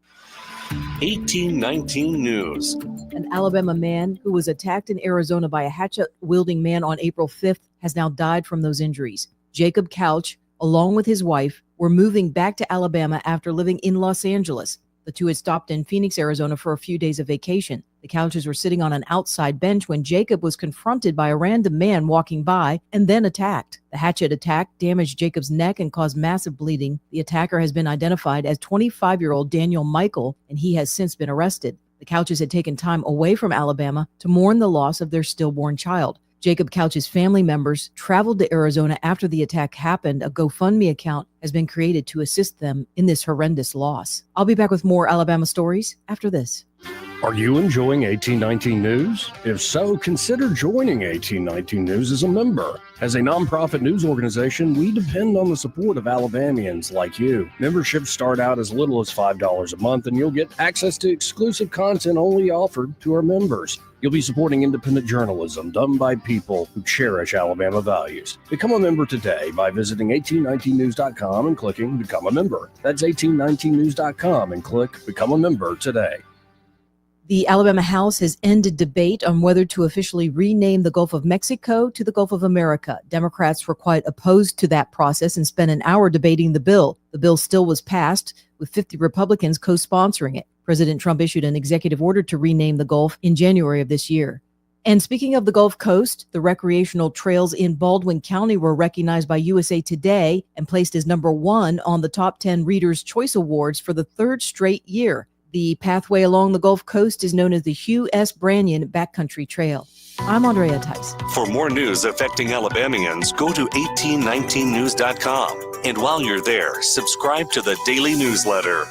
1819 News. An Alabama man who was attacked in Arizona by a hatchet-wielding man on April 5th has now died from those injuries. Jacob Couch, along with his wife, were moving back to Alabama after living in Los Angeles. The two had stopped in Phoenix, Arizona for a few days of vacation. The Couches were sitting on an outside bench when Jacob was confronted by a random man walking by and then attacked. The hatchet attack damaged Jacob's neck and caused massive bleeding. The attacker has been identified as 25-year-old Daniel Michael, and he has since been arrested. The Couches had taken time away from Alabama to mourn the loss of their stillborn child. Jacob Couch's family members traveled to Arizona after the attack happened. A GoFundMe account has been created to assist them in this horrendous loss. I'll be back with more Alabama stories after this. Are you enjoying 1819 News? If so, consider joining 1819 News as a member. As a nonprofit news organization, we depend on the support of Alabamians like you. Memberships start out as little as $5 a month, and you'll get access to exclusive content only offered to our members. You'll be supporting independent journalism done by people who cherish Alabama values. Become a member today by visiting 1819news.com and clicking Become a Member. That's 1819news.com and click Become a Member today. The Alabama House has ended debate on whether to officially rename the Gulf of Mexico to the Gulf of America. Democrats were quite opposed to that process and spent an hour debating the bill. The bill still was passed, with 50 Republicans co-sponsoring it. President Trump issued an executive order to rename the Gulf in January of this year. And speaking of the Gulf Coast, the recreational trails in Baldwin County were recognized by USA Today and placed as number 1 on the top 10 Reader's Choice Awards for the 3rd straight year. The pathway along the Gulf Coast is known as the Hugh S. Brannion Backcountry Trail. I'm Andrea Tice. For more news affecting Alabamians, go to 1819news.com. And while you're there, subscribe to the daily newsletter.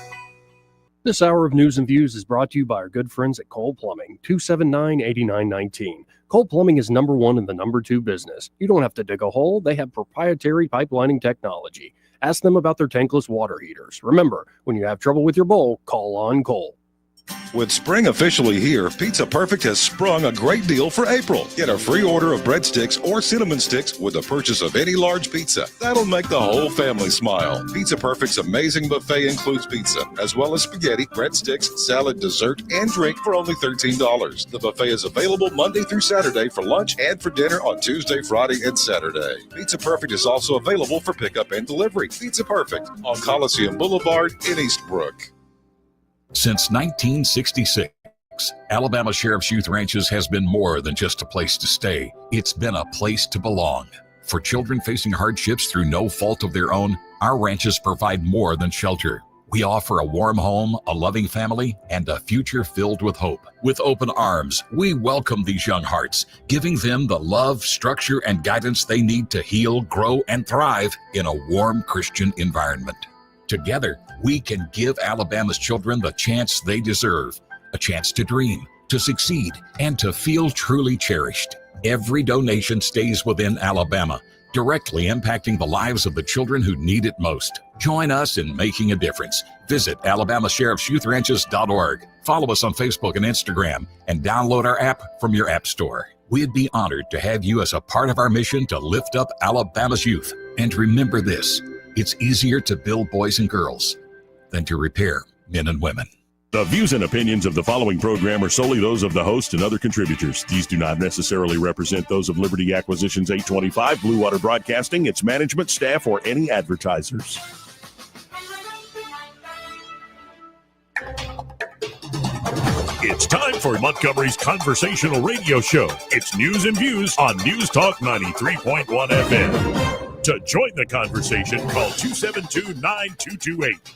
This hour of News and Views is brought to you by our good friends at Cole Plumbing, 279-8919. Cole Plumbing is number 1 in the number 2 business. You don't have to dig a hole. They have proprietary pipelining technology. Ask them about their tankless water heaters. Remember, when you have trouble with your bowl, call on Cole. With spring officially here, Pizza Perfect has sprung a great deal for April. Get a free order of breadsticks or cinnamon sticks with the purchase of any large pizza. That'll make the whole family smile. Pizza Perfect's amazing buffet includes pizza, as well as spaghetti, breadsticks, salad, dessert, and drink for only $13. The buffet is available Monday through Saturday for lunch and for dinner on Tuesday, Friday, and Saturday. Pizza Perfect is also available for pickup and delivery. Pizza Perfect on Coliseum Boulevard in Eastbrook. Since 1966, Alabama Sheriff's Youth Ranches has been more than just a place to stay. It's been a place to belong. For children facing hardships through no fault of their own, our ranches provide more than shelter. We offer a warm home, a loving family, and a future filled with hope. With open arms, we welcome these young hearts, giving them the love, structure, and guidance they need to heal, grow, and thrive in a warm Christian environment. Together, we can give Alabama's children the chance they deserve, a chance to dream, to succeed, and to feel truly cherished. Every donation stays within Alabama, directly impacting the lives of the children who need it most. Join us in making a difference. Visit AlabamaSheriff'sYouthRanches.org. Follow us on Facebook and Instagram, and download our app from your app store. We'd be honored to have you as a part of our mission to lift up Alabama's youth. And remember this, it's easier to build boys and girls than to repair men and women. The views and opinions of the following program are solely those of the host and other contributors. These do not necessarily represent those of Liberty Acquisitions 825, Blue Water Broadcasting, its management, staff, or any advertisers. It's time for Montgomery's conversational radio show. It's News and Views on News Talk 93.1 FM. To join the conversation, call 272-9228.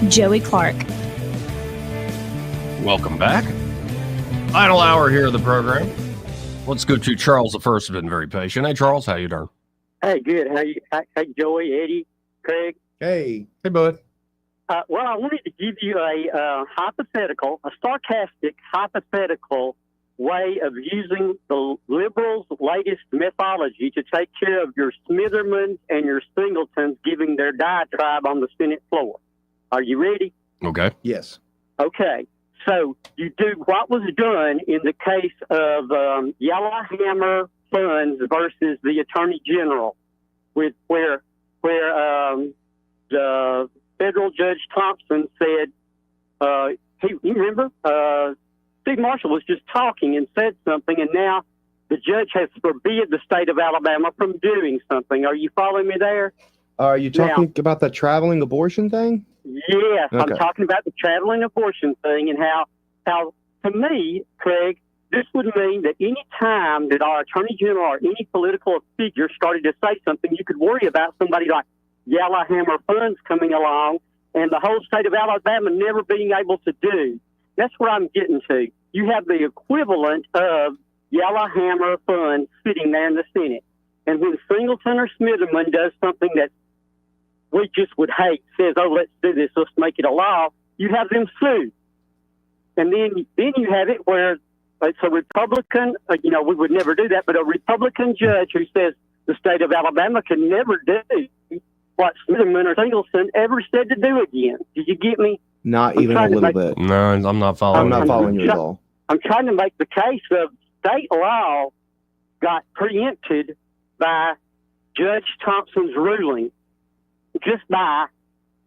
Joey Clark. Welcome back. Final hour here of the program. Let's go to Charles the First. Has been very patient. Hey, Charles, how you doing? Hey, good. Hey, Joey, Eddie, Craig. Hey, bud. Well, I wanted to give you a hypothetical, a sarcastic hypothetical way of using the liberals' latest mythology to take care of your Smithermans and your Singletons giving their diatribe on the Senate floor. Are you ready? Okay. Yes. Okay. So you do what was done in the case of Yellowhammer Funds versus the Attorney General, with where the federal Judge Thompson said, you remember, Steve Marshall was just talking and said something, and now the judge has forbid the state of Alabama from doing something. Are you following me there? Are you talking about the traveling abortion thing? Yes, Okay. I'm talking about the traveling abortion thing and how to me, Craig, this would mean that any time that our Attorney General or any political figure started to say something, you could worry about somebody like Yellowhammer Funds coming along and the whole state of Alabama never being able to do. That's what I'm getting to. You have the equivalent of Yellowhammer Funds sitting there in the Senate. And when Singleton or Smitherman does something that we just would hate, says, oh, let's do this, let's make it a law, you have them sued. And then you have it where it's a Republican, we would never do that, but a Republican judge who says the state of Alabama can never do what Smitherman or Singleton ever said to do again. Did you get me? Not even a little bit. No, I'm not following. I'm not following you at all. I'm trying to make the case of state law got preempted by Judge Thompson's ruling just by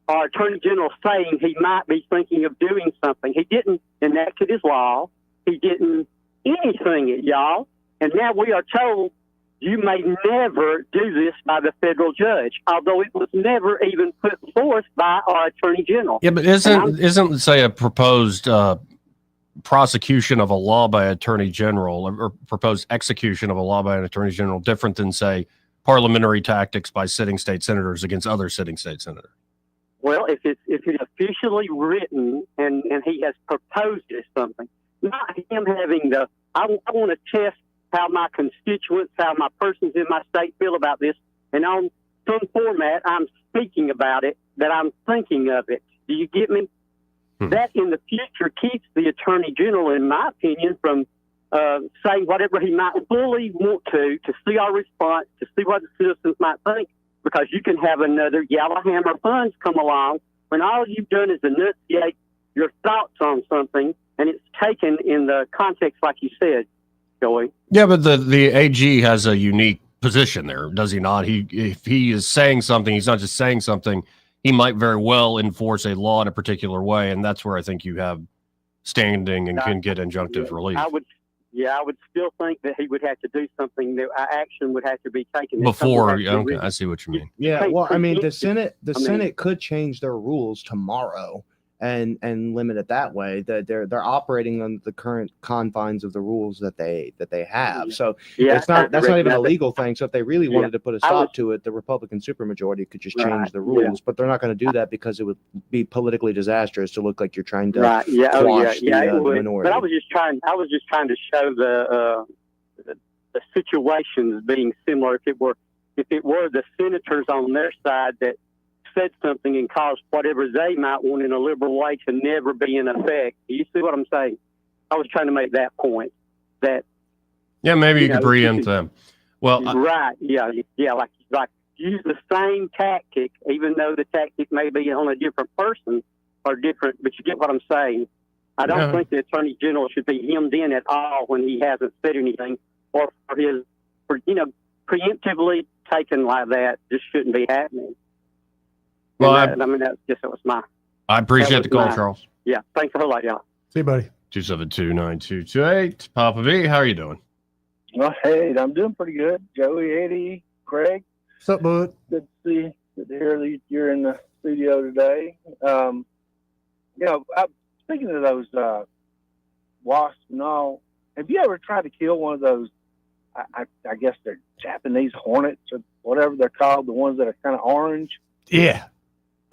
our Attorney General saying he might be thinking of doing something. He didn't enact his law. He didn't anything it, y'all. And now we are told you may never do this by the federal judge, although it was never even put forth by our Attorney General. Yeah, but isn't say a proposed prosecution of a law by Attorney General or proposed execution of a law by an Attorney General different than, say, parliamentary tactics by sitting state senators against other sitting state senators? Well, if it's officially written and he has proposed it as something, not him having I want to test how my constituents, how my persons in my state feel about this, and on some format I'm speaking about it, that I'm thinking of it. Do you get me? That in the future keeps the Attorney General, in my opinion, from saying whatever he might fully want to see our response, to see what the citizens might think, because you can have another Yellowhammer Funds come along when all you've done is enunciate your thoughts on something, and it's taken in the context like you said, Joey. Yeah, but the AG has a unique position there, does he not? If he is saying something, he's not just saying something. He might very well enforce a law in a particular way, and that's where I think you have standing and can get injunctive relief. I would still think that he would have to do something. That action would have to be taken Before. Okay, I see what you mean. Yeah, well, I mean, the Senate could change their rules tomorrow and limit it that way. That they're operating on the current confines of the rules that they have. So that's not even a legal thing. So if they really wanted to put a stop to it, the Republican supermajority could just change the rules. But they're not going to do that because it would be politically disastrous to look like you're trying to quash the minority. But I was just trying to show the situations being similar. If it were the senators on their side that said something and caused whatever they might want in a liberal way to never be in effect. You see what I'm saying? I was trying to make that point. That maybe you could preempt them. Well, right, like use the same tactic, even though the tactic may be on a different person or different. But you get what I'm saying. I don't think the Attorney General should be hemmed in at all when he hasn't said anything, or for preemptively taken like that. Just shouldn't be happening. Well, that was my. I appreciate the call, Charles. Yeah, thanks a whole lot, y'all. See you, buddy. 272-9228. Papa B, how are you doing? Well, hey, I'm doing pretty good. Joey, Eddie, Craig. What's up, bud? Good to see you. Good to hear that you're in the studio today. Speaking of those wasps and all, have you ever tried to kill one of those? I guess they're Japanese hornets or whatever they're called, the ones that are kind of orange. Yeah.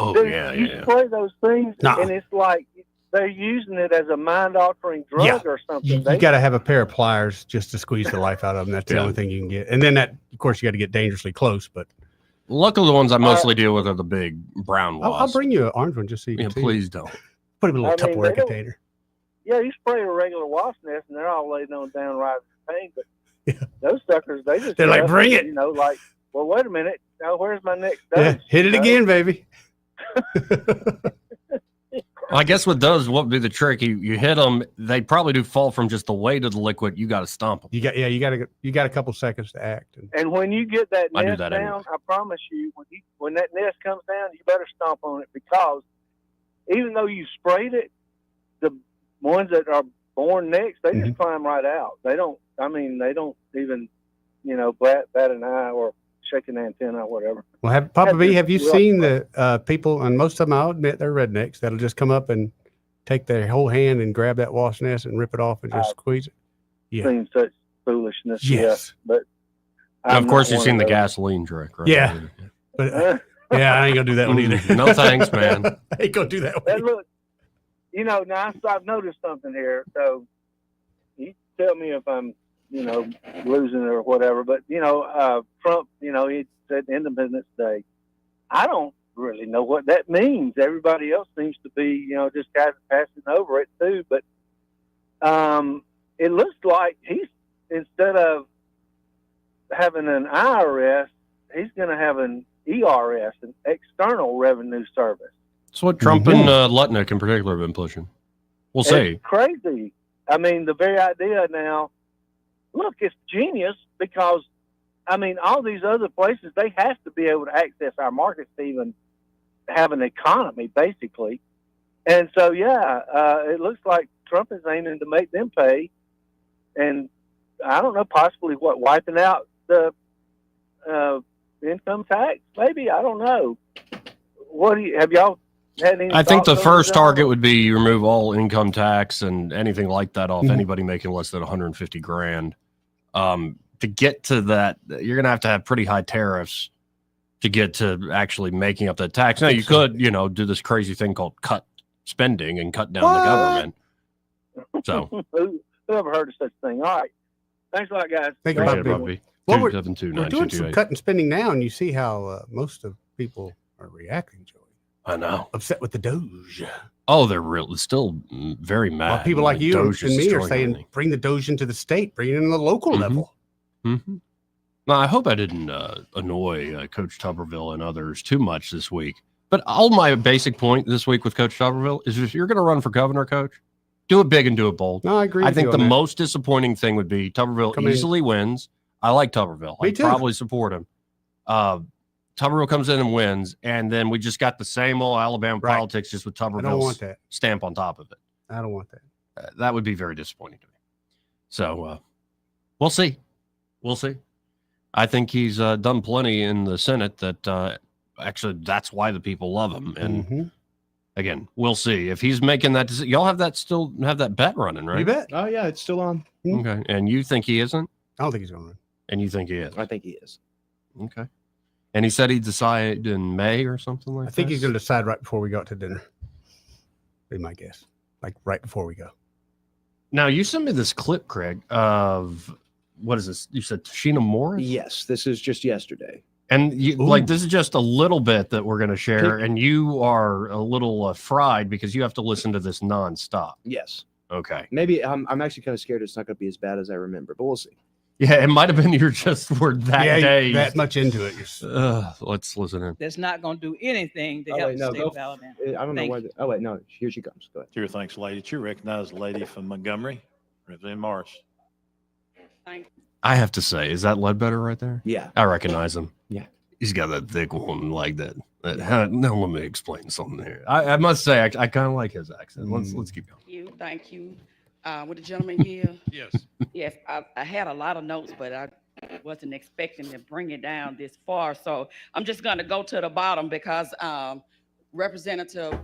Oh, Dude, you spray those things, and it's like they're using it as a mind-altering drug or something. You got to have a pair of pliers just to squeeze the life out of them. That's the only thing you can get. And then of course, you got to get dangerously close. But luckily, the ones I mostly deal with are the big brown wasps. I'll bring you an orange one just so you can see. Please don't. Put them in a little Tupperware container. Yeah, you spray a regular wasp nest, and they're all laid on down right in pain. But those suckers, they're like, bring it. Well, wait a minute. Now, where's my next dose? Yeah, hit it again, baby. I guess with those, what would be the trick? You hit them, they probably do fall from just the weight of the liquid. You got to stomp them. You got a couple seconds to act. And when you get that I do nest that down, anyway. I promise you, when that nest comes down, you better stomp on it, because even though you sprayed it, the ones that are born next, they just climb right out. They don't even, bat an eye or shake an antenna or whatever. Well, Papa B, have you seen the people, and most of them, I'll admit, they're rednecks, that'll just come up and take their whole hand and grab that wasp nest and rip it off and just squeeze it? Yeah. Seen such foolishness. Yes. Yeah, but Of course, you've seen the gasoline trick, right? Yeah. But yeah, I ain't gonna do that one either. No thanks, man. I ain't gonna do that one. And look, now I've noticed something here. So you tell me if I'm, losing it or whatever. But Trump, he said Independence Day. I don't really know what that means. Everybody else seems to be, just kind of passing over it too. But it looks like he's, instead of having an IRS, he's going to have an ERS, an External Revenue Service. That's what Trump and Lutnick in particular have been pushing. We'll see. It's crazy. I mean, the very idea now, look, it's genius, because, all these other places, they have to be able to access our markets to even have an economy, basically. And so, it looks like Trump is aiming to make them pay. And I don't know, possibly wiping out the income tax, maybe. I don't know. Have y'all had any? I think the thoughts on first that? target would be you remove all income tax and anything like that off anybody making less than 150 grand. To get to that, you're going to have pretty high tariffs to get to actually making up that tax. Now, you could, do this crazy thing called cut spending and cut down the government. So, who ever heard of such a thing? All right. Thanks a lot, guys. Think about it. Well, we're doing some cutting spending now, and you see how most of people are reacting, Joey. I know. Upset with the Doge. Oh, they're still very mad. Well, people like you Doge and is me are destroying saying, everything. bring the Doge into the state, bring it in the local level. Now, I hope I didn't annoy Coach Tuberville and others too much this week. But all my basic point this week with Coach Tuberville is, if you're going to run for governor, Coach, do it big and do it bold. No, I agree. I think the most disappointing thing would be Tuberville Come in. easily wins. I like Tuberville. Me I'd too. probably support him. Tuberville comes in and wins, and then we just got the same old Alabama politics, just with I don't want Tuberville's that. stamp on top of it. I don't want that. That would be very disappointing to me. So we'll see. We'll see. I think he's done plenty in the Senate that actually that's why the people love him. And again, we'll see if he's making that decision. Y'all have that bet running, right? You bet. Oh yeah, it's still on. Okay. And you think he isn't? I don't think he's going to run. And you think he is? I think he is. Okay. And he said he'd decide in May or something like that? I think he's going to decide right before we go out to dinner. Be my guess. Like right before we go. Now, you sent me this clip, Craig, of what is this? You said Sheena Morris? Yes, this is just yesterday. And you this is just a little bit that we're going to share, and you are a little fried because you have to listen to this nonstop. Yes. Okay. Maybe I'm actually kind of scared it's not going to be as bad as I remember, but we'll see. Yeah, it might have been you're that day that much into it. Let's listen in. That's not going to do anything to Oh, help wait, the no, state go of Alabama. I don't know why. Oh wait, no, here she comes. Go ahead. Sure, thanks, lady. You recognize the lady from Montgomery, Reverend Morris. I have to say, is that Ledbetter right there? Yeah. I recognize him. Yeah. He's got that thick one like that. Now let me explain something here. I must say, I kind of like his accent. Let's keep going. Thank you. With the gentleman here. Yes. Yes, I had a lot of notes, but I wasn't expecting to bring it down this far. So I'm just going to go to the bottom because Representative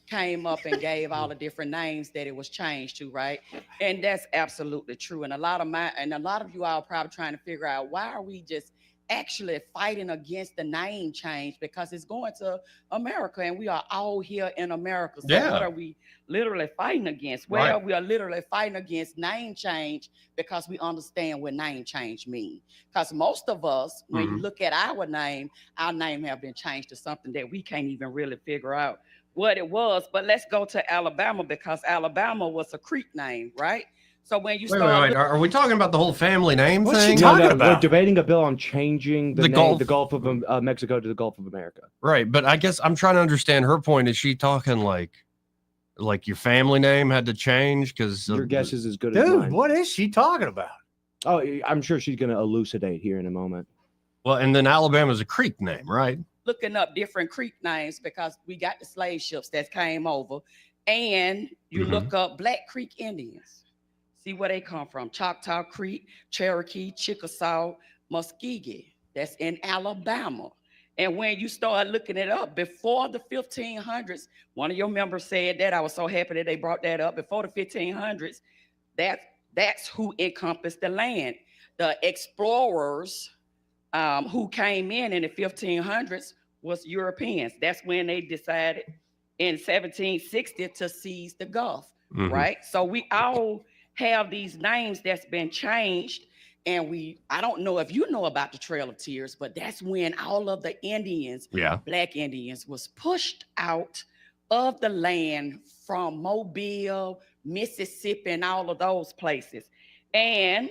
came up and gave all the different names that it was changed to, right? And that's absolutely true. And a lot of you all are probably trying to figure out, why are we just actually fighting against the name change? Because it's going to America and we are all here in America. So what are we literally fighting against? Well, we are literally fighting against name change because we understand what name change means. Because most of us, when you look at our name have been changed to something that we can't even really figure out what it was. But let's go to Alabama, because Alabama was a Creek name, right? So when you Wait. Are we talking about the whole family name thing? We're debating a bill on changing the Gulf of Mexico to the Gulf of America. Right, but I guess I'm trying to understand her point. Is she talking like Like your family name had to change because Your guess is as good as Dude, mine. what is she talking about? Oh, I'm sure she's going to elucidate here in a moment. Well, and then Alabama's a creek name, right? Looking up different creek names because we got the slave ships that came over, and you look up Black Creek Indians. See where they come from: Choctaw Creek, Cherokee, Chickasaw, Muskegee. That's in Alabama. And when you start looking it up, before the 1500s, one of your members said that. I was so happy that they brought that up. Before the 1500s, that's who encompassed the land. The explorers who came in the 1500s was Europeans. That's when they decided in 1760 to seize the Gulf, right? So we all have these names that's been changed. And I don't know if you know about the Trail of Tears, but that's when all of the Indians, Black Indians, was pushed out of the land from Mobile, Mississippi, and all of those places. And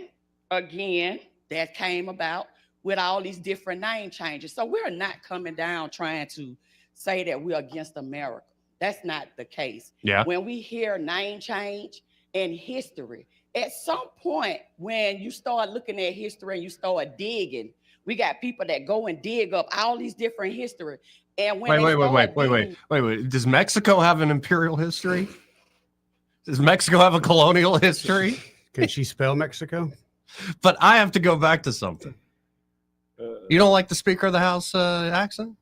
again, that came about with all these different name changes. So we're not coming down trying to say that we're against America. That's not the case. Yeah. When we hear name change and history, at some point when you start looking at history and you start digging, we got people that go and dig up all these different history. And when wait. Does Mexico have an imperial history? Does Mexico have a colonial history? Can she spell Mexico? But I have to go back to something. You don't like the Speaker of the House accent?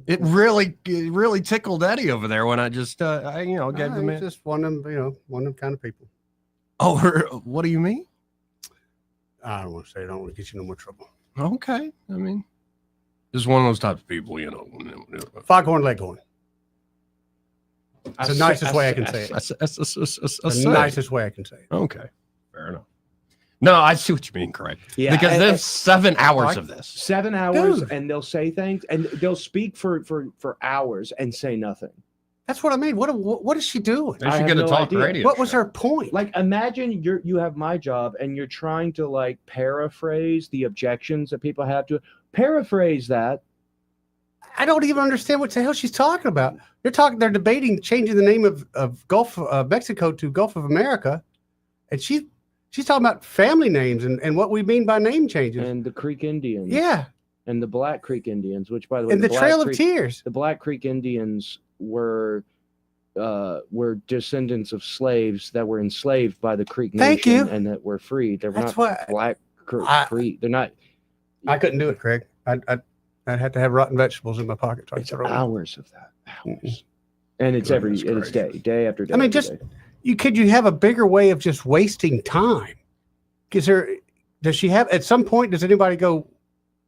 It really tickled Eddie over there when I just gave him He's just one of them, one of them kind of people. Oh, what do you mean? I don't want to say it. I don't want to get you no more trouble. Okay, I mean, just one of those types of people, Foghorn Leghorn. That's the nicest way I can say it. The nicest way I can say it. Okay, fair enough. No, I see what you mean, Craig. Yeah, because there's 7 hours of this. 7 hours, and they'll say things, and they'll speak for hours and say nothing. That's what I mean. What is she doing? They should get a talk radio. What was her point? Like, imagine you have my job, and you're trying to like paraphrase the objections that people have to it. Paraphrase that. I don't even understand what the hell she's talking about. They're debating changing the name of Gulf of Mexico to Gulf of America, and she's talking about family names and what we mean by name changes. And the Creek Indians. Yeah. And the Black Creek Indians, which, by the way, and the Trail of Tears. The Black Creek Indians were descendants of slaves that were enslaved by the Creek Nation and that were freed. They were not Black Creek. They're not. I couldn't do it, Craig. I'd have to have rotten vegetables in my pocket. It's hours of that. Hours. And it's it's day after day. I mean, could you have a bigger way of just wasting time? Does she have, at some point, does anybody go,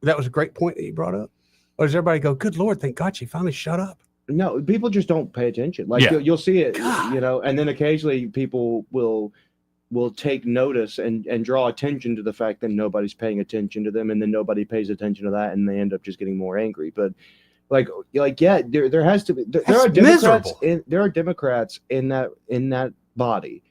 that was a great point that you brought up? Or does everybody go, good Lord, thank God she finally shut up? No, people just don't pay attention. Like you'll see it, and then occasionally people will take notice and draw attention to the fact that nobody's paying attention to them, and then nobody pays attention to that, and they end up just getting more angry. But there has to be there are Democrats in that body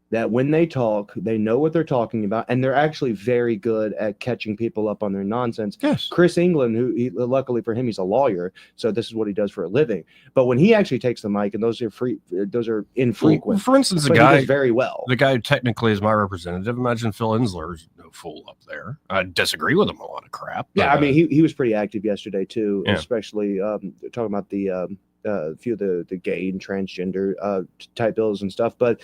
that when they talk, they know what they're talking about, and they're actually very good at catching people up on their nonsense. Yes. Chris England, luckily for him, he's a lawyer, so this is what he does for a living. But when he actually takes the mic, and those are infrequent. Well, for instance, he does very well. The guy who technically is my representative. Imagine Phil Insler's no fool up there. I disagree with him a lot of crap. But, I mean, he was pretty active yesterday too, especially talking about the few of the gay and transgender type bills and stuff. But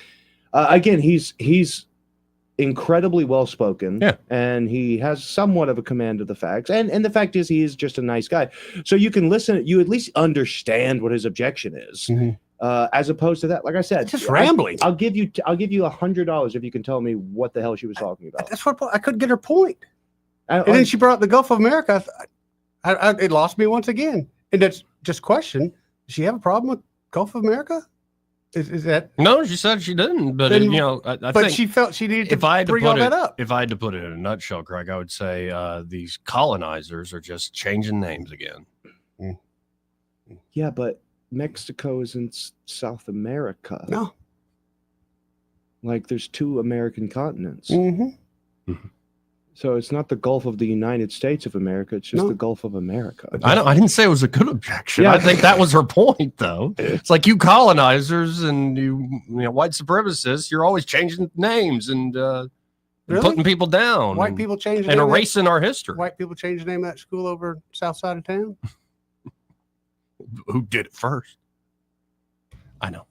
again, he's incredibly well spoken, and he has somewhat of a command of the facts. And the fact is, he is just a nice guy. So you can listen. You at least understand what his objection is, as opposed to that. Like I said, just rambling. I'll give you $100 if you can tell me what the hell she was talking about. That's what I couldn't get her point. And then she brought up the Gulf of America. It lost me once again. And that's just question. Does she have a problem with Gulf of America? Is that no? She said she didn't, but then, I think she felt she needed to bring all that up. If I had to put it in a nutshell, Craig, I would say these colonizers are just changing names again. Yeah, but Mexico is in South America. No, like there's 2 American continents. So it's not the Gulf of the United States of America. It's just the Gulf of America. I didn't say it was a good objection. Yeah. I think that was her point, though. It's like you colonizers and you white supremacists, you're always changing names and Really? putting people down. White people change the and name of erasing our history. White people changed the name of that school over south side of town. Who did it first? I know.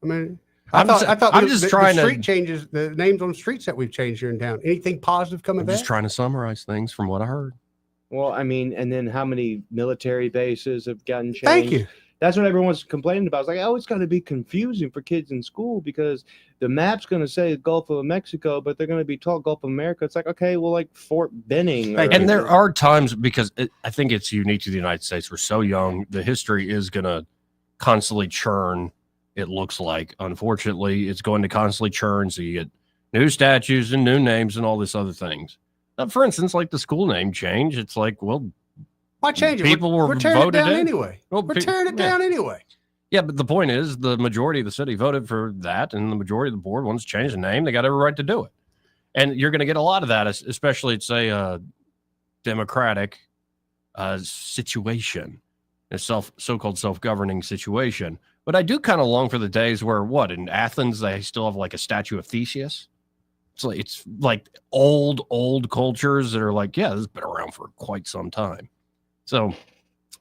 I mean, I'm just trying the to- street changes, the names on streets that we've changed here in town. Anything positive coming I'm back? just trying to summarize things from what I heard. Well, I mean, and then how many military bases have gotten changed? Thank you. That's what everyone's complaining about. It's like, oh, it's going to be confusing for kids in school because the map's going to say Gulf of Mexico, but they're going to be taught Gulf of America. It's like, okay, well, like Fort Benning. And there are times, because I think it's unique to the United States. We're so young. The history is going to constantly churn, it looks like. Unfortunately, it's going to constantly churn. So you get new statues and new names and all this other things. Now, for instance, like the school name change, it's like, well, why change it? People we're were tearing it voted down in. anyway. Well, We're tearing it down anyway. Yeah, but the point is the majority of the city voted for that, and the majority of the board wants to change the name. They got every right to do it. And you're going to get a lot of that, especially it's a democratic situation, a so-called self-governing situation. But I do kind of long for the days where, in Athens, they still have like a statue of Theseus. It's like old cultures that are like, yeah, this has been around for quite some time. So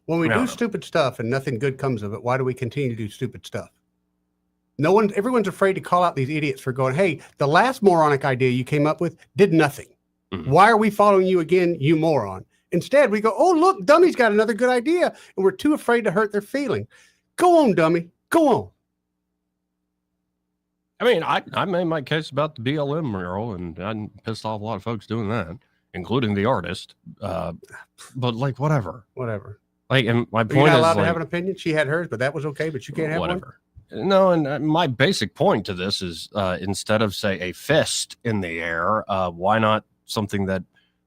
when we do stupid stuff and nothing good comes of it, why do we continue to do stupid stuff? Everyone's afraid to call out these idiots for going, hey, the last moronic idea you came up with did nothing. Mm-hmm. Why are we following you again, you moron? Instead, we go, oh, look, dummy's got another good idea. And we're too afraid to hurt their feeling. Go on, dummy. Go on. I mean, I made my case about the BLM mural, and I pissed off a lot of folks doing that, including the artist. But like, whatever. Like, and my You're point not is, allowed to like, have an opinion. She had hers, but that was okay. But you can't have whatever. No, and my basic point to this is, instead of say a fist in the air, why not something that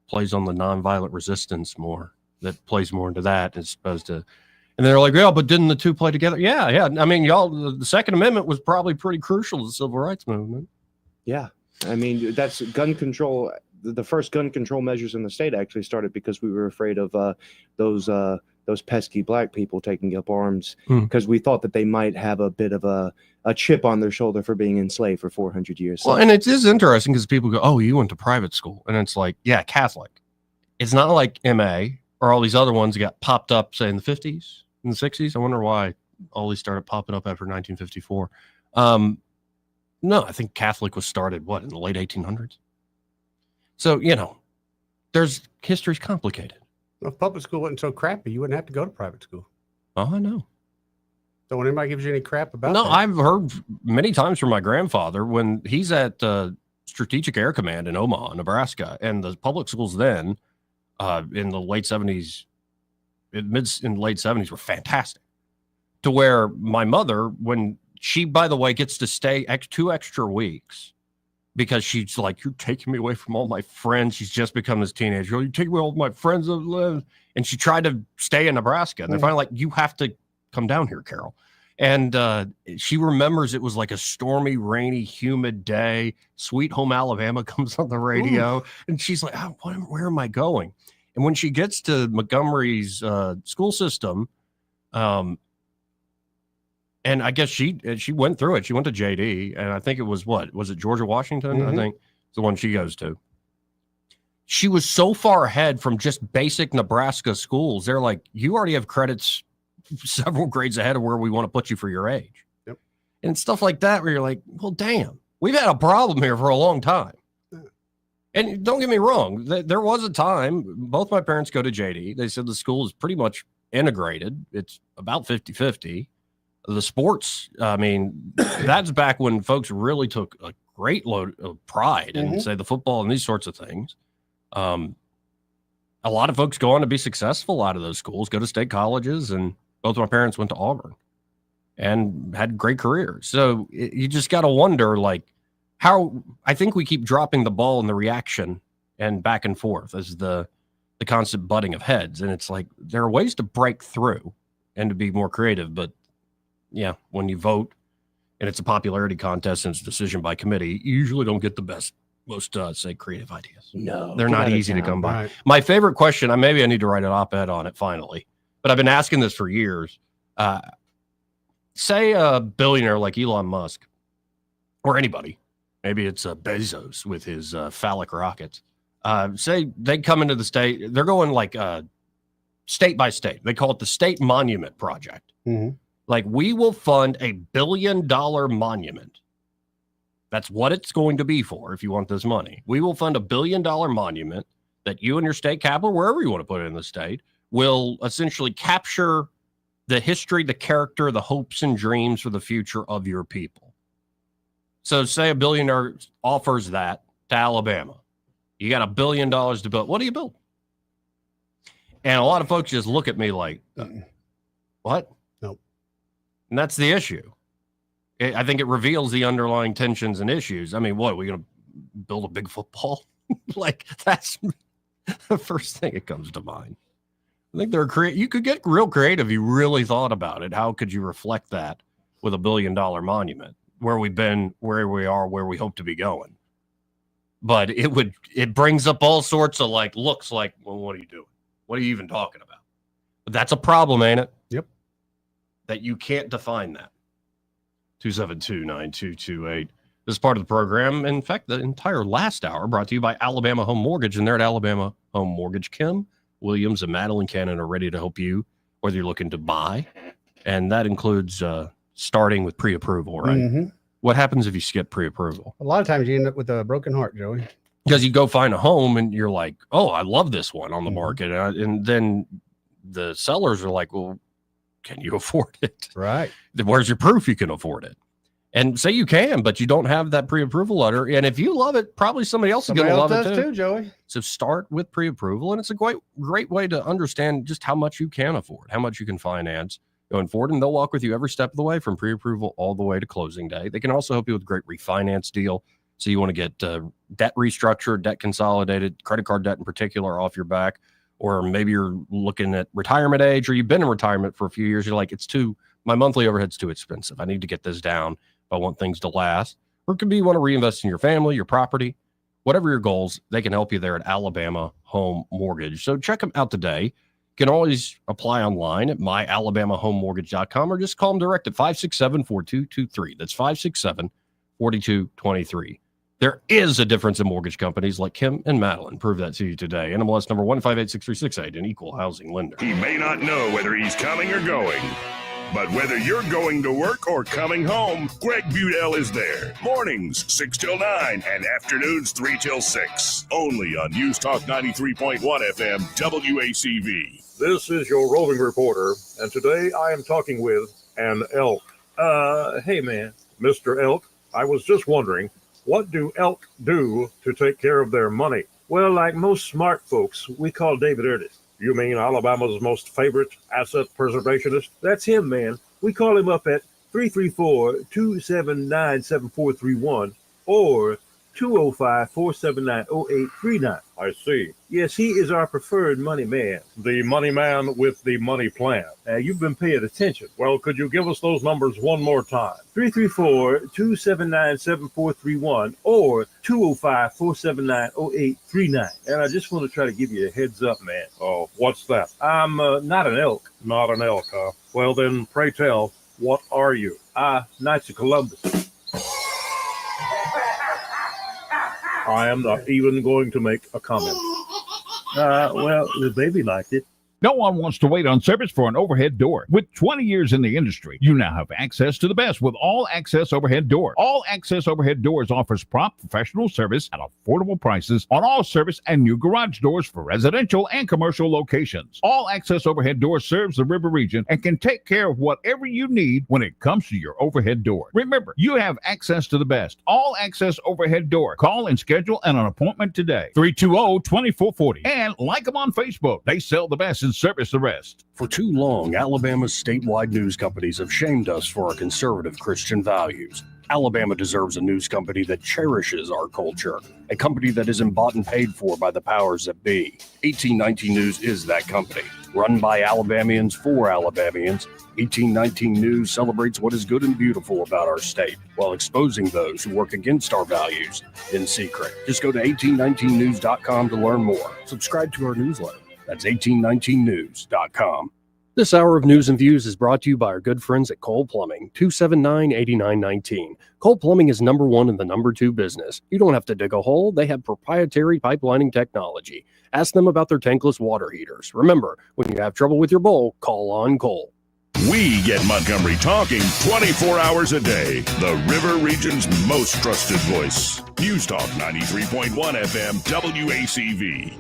plays on the nonviolent resistance more? That plays more into that as opposed to. And they're like, yeah, but didn't the two play together? Yeah. I mean, the Second Amendment was probably pretty crucial to the civil rights movement. Yeah. I mean, that's gun control. The first gun control measures in the state actually started because we were afraid of those pesky black people taking up arms because we thought that they might have a bit of a chip on their shoulder for being enslaved for 400 years. Well, and it is interesting because people go, oh, you went to private school. And it's like, yeah, Catholic. It's not like MA or all these other ones that got popped up, say, in the 50s. In the 60s, I wonder why all these started popping up after 1954. No, I think Catholic was started, in the late 1800s? So, there's history's complicated. Well, if public school wasn't so crappy, you wouldn't have to go to private school. Oh, I know. So when anybody gives you any crap about No, that, I've heard many times from my grandfather when he's at Strategic Air Command in Omaha, Nebraska, and the public schools then in the late 70s, in late 70s were fantastic, to where my mother, when she, by the way, gets to stay 2 extra weeks because she's like, you're taking me away from all my friends. She's just become this teenager. You take away all my friends that live. And she tried to stay in Nebraska. And they're finally like, you have to come down here, Carol. And she remembers it was like a stormy, rainy, humid day. Sweet Home Alabama comes on the radio. Ooh. And she's like, where am I going? And when she gets to Montgomery's school system, and I guess she went through it. She went to JD, and I think it was was it Georgia Washington? Mm-hmm. I think it's the one she goes to. She was so far ahead from just basic Nebraska schools. They're like, you already have credits several grades ahead of where we want to put you for your age. Yep. And stuff like that, where you're like, well, damn, we've had a problem here for a long time. And don't get me wrong, there was a time, both my parents go to JD. They said the school is pretty much integrated. It's about 50-50. The sports, I mean, that's back when folks really took a great load of pride in, say, the football and these sorts of things. A lot of folks go on to be successful out of those schools, go to state colleges, and both my parents went to Auburn and had great careers. So you just got to wonder, like, how I think we keep dropping the ball in the reaction and back and forth as the constant butting of heads. And it's like, there are ways to break through and to be more creative. But yeah, when you vote and it's a popularity contest and it's a decision by committee, you usually don't get the best Most say creative ideas. No, they're get not out of easy to town. come by. Right. My favorite question, maybe I need to write an op-ed on it finally, but I've been asking this for years. Say a billionaire like Elon Musk or anybody, maybe it's Bezos with his phallic rockets. Say they come into the state, they're going like state by state. They call it the State Monument Project. Mm-hmm. Like, we will fund $1 billion monument. That's what it's going to be for if you want this money. We will fund $1 billion monument that you and your state capital, wherever you want to put it in the state, will essentially capture the history, the character, the hopes and dreams for the future of your people. So say a billionaire offers that to Alabama. You got $1 billion to build. What do you build? And a lot of folks just look at me like, what? Nope. And that's the issue. I think it reveals the underlying tensions and issues. I mean, what, are we going to build a big football? Like, that's the first thing that comes to mind. I think you could get real creative if you really thought about it. How could you reflect that with $1 billion monument, where we've been, where we are, where we hope to be going? But it brings up all sorts of looks like, well, what are you doing? What are you even talking about? But that's a problem, ain't it? Yep. That you can't define that. 272-9228. This is part of the program. In fact, the entire last hour brought to you by Alabama Home Mortgage, and they're at Alabama Home Mortgage. Kim Williams and Madeline Cannon are ready to help you, whether you're looking to buy, and that includes starting with pre-approval, right? Mm-hmm. What happens if you skip pre-approval? A lot of times you end up with a broken heart, Joey. Because you go find a home and you're like, oh, I love this one on the market. And then the sellers are like, well, can you afford it? Right. Then where's your proof you can afford it? And say you can, but you don't have that pre-approval letter. And if you love it, probably somebody else is going to love it too. Joey. So start with pre-approval. And it's a great way to understand just how much you can afford, how much you can finance going forward. And they'll walk with you every step of the way from pre-approval all the way to closing day. They can also help you with a great refinance deal. So you want to get debt restructured, debt consolidated, credit card debt in particular off your back, or maybe you're looking at retirement age, or you've been in retirement for a few years. You're like, my monthly overhead's too expensive. I need to get this down if I want things to last. Or it could be you want to reinvest in your family, your property, whatever your goals. They can help you there at Alabama Home Mortgage. So check them out today. You can always apply online at myalabamahomemortgage.com or just call them direct at 567-4223. That's 567-4223. There is a difference in mortgage companies like Kim and Madeline. Prove that to you today. NMLS number 1586368, an equal housing lender. He may not know whether he's coming or going, but whether you're going to work or coming home, Greg Budell is there. Mornings, 6 till 9, and afternoons, 3 till 6. Only on News Talk 93.1 FM, WACV. This is your roving reporter, and today I am talking with an elk. Hey man, Mr. Elk, I was just wondering, what do elk do to take care of their money? Well, like most smart folks, we call David Ernest. You mean Alabama's most favorite asset preservationist? That's him, man. We call him up at 334-279-7431 or 205-479-0839. I see. Yes, he is our preferred money man. The money man with the money plan. You've been paying attention. Well, could you give us those numbers one more time? 334-279-7431 or 205-479-0839. And I just want to try to give you a heads up, man. Oh, what's that? I'm not an elk. Not an elk, huh? Well, then, pray tell, what are you? Knights of Columbus. I am not even going to make a comment. Well, the baby liked it. No one wants to wait on service for an overhead door. With 20 years in the industry, you now have access to the best with All Access Overhead Door. All Access Overhead Doors offers prompt professional service at affordable prices on all service and new garage doors for residential and commercial locations. All Access Overhead Door serves the river region and can take care of whatever you need when it comes to your overhead door. Remember, you have access to the best. All Access Overhead Door. Call and schedule an appointment today. 320-2440. And like them on Facebook. They sell the best and service the rest. For too long, Alabama's statewide news companies have shamed us for our conservative Christian values. Alabama deserves a news company that cherishes our culture, a company that isn't bought and paid for by the powers that be. 1819 News is that company. Run by Alabamians for Alabamians, 1819 News celebrates what is good and beautiful about our state while exposing those who work against our values in secret. Just go to 1819news.com to learn more. Subscribe to our newsletter. That's 1819news.com. This hour of News and Views is brought to you by our good friends at Cole Plumbing, 279-8919. Cole Plumbing is number one in the number two business. You don't have to dig a hole. They have proprietary pipelining technology. Ask them about their tankless water heaters. Remember, when you have trouble with your bowl, call on Cole. We get Montgomery talking 24 hours a day. The River Region's most trusted voice. News Talk 93.1 FM WACV.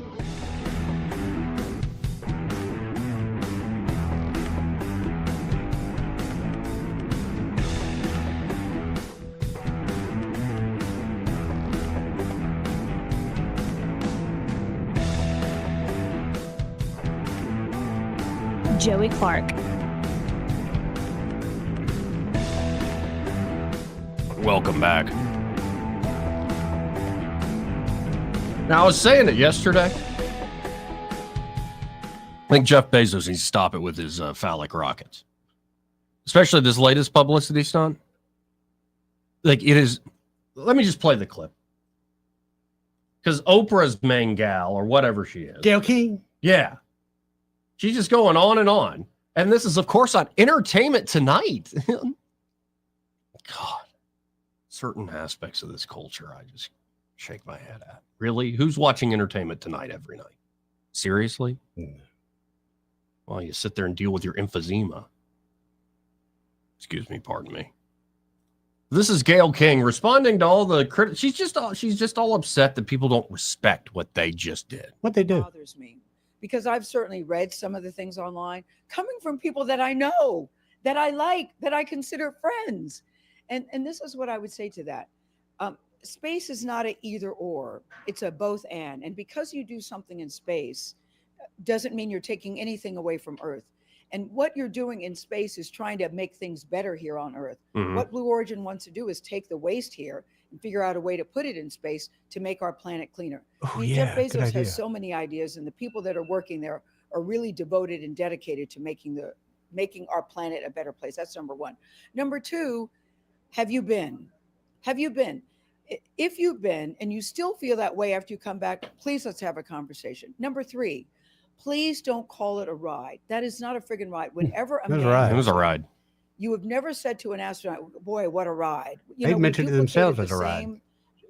Joey Clark. Welcome back. Now, I was saying it yesterday. I think Jeff Bezos needs to stop it with his phallic rockets. Especially this latest publicity stunt. Like, it is... Let me just play the clip. Because Oprah's main gal, or whatever she is. Gail King. Yeah. She's just going on and on. And this is, of course, on Entertainment Tonight. God. Certain aspects of this culture, I just shake my head at. Really? Who's watching Entertainment Tonight every night? Seriously? Well, you sit there and deal with your emphysema. Excuse me, pardon me. This is Gail King responding to all the critics. She's just all upset that people don't respect what they just did. What they do. Bothers me. Because I've certainly read some of the things online coming from people that I know, that I like, that I consider friends. And this is what I would say to that. Space is not an either or, it's a both and. And because you do something in space doesn't mean you're taking anything away from Earth. And what you're doing in space is trying to make things better here on Earth. Mhm. What Blue Origin wants to do is take the waste here and figure out a way to put it in space to make our planet cleaner. Oh, I mean, yeah, Jeff good Bezos idea. has so many ideas, and the people that are working there are really devoted and dedicated to making our planet a better place. That's number one. Number two, have you been? Have you been? If you've been and you still feel that way after you come back, please let's have a conversation. Number three, please don't call it a ride. That is not a friggin' ride. Whenever a It was a man ride. It was a ride. You have never said to an astronaut, boy, what a ride. They've we mentioned it duplicated themselves the as a ride. same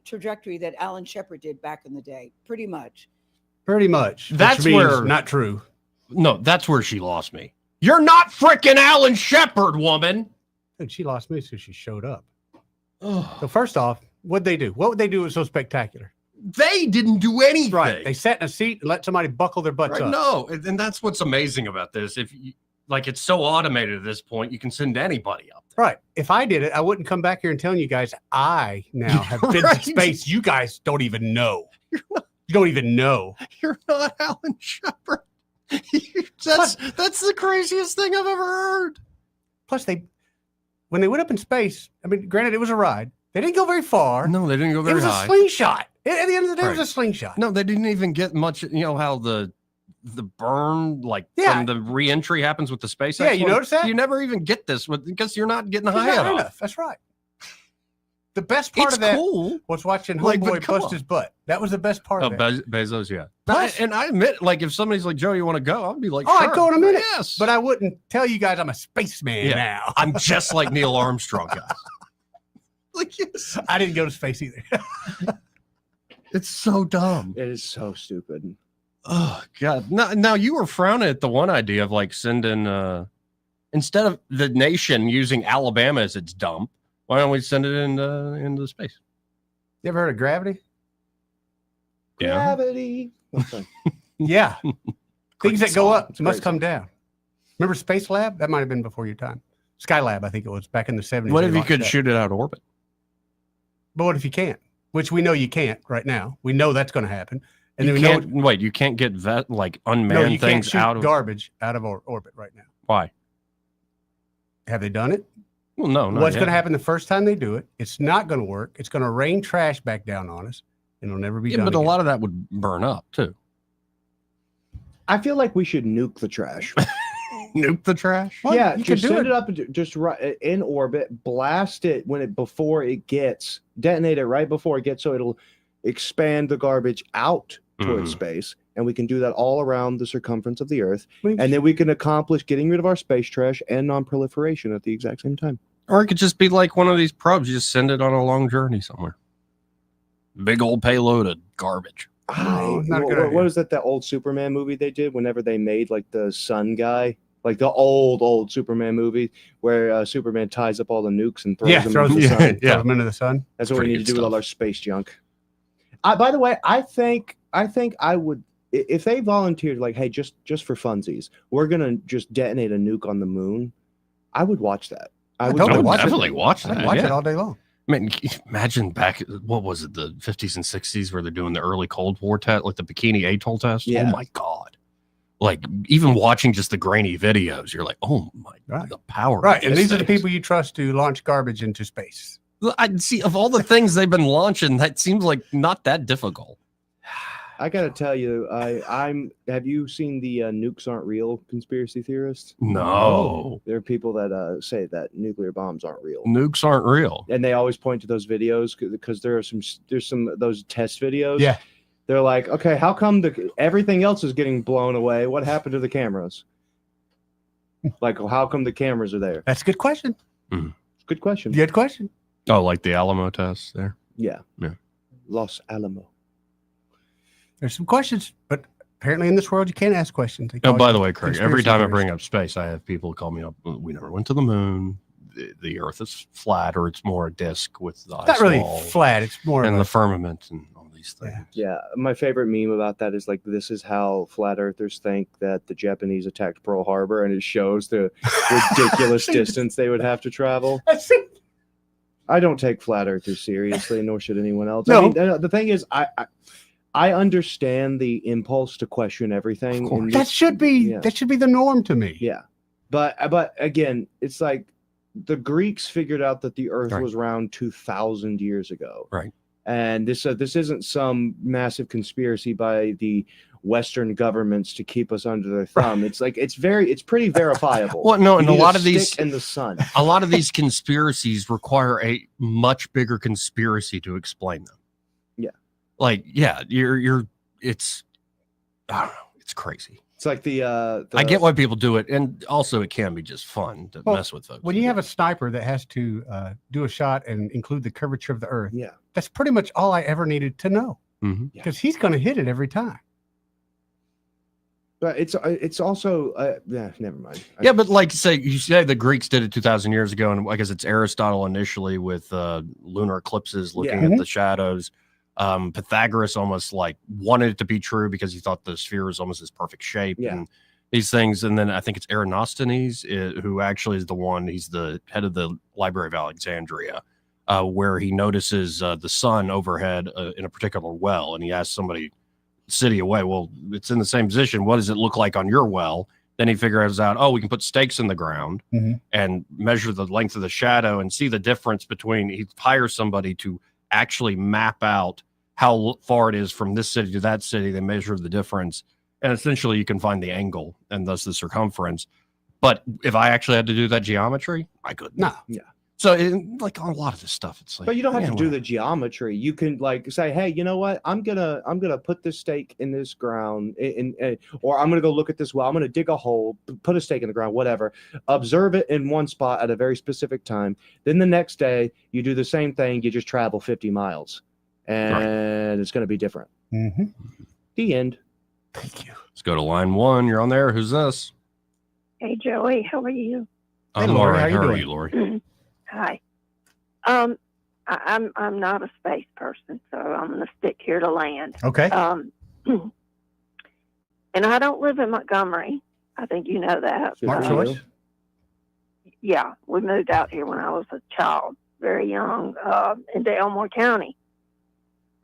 trajectory that Alan Shepard did back in the day, pretty much. Pretty much. That's which means where not true. No, that's where she lost me. You're not freaking Alan Shepard, woman. Dude, she lost me because she showed up. So first off, what'd they do? What would they do that was so spectacular? They didn't do anything. Right. They sat in a seat and let somebody buckle their butts Right, up. no, and that's what's amazing about this. If you, like, it's so automated at this point, you can send anybody up. Right. If I did it, I wouldn't come back here and telling you guys I now have been Right. to space. You guys don't even know. You don't even know. You're not Alan Shepard. That's the craziest thing I've ever heard. Plus, when they went up in space, I mean, granted, it was a ride. They didn't go very far. No, they didn't go very It was high. a slingshot. At the end of the day, it was Right. a slingshot. No, they didn't even get much. You know how the burn, like Yeah. from the re-entry, happens with the SpaceX. Yeah, you one? notice that? You never even get this because you're not getting It's high not high enough. enough. That's right. The best part It's of that cool. was watching Like, but Homeboy come bust on. his butt. That was the best part of Oh, it. Bezos, yeah. Plus- And I admit, like, if somebody's like, Joe, you want to go? I'd be like, Oh, sure. I'd go in a minute. Yes. But I wouldn't tell you guys I'm a spaceman Yeah. now. I'm just like Neil Armstrong, guys. Like, yes. I didn't go to space either. It's so dumb. It is so stupid. Oh, God. Now, you were frowning at the one idea of, like, sending, instead of the nation using Alabama as its dump, why don't we send it into space? You ever heard of gravity? Yeah. Gravity. Yeah. Things that go song. up It's a must great come down. Remember Space Lab? That might have been before your time. Skylab, I think it was back in the 70s. What they if you launched could that. shoot it out of orbit? But what if you can't? Which we know you can't right now. We know that's going to happen. And You then we know can't, wait, you can't get like unmanned no, you can't things shoot out of garbage out of orbit right now. Why? Have they done it? Well, no. What's going to happen the first time they do it? It's not going to work. It's going to rain trash back down on us, and it'll never be Yeah, done. but a again. lot of that would burn up too. I feel like we should nuke the trash. Nuke the trash? Well, yeah, you just can do send it. it up and just right in orbit, blast it before it gets detonate it right before it gets, so it'll expand the garbage out towards space, and we can do that all around the circumference of the Earth, and then we can accomplish getting rid of our space trash and non-proliferation at the exact same time. Or it could just be like one of these probes. You just send it on a long journey somewhere. Big old payload of garbage. What is that old Superman movie they did whenever they made like the sun guy? Like the old Superman movie where Superman ties up all the nukes and throws them into the sun. Throws them into the sun. That's what we need to do with all our space junk. By the way, I think I would, if they volunteered, like, hey, just for funsies, we're gonna just detonate a nuke on the moon. I would watch that. I would definitely watch that. I'd watch it all day long. I mean, imagine back, what was it, the 50s and 60s where they're doing the early Cold War test, like the Bikini Atoll test? Yeah. Oh my God. Like, even watching just the grainy videos, you're like, oh my, the power. Right. And these are the people you trust to launch garbage into space. I see, of all the things they've been launching, that seems like not that difficult. I gotta tell you, have you seen the nukes aren't real conspiracy theorists? No. There are people that say that nuclear bombs aren't real. Nukes aren't real. And they always point to those videos because there's some of those test videos. Yeah. They're like, okay, how come everything else is getting blown away? What happened to the cameras? Like, how come the cameras are there? That's a good question. Good question. Good question. Oh, like the Alamo test there? Yeah. Yeah. Los Alamo. There's some questions, but apparently in this world you can't ask questions. Oh, by the way, Craig, every time I bring up space, I have people call me up. We never went to the moon. The Earth is flat, or it's more a disc with the It's not really flat. It's more and of the a, firmament and all these things. Yeah, my favorite meme about that is like, this is how flat earthers think that the Japanese attacked Pearl Harbor, and it shows the ridiculous distance they would have to travel. I don't take flat earthers seriously, nor should anyone else. No. I mean, the thing is, I understand the impulse to question everything. and that should be the norm to me. Yeah, but again, it's like the Greeks figured out that the Earth was round 2,000 years ago. Right. And this isn't some massive conspiracy by the Western governments to keep us under their thumb. It's like it's pretty verifiable. Well, no, and You a need lot of these stick in the sun. a lot of these conspiracies require a much bigger conspiracy to explain them. Yeah. Like, yeah, it's I don't know, it's crazy. It's like the I get why people do it, and also it can be just fun to mess with folks. When you have a sniper that has to do a shot and include the curvature of the Earth, yeah, that's pretty much all I ever needed to know, because he's going to hit it every time. But it's also never mind. Yeah, but like you say the Greeks did it 2,000 years ago, and I guess it's Aristotle initially with lunar eclipses, looking at the shadows. Pythagoras almost like wanted it to be true because he thought the sphere was almost this perfect shape and these things. And then I think it's Eratosthenes who actually is the one, he's the head of the Library of Alexandria, where he notices the sun overhead in a particular well. And he asks somebody city away, well, it's in the same position. What does it look like on your well? Then he figures out, oh, we can put stakes in the ground and measure the length of the shadow and see the difference between, he hires somebody to actually map out how far it is from this city to that city. They measure the difference, and essentially you can find the angle and thus the circumference. But if I actually had to do that geometry, I couldn't. No. Yeah. So like on a lot of this stuff, it's like, but you don't have to do the geometry. You can like say, hey, you know what? I'm gonna put this stake in this ground, or I'm gonna go look at this well. I'm gonna dig a hole, put a stake in the ground, whatever. Observe it in one spot at a very specific time. Then the next day, you do the same thing. You just travel 50 miles, and it's gonna be different. The end. Thank you. Let's go to line one. You're on there. Who's this? Hey, Joey, how are you? I'm all right. How are you, Lori? Hi. I'm not a space person, so I'm going to stick here to land. Okay. And I don't live in Montgomery. I think you know that. Smart choice. Yeah, we moved out here when I was a child, very young, in Elmore County.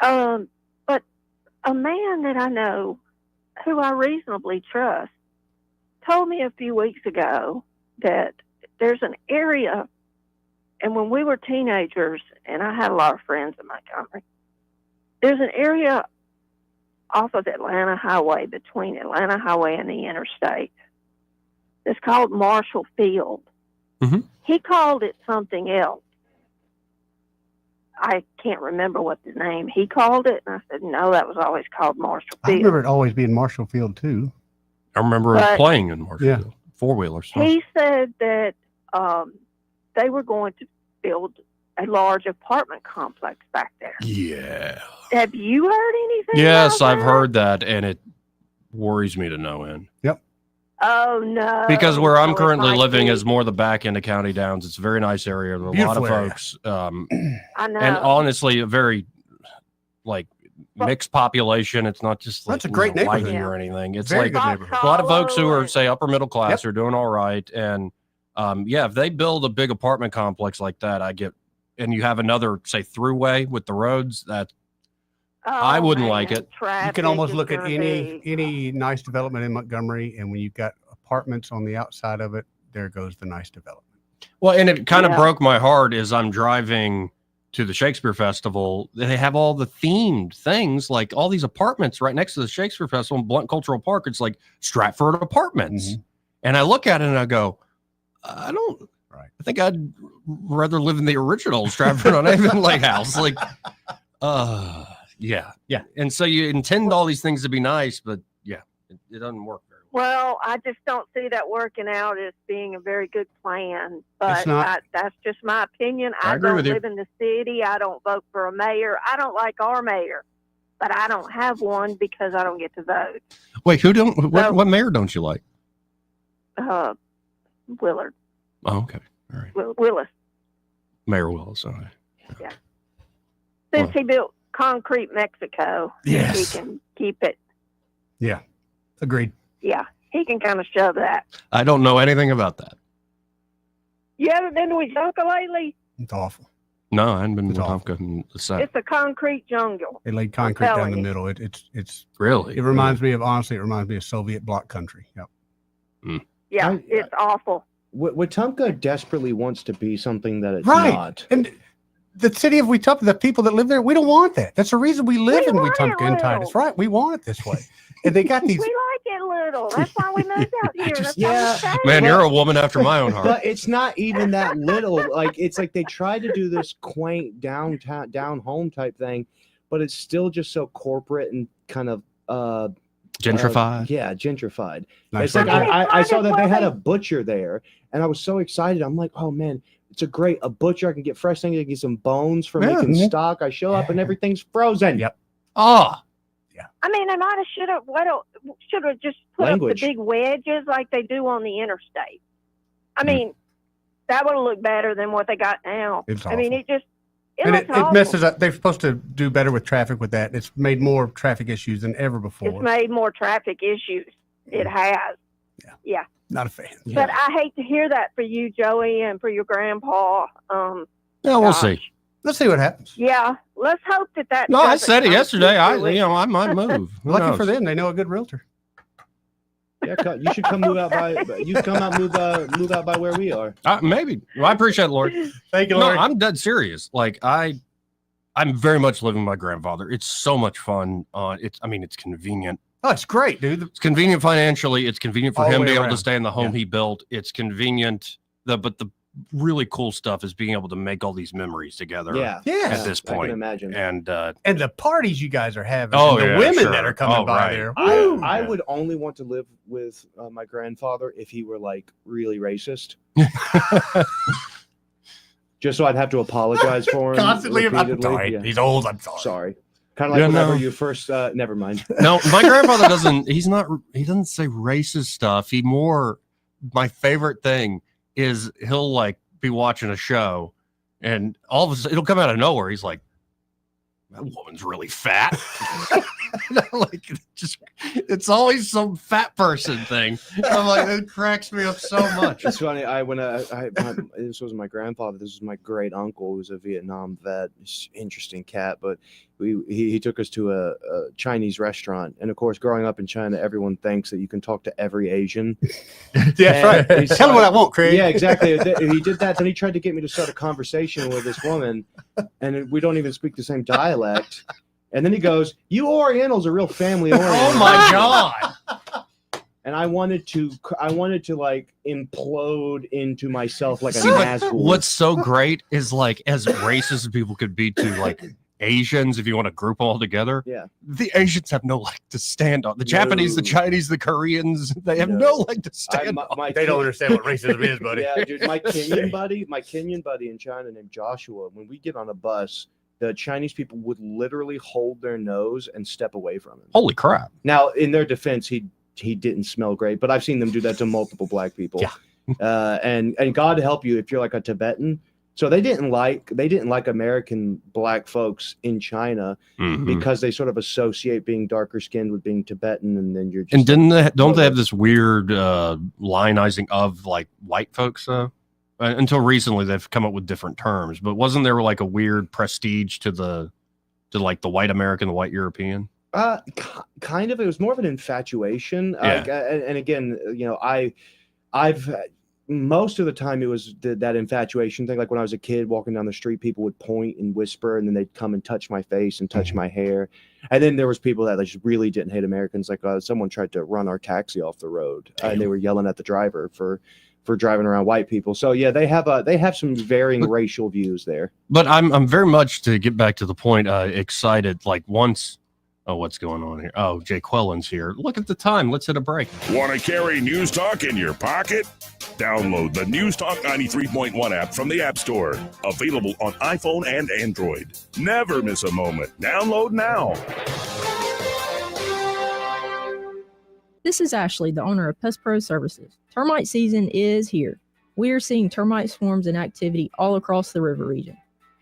But a man that I know, who I reasonably trust, told me a few weeks ago that there's an area. And when we were teenagers, and I had a lot of friends in Montgomery, there's an area off of Atlanta Highway, between Atlanta Highway and the interstate. It's called Marshall Field. Mm-hmm. He called it something else. I can't remember what the name he called it. And I said, no, that was always called Marshall I Field. remember it always being Marshall Field too. I remember But- playing in Marshall Yeah. Field, four-wheelers. He said that they were going to build a large apartment complex back there. Yeah. Have you heard anything? Yes, about I've that? heard that, and it worries me to no end. Yep. Oh no! Because where I'm No, it currently might living be. is more the back end of County Downs. It's a very nice area. There are a lot of Beautiful area. folks. I know. And honestly, a very like mixed population. It's not just like That's a great lighting neighborhood. or anything. It's Very like good neighborhood. a lot of folks who are and- say upper middle class are doing all right. And yeah, if they build a big apartment complex like that, I get, and you have another say throughway with the roads, that I wouldn't like it. You can almost look at any nice development in Montgomery, and when you've got apartments on the outside of it, there goes the nice development. Well, and it kind of Yeah. broke my heart as I'm driving to the Shakespeare Festival. They have all the themed things, like all these apartments right next to the Shakespeare Festival in Blunt Cultural Park. It's like Stratford Apartments. And I look at it and I go, I don't, I think I'd rather live in the original Stratford on Avon Lighthouse. Like, yeah. And so you intend all these things to be nice, but yeah, it doesn't work very Well, I just don't see that working out as being a very good plan. But It's not. that's just my opinion. I I agree don't with you. live in the city. I don't vote for a mayor. I don't like our mayor, but I don't have one because I don't get to vote. Wait, who don't, So- what mayor don't you like? Willard, Oh, okay. Willis. Mayor Willis. Okay. Yeah. Since he built concrete Mexico, Yes. he can keep it. Yeah. Agreed. Yeah, he can kind of shove that. I don't know anything about that. You haven't been to Wetumpka lately? It's awful. No, I hadn't been to Wetumpka in the set. It's a concrete jungle. They laid concrete down telling the you. middle. It's really. It reminds me of honestly. It reminds me of Soviet bloc country. Yep. Yeah, it's awful. Wetumpka desperately wants to be something that it's Right. not. And the city of Wetumpka, the people that live there, we don't want that. That's the reason we live in want it Wetumpka and Titus. Right. We want it this way. And they got these. We like it little. That's why we moved out here. That's yeah. why we stayed. Man, you're a woman after my own heart. But it's not even that little. Like it's like they tried to do this quaint downtown, down home type thing, but it's still just so corporate and kind of Gentrified. yeah, gentrified. Nice It's like word. I saw that they had a butcher there, and I was so excited. I'm like, oh man, it's a butcher. I can get fresh things. I can get some bones for Yeah. making Mhm. stock. I show up and everything's frozen. Yep. Oh. I mean, they might have should have just put Language. up the big wedges like they do on the interstate. I mean, that would have looked better than what they got now. It's I mean, it And looks it awful. messes up. They're supposed to do better with traffic with that. It's made more traffic issues than ever It's before. made more traffic issues. It has. Yeah. Not a fan. But I hate to hear that for you, Joey, and for your grandpa. Yeah, we'll gosh. see. Let's see what happens. Yeah, let's hope that. No, I doesn't said it come yesterday. to I might move. Who Lucky knows? for them, they know a good realtor. Yeah, you should come move out by. You come out move out by where we are. Maybe. Well, I appreciate it, Lori. Thank you, No, Lori. I'm dead serious. Like I'm very much living with my grandfather. It's so much fun. It's convenient. Oh, it's great, dude. It's convenient financially. It's convenient for All the him way being able around. to stay in the home he built. It's convenient. But the really cool stuff is being able to make all these memories together. Yeah. At this I can point. imagine. And the parties you guys are having. Oh, and the yeah, women sure. that are coming Oh, by right. there. I would only want to live with my grandfather if he were like really racist. Just so I'd have to apologize for him Constantly. I'm repeatedly. sorry. Yeah. He's old. I'm sorry. Sorry. Kind of like Yeah, whenever no. you first. Never mind. No, my grandfather doesn't. He doesn't say racist stuff. My favorite thing is he'll like be watching a show, and all of a sudden it'll come out of nowhere. He's like, "That woman's really fat." Like it's always some fat person thing. I'm like, it cracks me up so much. It's funny. This was my grandfather. This was my great uncle, who was a Vietnam vet. Interesting cat, but he took us to a Chinese restaurant, and of course, growing up in China, everyone thinks that you can talk to every Asian. Yeah, right. He's Tell him like- what I want, Craig. Yeah, exactly. He did that. Then he tried to get me to start a conversation with this woman, and we don't even speak the same dialect. And then he goes, "You Orientals are real family oriented." Oh my God. And I wanted to like implode into myself like a See, but Nazgul. what's so great is like as racist as people could be to like Asians, if you want to group them all together. Yeah. The Asians have no leg to stand on. The Japanese, the Chinese, the Koreans, they have no leg to stand on. They don't understand what racism is, buddy. Yeah, dude, my Kenyan buddy in China named Joshua, when we get on a bus, the Chinese people would literally hold their nose and step away from him. Holy crap. Now, in their defense, he didn't smell great, but I've seen them do that to multiple black people. Yeah. And God help you if you're like a Tibetan. So they didn't like American black folks in China because they sort of associate being darker skinned with being Tibetan, and then you're just And don't they have this weird lionizing of like white folks though? Until recently, they've come up with different terms. But wasn't there like a weird prestige to like the white American, the white European? Kind of. It was more of an infatuation. Yeah. And again, you know, I've most of the time it was that infatuation thing. Like when I was a kid walking down the street, people would point and whisper, and then they'd come and touch my face and touch my hair. And then there was people that just really didn't hate Americans. Like someone tried to run our taxi off the road, and they were yelling at the driver for driving around white people. So yeah, they have some varying racial views there. But I'm very much, to get back to the point, excited. Like once, what's going on here? Oh, Jay Quellen's here. Look at the time. Let's hit a break. Want to carry News Talk in your pocket? Download the News Talk 93.1 app from the App Store. Available on iPhone and Android. Never miss a moment. Download now. This is Ashley, the owner of Pest Pro Services. Termite season is here. We are seeing termite swarms and activity all across the river region.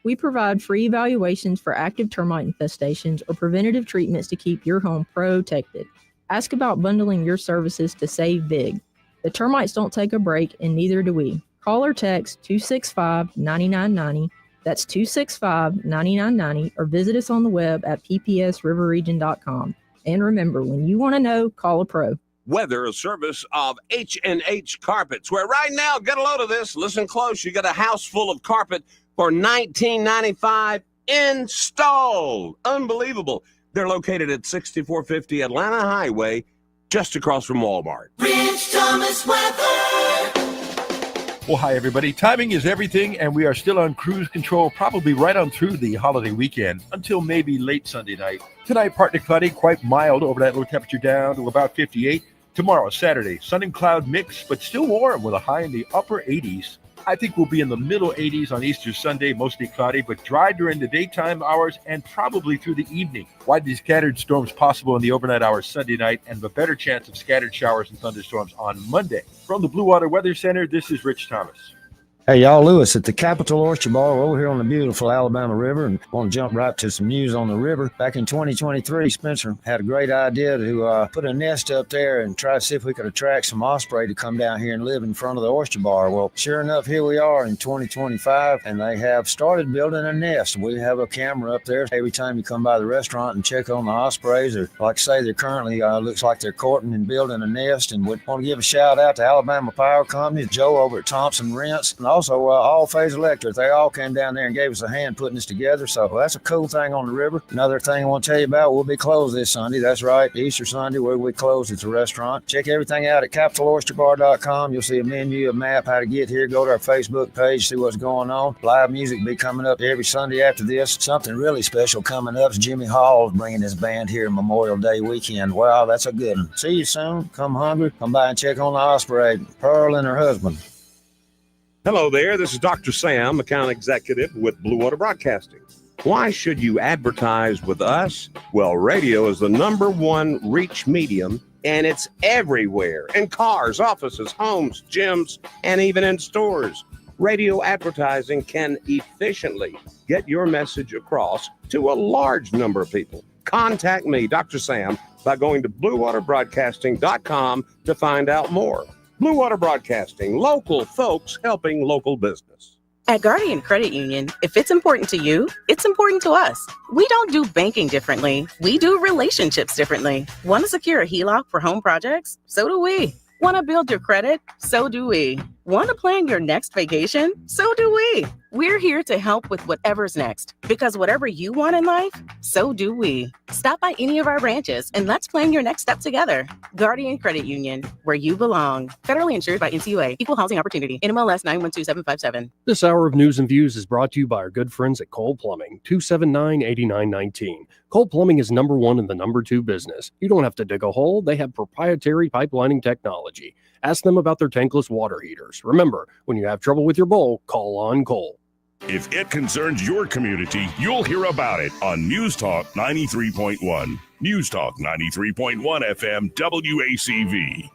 We provide free evaluations for active termite infestations or preventative treatments to keep your home protected. Ask about bundling your services to save big. The termites don't take a break, and neither do we. Call or text 265-9990. That's 265-9990, or visit us on the web at ppsriverregion.com. And remember, when you want to know, call a pro. Weather, a service of H&H Carpets, where right now, get a load of this, listen close, you got a house full of carpet for $19.95 installed. Unbelievable. They're located at 6450 Atlanta Highway, just across from Walmart. Rich Thomas Weather. Well, hi, everybody. Timing is everything, and we are still on cruise control, probably right on through the holiday weekend until maybe late Sunday night. Tonight, partly cloudy, quite mild, overnight low temperature down to about 58. Tomorrow, Saturday, sun and cloud mix, but still warm with a high in the upper 80s. I think we'll be in the middle 80s on Easter Sunday, mostly cloudy, but dry during the daytime hours and probably through the evening. Widely scattered storms possible in the overnight hours Sunday night, and a better chance of scattered showers and thunderstorms on Monday. From the Blue Water Weather Center, this is Rich Thomas. Hey, y'all, Lewis at the Capitol Oyster Bar. We're over here on the beautiful Alabama River, and want to jump right to some news on the river. Back in 2023, Spencer had a great idea to put a nest up there and try to see if we could attract some osprey to come down here and live in front of the oyster bar. Well, sure enough, here we are in 2025, and they have started building a nest. We have a camera up there every time you come by the restaurant and check on the ospreys. Or, like I say, they're currently, looks like they're courting and building a nest. And we want to give a shout out to Alabama Power Company, Joe over at Thompson Rents, and also All Phase Electric. They all came down there and gave us a hand putting this together. So that's a cool thing on the river. Another thing I want to tell you about, we'll be closed this Sunday. That's right, Easter Sunday, where we close. It's a restaurant. Check everything out at CapitolOysterBar.com. You'll see a menu, a map, how to get here. Go to our Facebook page, see what's going on. Live music will be coming up every Sunday after this. Something really special coming up is Jimmy Hall bringing his band here Memorial Day weekend. Wow, that's a good one. See you soon. Come hungry. Come by and check on the osprey, Pearl and her husband. Hello there, this is Dr. Sam, account executive with Blue Water Broadcasting. Why should you advertise with us? Well, radio is the #1 reach medium, and it's everywhere, in cars, offices, homes, gyms, and even in stores. Radio advertising can efficiently get your message across to a large number of people. Contact me, Dr. Sam, by going to BlueWaterBroadcasting.com to find out more. Blue Water Broadcasting, local folks helping local business. At Guardian Credit Union, if it's important to you, it's important to us. We don't do banking differently. We do relationships differently. Want to secure a HELOC for home projects? So do we. Want to build your credit? So do we. Want to plan your next vacation? So do we. We're here to help with whatever's next, because whatever you want in life, so do we. Stop by any of our branches and let's plan your next step together. Guardian Credit Union, where you belong. Federally insured by NCUA. Equal Housing Opportunity. NMLS 912757. This hour of News and Views is brought to you by our good friends at Cole Plumbing, 279-8919. Cole Plumbing is number one in the number two business. You don't have to dig a hole. They have proprietary pipelining technology. Ask them about their tankless water heaters. Remember, when you have trouble with your bowl, call on Cole. If it concerns your community, you'll hear about it on News Talk 93.1. News Talk 93.1 FM WACV.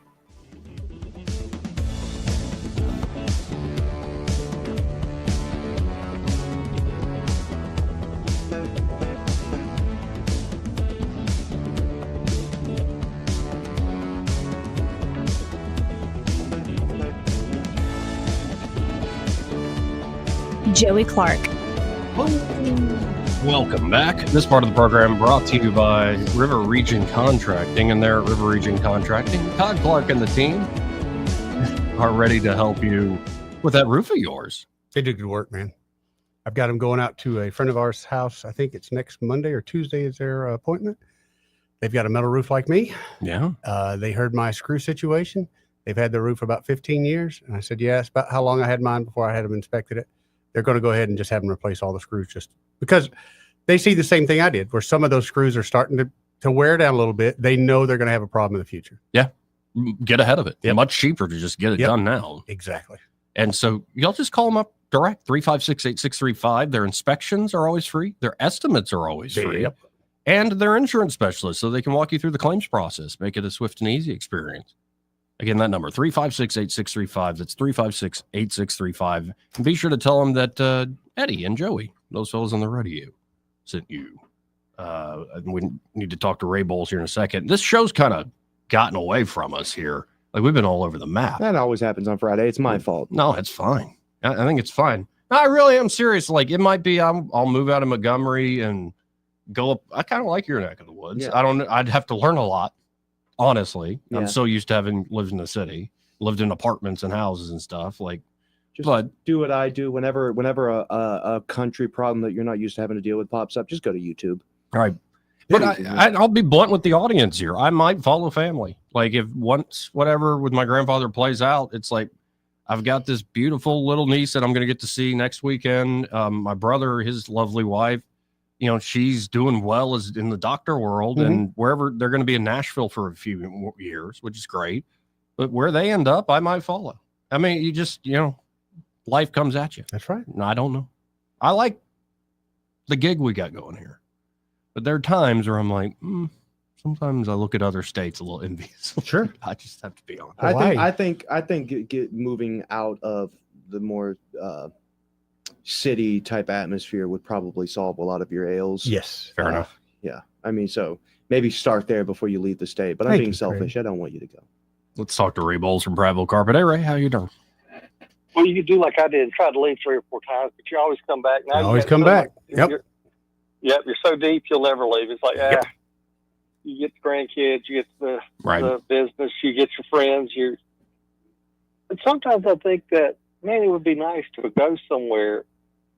Joey Clark. Welcome back. This part of the program brought to you by River Region Contracting, and there at River Region Contracting, Todd Clark and the team are ready to help you with that roof of yours. They do good work, man. I've got them going out to a friend of ours' house. I think it's next Monday or Tuesday is their appointment. They've got a metal roof like me. Yeah. They heard my screw situation. They've had the roof about 15 years. And I said, yeah, it's about how long I had mine before I had them inspected it. They're going to go ahead and just have them replace all the screws just because they see the same thing I did, where some of those screws are starting to wear down a little bit. They know they're going to have a problem in the future. Yeah. Get ahead of it. Yep. Much cheaper to just get it done now. Exactly. And so y'all just call them up direct, 356-8635. Their inspections are always free. Their estimates are always free. Yep. And they're insurance specialists, so they can walk you through the claims process, make it a swift and easy experience. Again, that number, 356-8635. That's 356-8635. And be sure to tell them that Eddie and Joey, those fellows on the radio, sent you. And we need to talk to Ray Bowles here in a second. This show's kind of gotten away from us here. Like, we've been all over the map. That always happens on Friday. It's my fault. No, it's fine. I think it's fine. No, I really am serious. Like, it might be I'll move out of Montgomery and go up. I kind of like your neck of the woods. Yeah. I'd have to learn a lot. Honestly, Yeah. I'm so used to having lived in the city, lived in apartments and houses and stuff. Like, Just do what I do whenever a country problem that you're not used to having to deal with pops up. Just go to YouTube. All right. But I'll be blunt with the audience here. I might follow family. Like, if once whatever with my grandfather plays out, it's like I've got this beautiful little niece that I'm going to get to see next weekend. My brother, his lovely wife, she's doing well as in the doctor world, and wherever they're going to be in Nashville for a few years, which is great. But where they end up, I might follow. I mean, you just, life comes at you. That's right. I don't know. I like the gig we got going here, but there are times where I'm like, sometimes I look at other states a little envious. Sure. I just have to be honest. I think get moving out of the more city type atmosphere would probably solve a lot of your ails. Yes. Fair enough. Yeah. I mean, so maybe start there before you leave the state. But I'm being selfish. I don't want you to go. Let's talk to Ray Bowles from Prattville Carpet. Hey, Ray, how you doing? Well, you could do like I did and try to leave 3 or 4 times, but you always come back. Now always come back. Yep. You're so deep, you'll never leave. It's like, you get the grandkids, you get the business, you get your friends. But sometimes I think that, man, it would be nice to go somewhere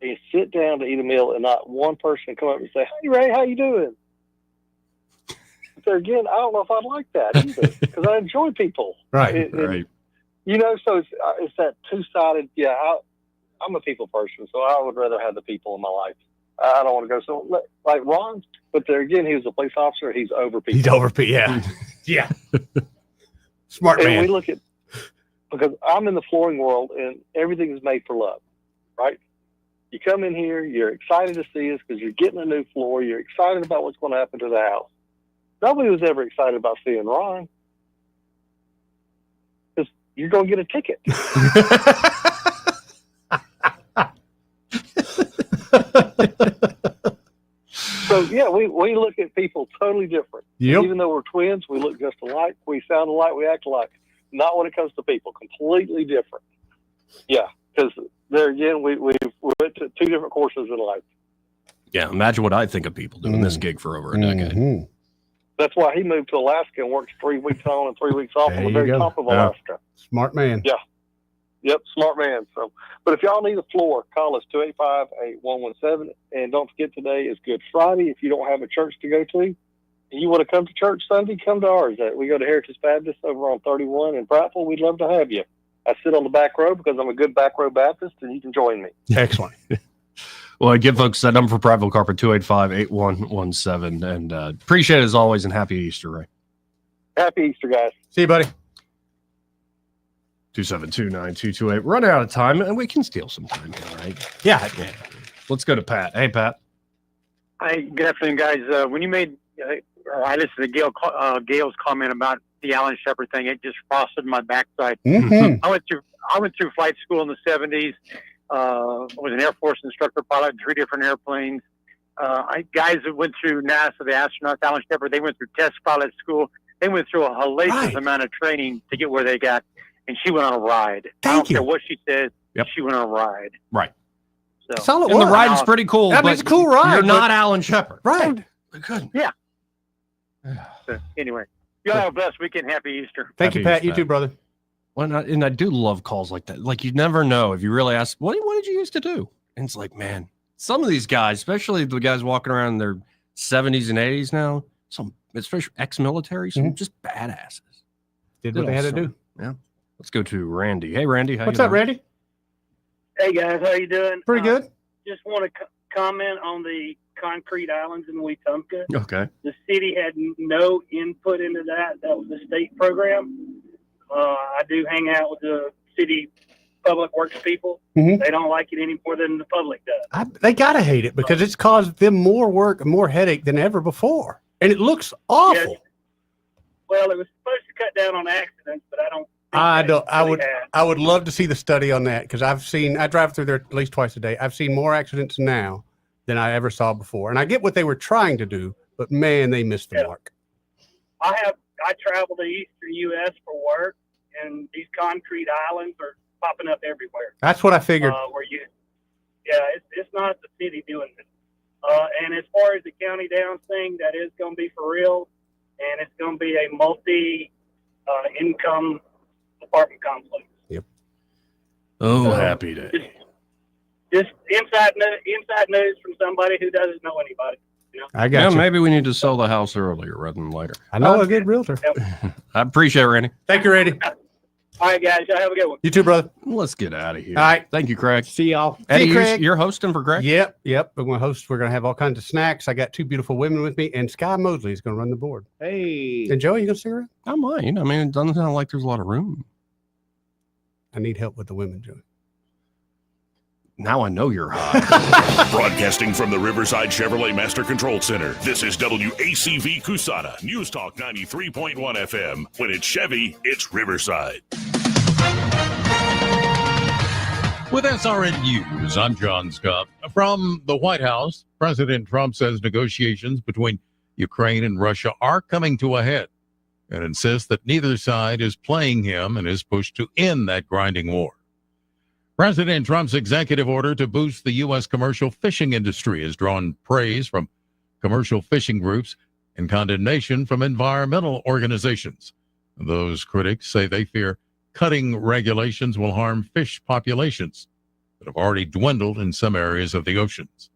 and sit down to eat a meal and not one person come up and say, hey, Ray, how you doing? So again, I don't know if I'd like that either, because I enjoy people. Right. Right. So it's that two-sided. Yeah, I'm a people person, so I would rather have the people in my life. I don't want to go so like Ron, but there again, he was a police officer. He's over people. He's over people. Yeah. Yeah. Smart man. And we look at, because I'm in the flooring world and everything is made for love, right? You come in here, you're excited to see us because you're getting a new floor. You're excited about what's going to happen to the house. Nobody was ever excited about seeing Ron because you're going to get a ticket. So, yeah, we look at people totally different. Yep. Even though we're twins, we look just alike. We sound alike. We act alike. Not when it comes to people. Completely different. Yeah, because there again, we went to 2 different courses in life. Yeah, imagine what I think of people doing this gig for over a decade. That's why he moved to Alaska and worked 3 weeks on and 3 weeks off on the very top of Alaska. Smart man. Yeah. Yep, smart man. So, but if y'all need a floor, call us 285-8117. And don't forget, today is Good Friday. If you don't have a church to go to and you want to come to church Sunday, come to ours. We go to Heritage Baptist over on 31 in Prattville. We'd love to have you. I sit on the back row because I'm a good back row Baptist, and you can join me. Excellent. Well, give folks that number for Prattville Carpet, 285-8117. And appreciate it as always, and happy Easter, Ray. Happy Easter, guys. See you, buddy. 272-9228. Run out of time, and we can steal some time here, right? Yeah. Let's go to Pat. Hey, Pat. Hi, good afternoon, guys. When you made, I listened to Gail's comment about the Alan Shepard thing. It just frosted my backside. Mm-hmm. I went through flight school in the 70s. I was an Air Force instructor pilot, 3 different airplanes. Guys that went through NASA, the astronauts, Alan Shepard, they went through test pilot school. They went through a hellacious amount of training to get where they got. And she went on a ride. I don't care what she said. Yep. She went on a ride. Right. So That's all it And was. the ride's pretty cool. I mean, but it's a cool ride. You're but- not Alan Shepard. Right. Good. Yeah. So, anyway, y'all have a blessed weekend. Happy Easter. Thank you, Pat. You too, brother. Well, and I do love calls like that. Like, you never know if you really ask, what did you used to do? And it's like, man, some of these guys, especially the guys walking around in their 70s and 80s now, some, especially ex-military, some just badasses. Did what they had to do. Yeah. Let's go to Randy. Hey, Randy. How What's you up, doing? Randy? Hey guys, how you doing? Pretty good. Just want to comment on the concrete islands in Wetumpka. Okay. The city had no input into that. That was a state program. I do hang out with the city public works people. Mhm. They don't like it any more than the public does. They gotta hate it because it's caused them more work and more headache than ever before, and it looks awful. Yes. Well, it was supposed to cut down on accidents, but I don't. I don't. I really would. have. I would love to see the study on that because I drive through there at least twice a day. I've seen more accidents now than I ever saw before, and I get what they were trying to do, but man, they missed the mark. I travel the eastern U.S. for work, and these concrete islands are popping up everywhere. That's what I figured. It's not the city doing it. And as far as the County Downs thing, that is going to be for real, and it's going to be a multi-income apartment complex. Oh, happy day. Just inside news from somebody who doesn't know anybody. You know? I got you. Maybe we need to sell the house earlier rather than later. I know a good realtor. I appreciate it, Randy. Thank you, Randy. All right, guys. Y'all have a good one. You too, brother. Let's get out of here. All right. Thank you, Craig. See y'all. Eddie, See you, Craig. you're hosting for Craig? Yep. We're going to host. We're going to have all kinds of snacks. I got 2 beautiful women with me, and Sky Mosley is going to run the board. Hey. And Joey, you going to stick around? I might. I mean, it doesn't sound like there's a lot of room. I need help with the women, Joey. Now I know you're hot. Broadcasting from the Riverside Chevrolet Master Control Center, this is WACV Cusana, News Talk 93.1 FM. When it's Chevy, it's Riverside. With SRN News, I'm John Scott. From the White House, President Trump says negotiations between Ukraine and Russia are coming to a head and insists that neither side is playing him in his push to end that grinding war. President Trump's executive order to boost the U.S. commercial fishing industry has drawn praise from commercial fishing groups and condemnation from environmental organizations. Those critics say they fear cutting regulations will harm fish populations that have already dwindled in some areas of the oceans.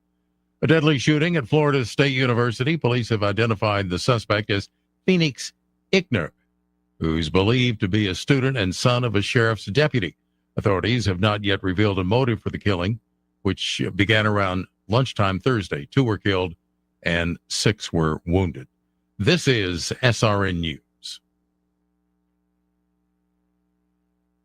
A deadly shooting at Florida State University. Police have identified the suspect as Phoenix Ickner, who's believed to be a student and son of a sheriff's deputy. Authorities have not yet revealed a motive for the killing, which began around lunchtime Thursday. 2 were killed and 6 were wounded. This is SRN News.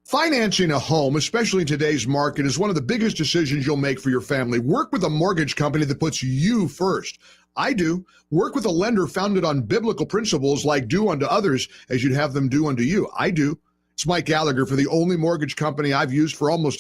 Financing a home, especially in today's market, is one of the biggest decisions you'll make for your family. Work with a mortgage company that puts you first. I do. Work with a lender founded on biblical principles like do unto others as you'd have them do unto you. I do. It's Mike Gallagher for the only mortgage company I've used for almost